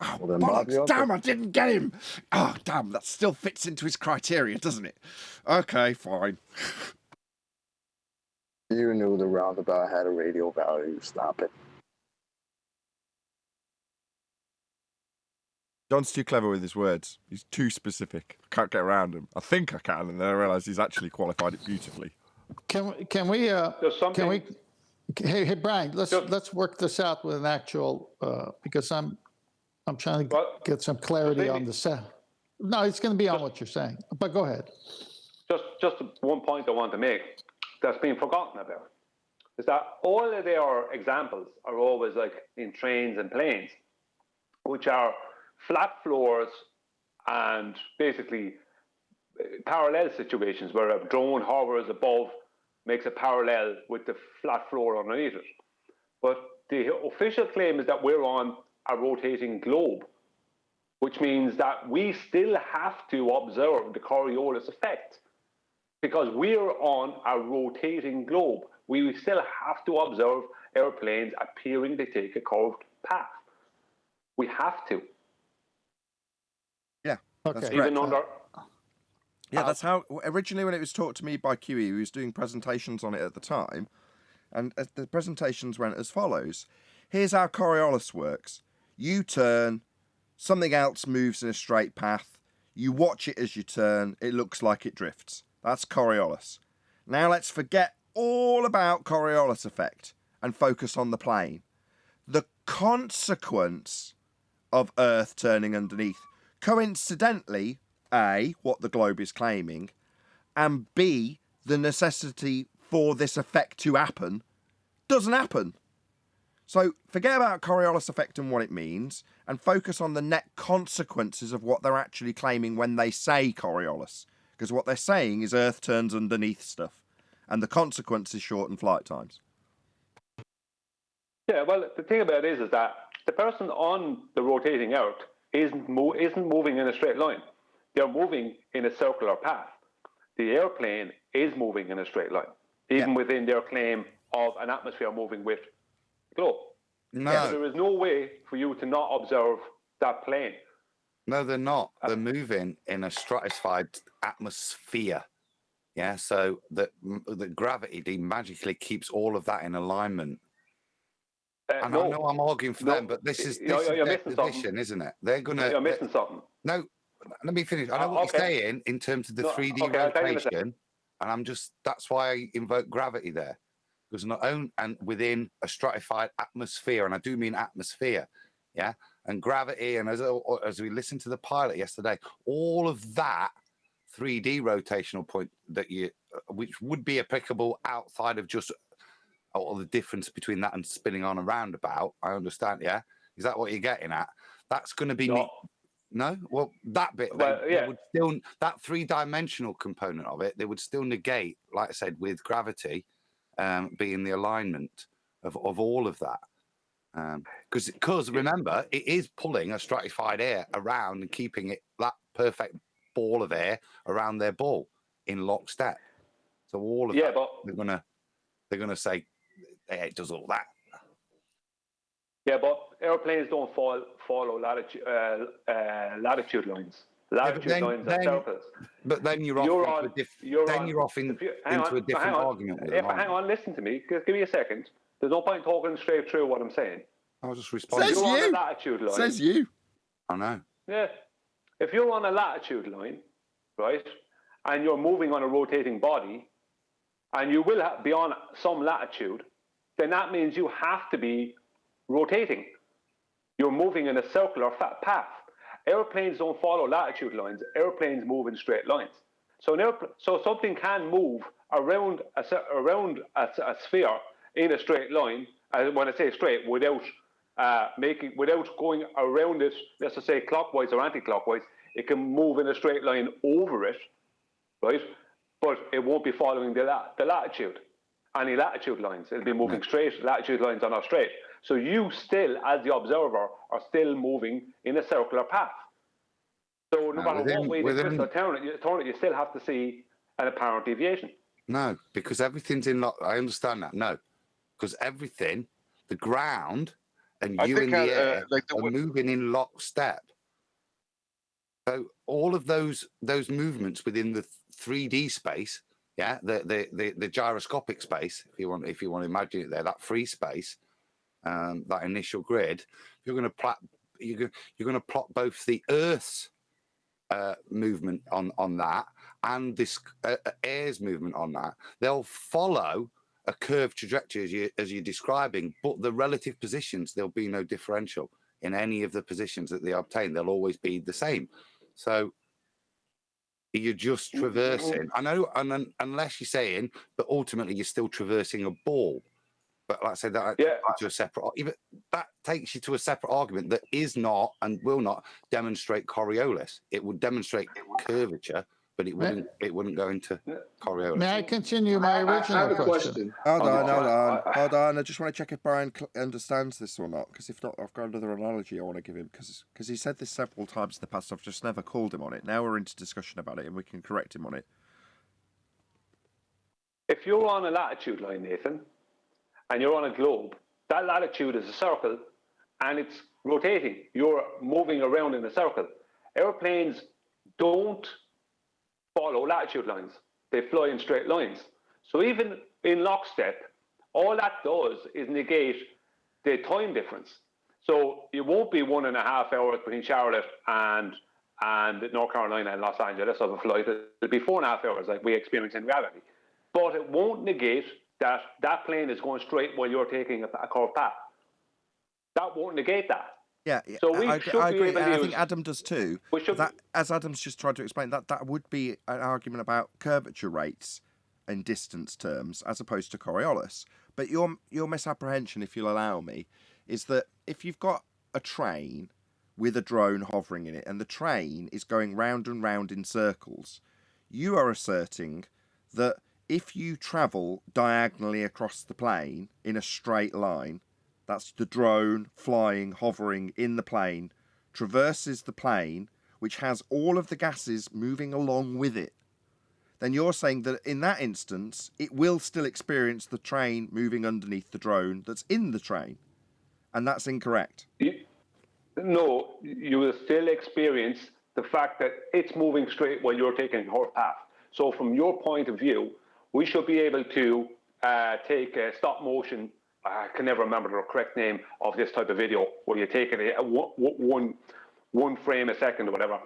Oh, well, bollocks, damn, I didn't get him. Oh, damn, that still fits into his criteria, doesn't it? Okay, fine. You knew the roundabout had a radial value. Stop it. John's too clever with his words. He's too specific. I can't get around him. I think I can, and then I realise he's actually qualified it beautifully. Can we hey Brian, let's work this out with an actual because I'm trying to get some clarity on the set. No, it's going to be on what you're saying, but go ahead. Just one point I want to make that's been forgotten about is that all of their examples are always like in trains and planes, which are flat floors and basically parallel situations where a drone hovers above, makes a parallel with the flat floor underneath it. But the official claim is that we're on a rotating globe, which means that we still have to observe the Coriolis effect because we're on a rotating globe. We still have to observe airplanes appearing to take a curved path. We have to. Yeah, that's okay. correct. Even under. Yeah, that's how originally when it was taught to me by QE, he was doing presentations on it at the time, and the presentations went as follows. Here's how Coriolis works. You turn, something else moves in a straight path, you watch it as you turn, it looks like it drifts. That's Coriolis. Now let's forget all about Coriolis effect and focus on the plane. The consequence of Earth turning underneath, coincidentally, A, what the globe is claiming, and B, the necessity for this effect to happen, doesn't happen. So forget about Coriolis effect and what it means, and focus on the net consequences of what they're actually claiming when they say Coriolis. Because what they're saying is Earth turns underneath stuff, and the consequence is shortened flight times. Yeah, well, the thing about it is that the person on the rotating Earth isn't moving in a straight line. They're moving in a circular path. The airplane is moving in a straight line, even within their claim of an atmosphere moving with the globe. No. So there is no way for you to not observe that plane. No, they're not. They're moving in a stratified atmosphere. Yeah, so the gravity magically keeps all of that in alignment. And no. I know I'm arguing for them, but this is their position, isn't it? They're gonna. You're missing something. No, let me finish. I know what you're saying in terms of the 3D rotation, and that's why I invoke gravity there, because not only and within a stratified atmosphere, and I do mean atmosphere, yeah, and gravity, and as we listened to the pilot yesterday, all of that 3D rotational point that which would be applicable outside of just all the difference between that and spinning on a roundabout. I understand. Yeah, is that what you're getting at? That's going to be no. Well, that bit they would still, that 3-dimensional component of it, they would still negate, like I said, with gravity being the alignment of all of that. Because remember, it is pulling a stratified air around and keeping it that perfect ball of air around their ball in lockstep. So all of that, they're gonna say it does all that. Yeah, but airplanes don't follow latitude lines. Latitude lines are circles. But then you're off into a different argument. Hang on, listen to me. Give me a second. There's no point talking straight through what I'm saying. I'll just respond. Says you. On a latitude line. Says you. I know. Yeah. If you're on a latitude line, right, and you're moving on a rotating body, and you will be on some latitude, then that means you have to be rotating. You're moving in a circular path. Airplanes don't follow latitude lines. Airplanes move in straight lines. So something can move around a sphere in a straight line. When I say straight, without going around it, let's just say clockwise or anti-clockwise, it can move in a straight line over it, right? But it won't be following the latitude, any latitude lines. It'll be moving straight. Latitude lines are not straight. So you still, as the observer, are still moving in a circular path. So no matter what way they twist or turn it, you still have to see an apparent deviation. No, because everything's in lock. I understand that. No, because everything, the ground and you in the air are moving in lockstep. So all of those movements within the 3D space, the gyroscopic space, if you want to imagine it there, that free space, that initial grid, you're going to plot both the Earth's movement on that and this air's movement on that. They'll follow a curved trajectory as you're describing, but the relative positions, there'll be no differential in any of the positions that they obtain. They'll always be the same. So you're just traversing. I know, unless you're saying, but ultimately you're still traversing a ball. But like I said, that takes you to a separate argument that is not and will not demonstrate Coriolis. It would demonstrate curvature, but it wouldn't go into Coriolis. May I continue my original question? Hold on. I just want to check if Brian understands this or not, because if not, I've got another analogy I want to give him, because he said this several times in the past. I've just never called him on it. Now we're into discussion about it, and we can correct him on it. If you're on a latitude line, Nathan, and you're on a globe, that latitude is a circle, and it's rotating. You're moving around in a circle. Airplanes don't follow latitude lines. They fly in straight lines. So even in lockstep, all that does is negate the time difference. So it won't be 1.5 hours between Charlotte and North Carolina and Los Angeles of a flight. It'll be 4.5 hours like we experience in reality. But it won't negate that plane is going straight while you're taking a curved path. That won't negate that. Yeah, so we I agree, and I think use, Adam does too. As Adam's just tried to explain, that would be an argument about curvature rates in distance terms, as opposed to Coriolis. But your misapprehension, if you'll allow me, is that if you've got a train with a drone hovering in it, and the train is going round and round in circles, you are asserting that if you travel diagonally across the plane in a straight line, that's the drone flying, hovering in the plane, traverses the plane, which has all of the gases moving along with it, then you're saying that in that instance, it will still experience the train moving underneath the drone that's in the train. And that's incorrect. No, you will still experience the fact that it's moving straight while you're taking your path. So from your point of view, we should be able to take a stop motion. I can never remember the correct name of this type of video, where you take it one frame a second or whatever,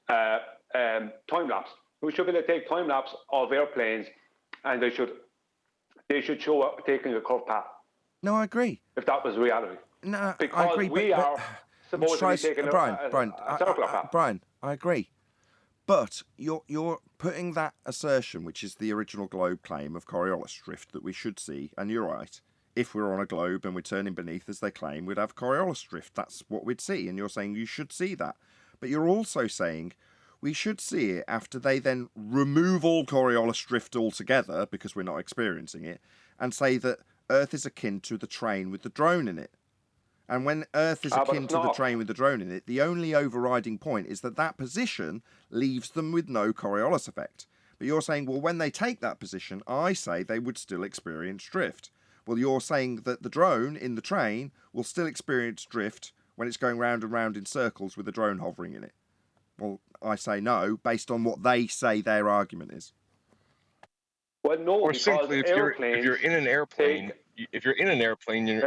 time lapse. We should be able to take time lapse of airplanes, and they should show up taking a curved path. No, I agree. If that was reality. No, because I agree. We are supposed to be taking a circular path. Brian, I agree. But you're putting that assertion, which is the original globe claim of Coriolis drift that we should see, and you're right. If we're on a globe and we're turning beneath, as they claim, we'd have Coriolis drift. That's what we'd see, and you're saying you should see that. But you're also saying we should see it after they then remove all Coriolis drift altogether, because we're not experiencing it, and say that Earth is akin to the train with the drone in it. And when Earth is akin to the train with the drone in it, the only overriding point is that that position leaves them with no Coriolis effect. But you're saying, well, when they take that position, I say they would still experience drift. Well, you're saying that the drone in the train will still experience drift when it's going round and round in circles with the drone hovering in it. Well, I say no, based on what they say their argument is. Well, no, Or because simply, if you're in an airplane, you're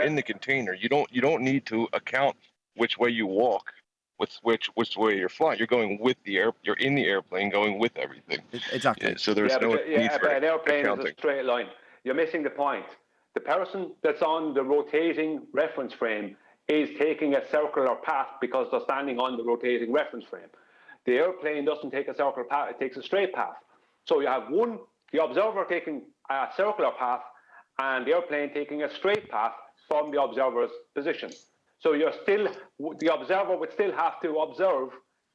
in the container. You don't need to account which way you walk, which way you're flying. You're going with the air. You're in the airplane, going with everything. Exactly. Yeah, so there's no need for but an airplane accounting. is a straight line. You're missing the point. The person that's on the rotating reference frame is taking a circular path because they're standing on the rotating reference frame. The airplane doesn't take a circular path, it takes a straight path. So you have the observer taking a circular path and the airplane taking a straight path from the observer's position. So the observer would still have to observe,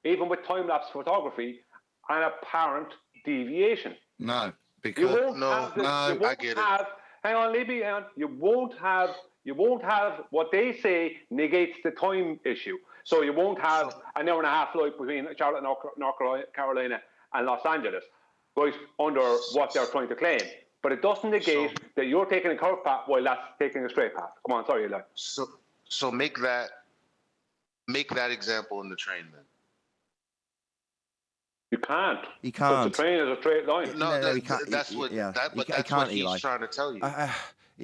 even with time-lapse photography, an apparent deviation. No, because I get it. Hang on, Libby, hang on. You won't have what they say negates the time issue. So you won't have an hour and a half flight between Charlotte, North Carolina, and Los Angeles, right, under what they're trying to claim. But it doesn't negate that you're taking a curved path while that's taking a straight path. Come on, sorry, Eli. So make that example in the train then. You can't. He can't. The train is a straight line. No, he can't. That's what. Yeah, That's what he's trying to tell you.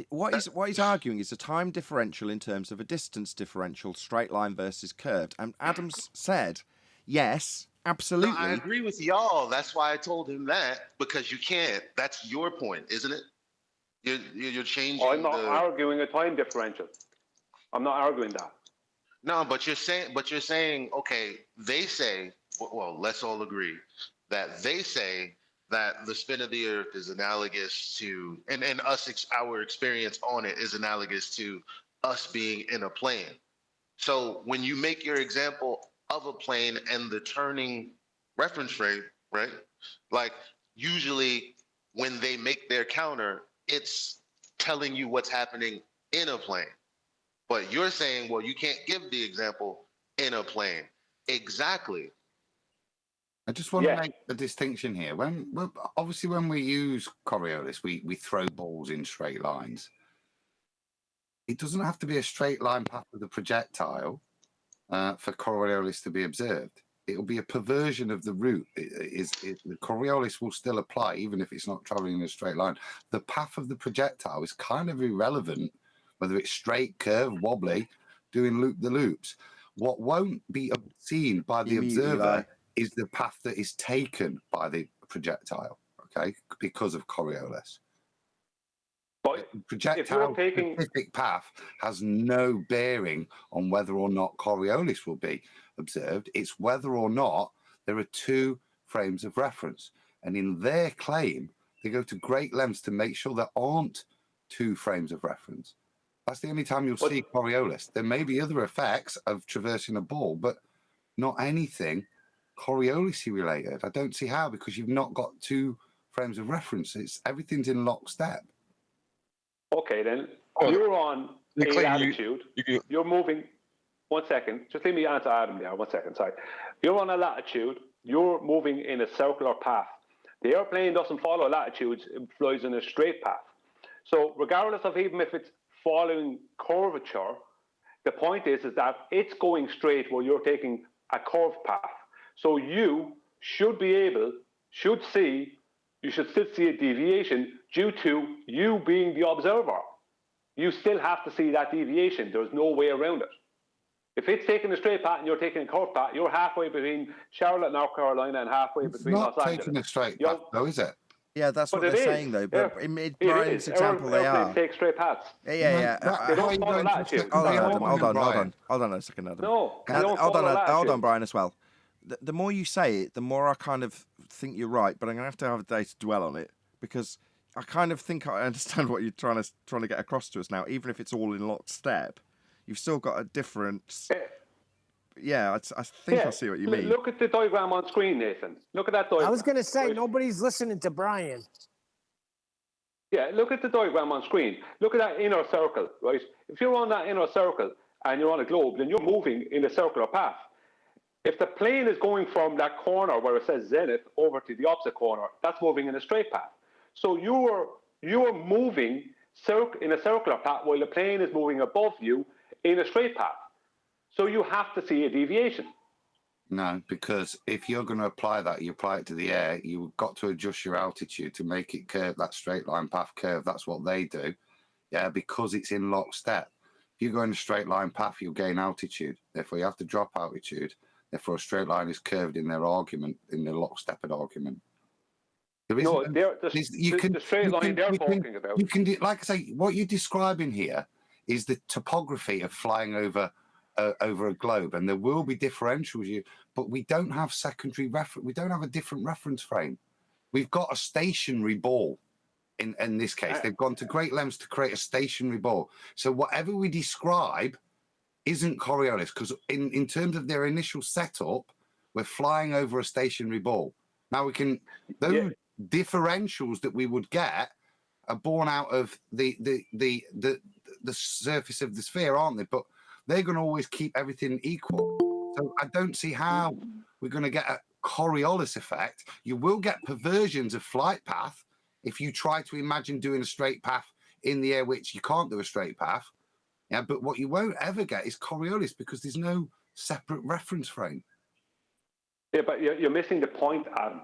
What he's arguing is a time differential in terms of a distance differential, straight line versus curved. And Adams said, yes, absolutely. No, I agree with y'all. That's why I told him that, because you can't. That's your point, isn't it? You're changing. I'm not arguing a time differential. I'm not arguing that. No, but you're saying, okay, they say, well, let's all agree that they say that the spin of the Earth is analogous to, and our experience on it is analogous to us being in a plane. So when you make your example of a plane and the turning reference frame, right? Like usually when they make their counter, it's telling you what's happening in a plane. But you're saying, well, you can't give the example in a plane. Exactly. I just want to make a distinction here. Obviously, when we use Coriolis, we throw balls in straight lines. It doesn't have to be a straight line path with a projectile for Coriolis to be observed. It will be a perversion of the route. The Coriolis will still apply, even if it's not traveling in a straight line. The path of the projectile is kind of irrelevant, whether it's straight, curved, wobbly, doing loop-the-loops. What won't be seen by the observer is the path that is taken by the projectile, okay, because of Coriolis. But projectile specific path has no bearing on whether or not Coriolis will be observed. It's whether or not there are two frames of reference. And in their claim, they go to great lengths to make sure there aren't two frames of reference. That's the only time you'll see Coriolis. There may be other effects of traversing a ball, but not anything Coriolis related. I don't see how, because you've not got two frames of reference. Everything's in lockstep. Okay, then you're on a latitude. You're moving. 1 second. Just let me answer Adam there. 1 second. Sorry. You're on a latitude. You're moving in a circular path. The airplane doesn't follow latitudes. It flies in a straight path. So regardless of even if it's following curvature, the point is that it's going straight while you're taking a curved path. So you should still see a deviation due to you being the observer. You still have to see that deviation. There's no way around it. If it's taking a straight path and you're taking a curved path, you're halfway between Charlotte, North Carolina, and halfway between Los Angeles. It's not taking a straight path, though, is it? Yeah, that's what they're saying, though. But in Brian's example, they are. Take straight paths. Yeah. They don't follow latitude. Hold on a second, Adam. No, Hold on, Brian, as well. the more you say it, the more I kind of think you're right. But I'm gonna have to have a day to dwell on it, because I kind of think I understand what you're trying to get across to us now. Even if it's all in lockstep, you've still got a difference. Yeah, I think I see what you mean. Look at the diagram on screen, Nathan. Look at that diagram. I was going to say, right? nobody's listening to Brian. Yeah, look at the diagram on screen. Look at that inner circle, right? If you're on that inner circle and you're on a globe, then you're moving in a circular path. If the plane is going from that corner where it says zenith over to the opposite corner, that's moving in a straight path. So you're moving in a circular path while the plane is moving above you in a straight path. So you have to see a deviation. No, because if you're going to apply that, you apply it to the air, you've got to adjust your altitude to make it curve, that straight line path curve. That's what they do. Yeah, because it's in lockstep. If you go in a straight line path, you'll gain altitude. Therefore, you have to drop altitude. Therefore, a straight line is curved in their argument, in the lockstep argument. No, the straight line they're talking about. You can, like I say, what you're describing here is the topography of flying over a globe, and there will be differentials, but we don't have secondary reference. We don't have a different reference frame. We've got a stationary ball. In this case, they've gone to great lengths to create a stationary ball. So whatever we describe isn't Coriolis, because in terms of their initial setup, we're flying over a stationary ball. Now we can those differentials that we would get are born out of the surface of the sphere, aren't they? But they're going to always keep everything equal. So I don't see how we're going to get a Coriolis effect. You will get perversions of flight path if you try to imagine doing a straight path in the air, which you can't do a straight path. Yeah, but what you won't ever get is Coriolis, because there's no separate reference frame. Yeah, but you're missing the point, Adam.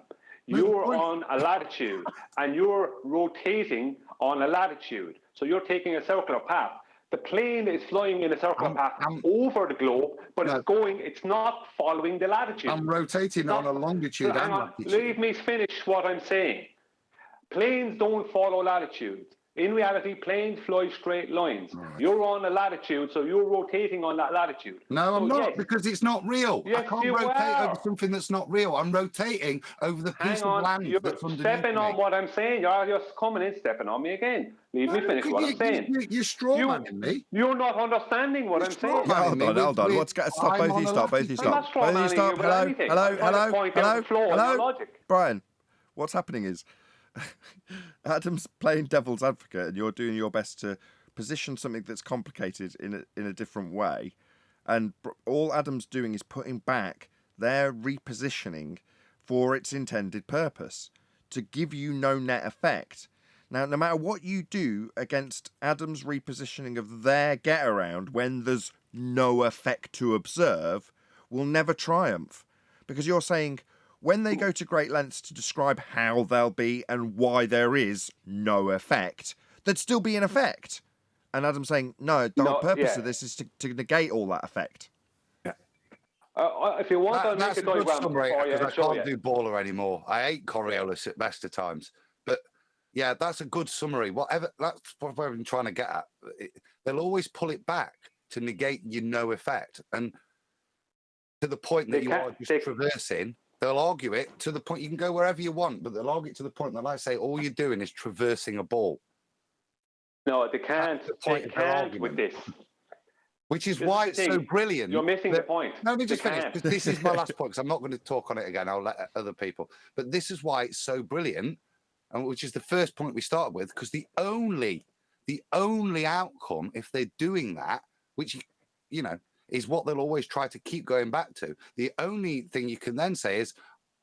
You're on a latitude and you're rotating on a latitude. So you're taking a circular path. The plane is flying in a circular path over the globe, but it's not following the latitude. I'm rotating on a longitude and latitude. Leave me finish what I'm saying. Planes don't follow latitude. In reality, planes fly straight lines. Right. You're on a latitude, so you're rotating on that latitude. No, I'm not, because it's not real. Yes, I can't rotate over something that's not real. I'm rotating over the piece of land that's underneath stepping on what I'm saying. You're just coming in, stepping on me again. Leave me finish what I'm saying. You're strawmanning me. You're not understanding what I'm saying. Hold on. Stop, both of you stop. Both of you stop. Both of you stop. Hello. Brian, what's happening is Adam's playing devil's advocate, and you're doing your best to position something that's complicated in a different way. And all Adam's doing is putting back their repositioning for its intended purpose, to give you no net effect. Now, no matter what you do against Adam's repositioning of their get around when there's no effect to observe, will never triumph. Because you're saying, when they go to great lengths to describe how they'll be and why there is no effect, there'd still be an effect. And Adam's saying, no, the whole purpose of this is to negate all that effect. Yeah. If you want to make a diagram summary, because I can't do baller anymore. I hate Coriolis at best of times. But yeah, that's a good summary. That's what I've been trying to get at. They'll always pull it back to negate your no effect. And to the point that you are just traversing, they'll argue it to the point you can go wherever you want, but they'll argue it to the point that, like I say, all you're doing is traversing a ball. No, they can't. They can't with this. Which is why it's so brilliant. You're missing the point. No, let me just finish. This is my last point, because I'm not going to talk on it again. I'll let other people. But this is why it's so brilliant, and which is the first point we started with, because the only outcome, if they're doing that, which, you know, is what they'll always try to keep going back to. The only thing you can then say is,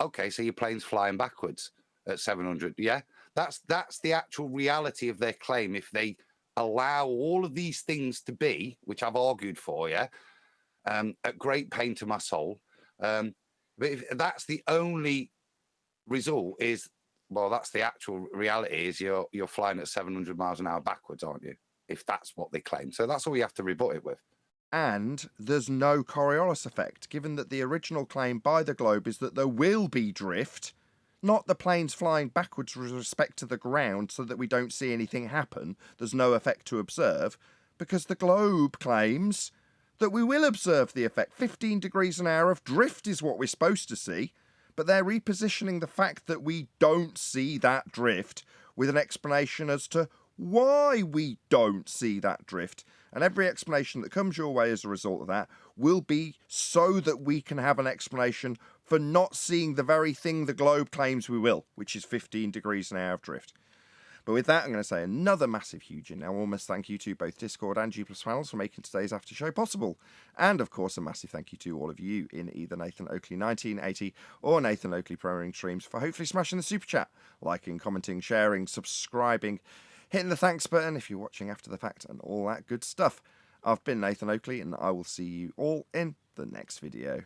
okay, so your plane's flying backwards at 700. Yeah, that's the actual reality of their claim. If they allow all of these things to be, which I've argued for, at great pain to my soul. But if that's the only result, is, well, that's the actual reality, is you're flying at 700 miles an hour backwards, aren't you? If that's what they claim. So that's all you have to rebut it with. And there's no Coriolis effect, given that the original claim by the globe is that there will be drift, not the planes flying backwards with respect to the ground so that we don't see anything happen. There's no effect to observe, because the globe claims that we will observe the effect. 15 degrees an hour of drift is what we're supposed to see, but they're repositioning the fact that we don't see that drift with an explanation as to why we don't see that drift. And every explanation that comes your way as a result of that will be so that we can have an explanation for not seeing the very thing the globe claims we will, which is 15 degrees an hour of drift. But with that, I'm going to say another massive, huge, and enormous thank you to both Discord and G+ panels for making today's after show possible. And of course, a massive thank you to all of you in either Nathan Oakley 1980 or Nathan Oakley Programming Streams for hopefully smashing the super chat, liking, commenting, sharing, subscribing, hitting the thanks button if you're watching after the fact, and all that good stuff. I've been Nathan Oakley, and I will see you all in the next video.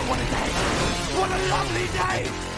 What a day! What a lovely day!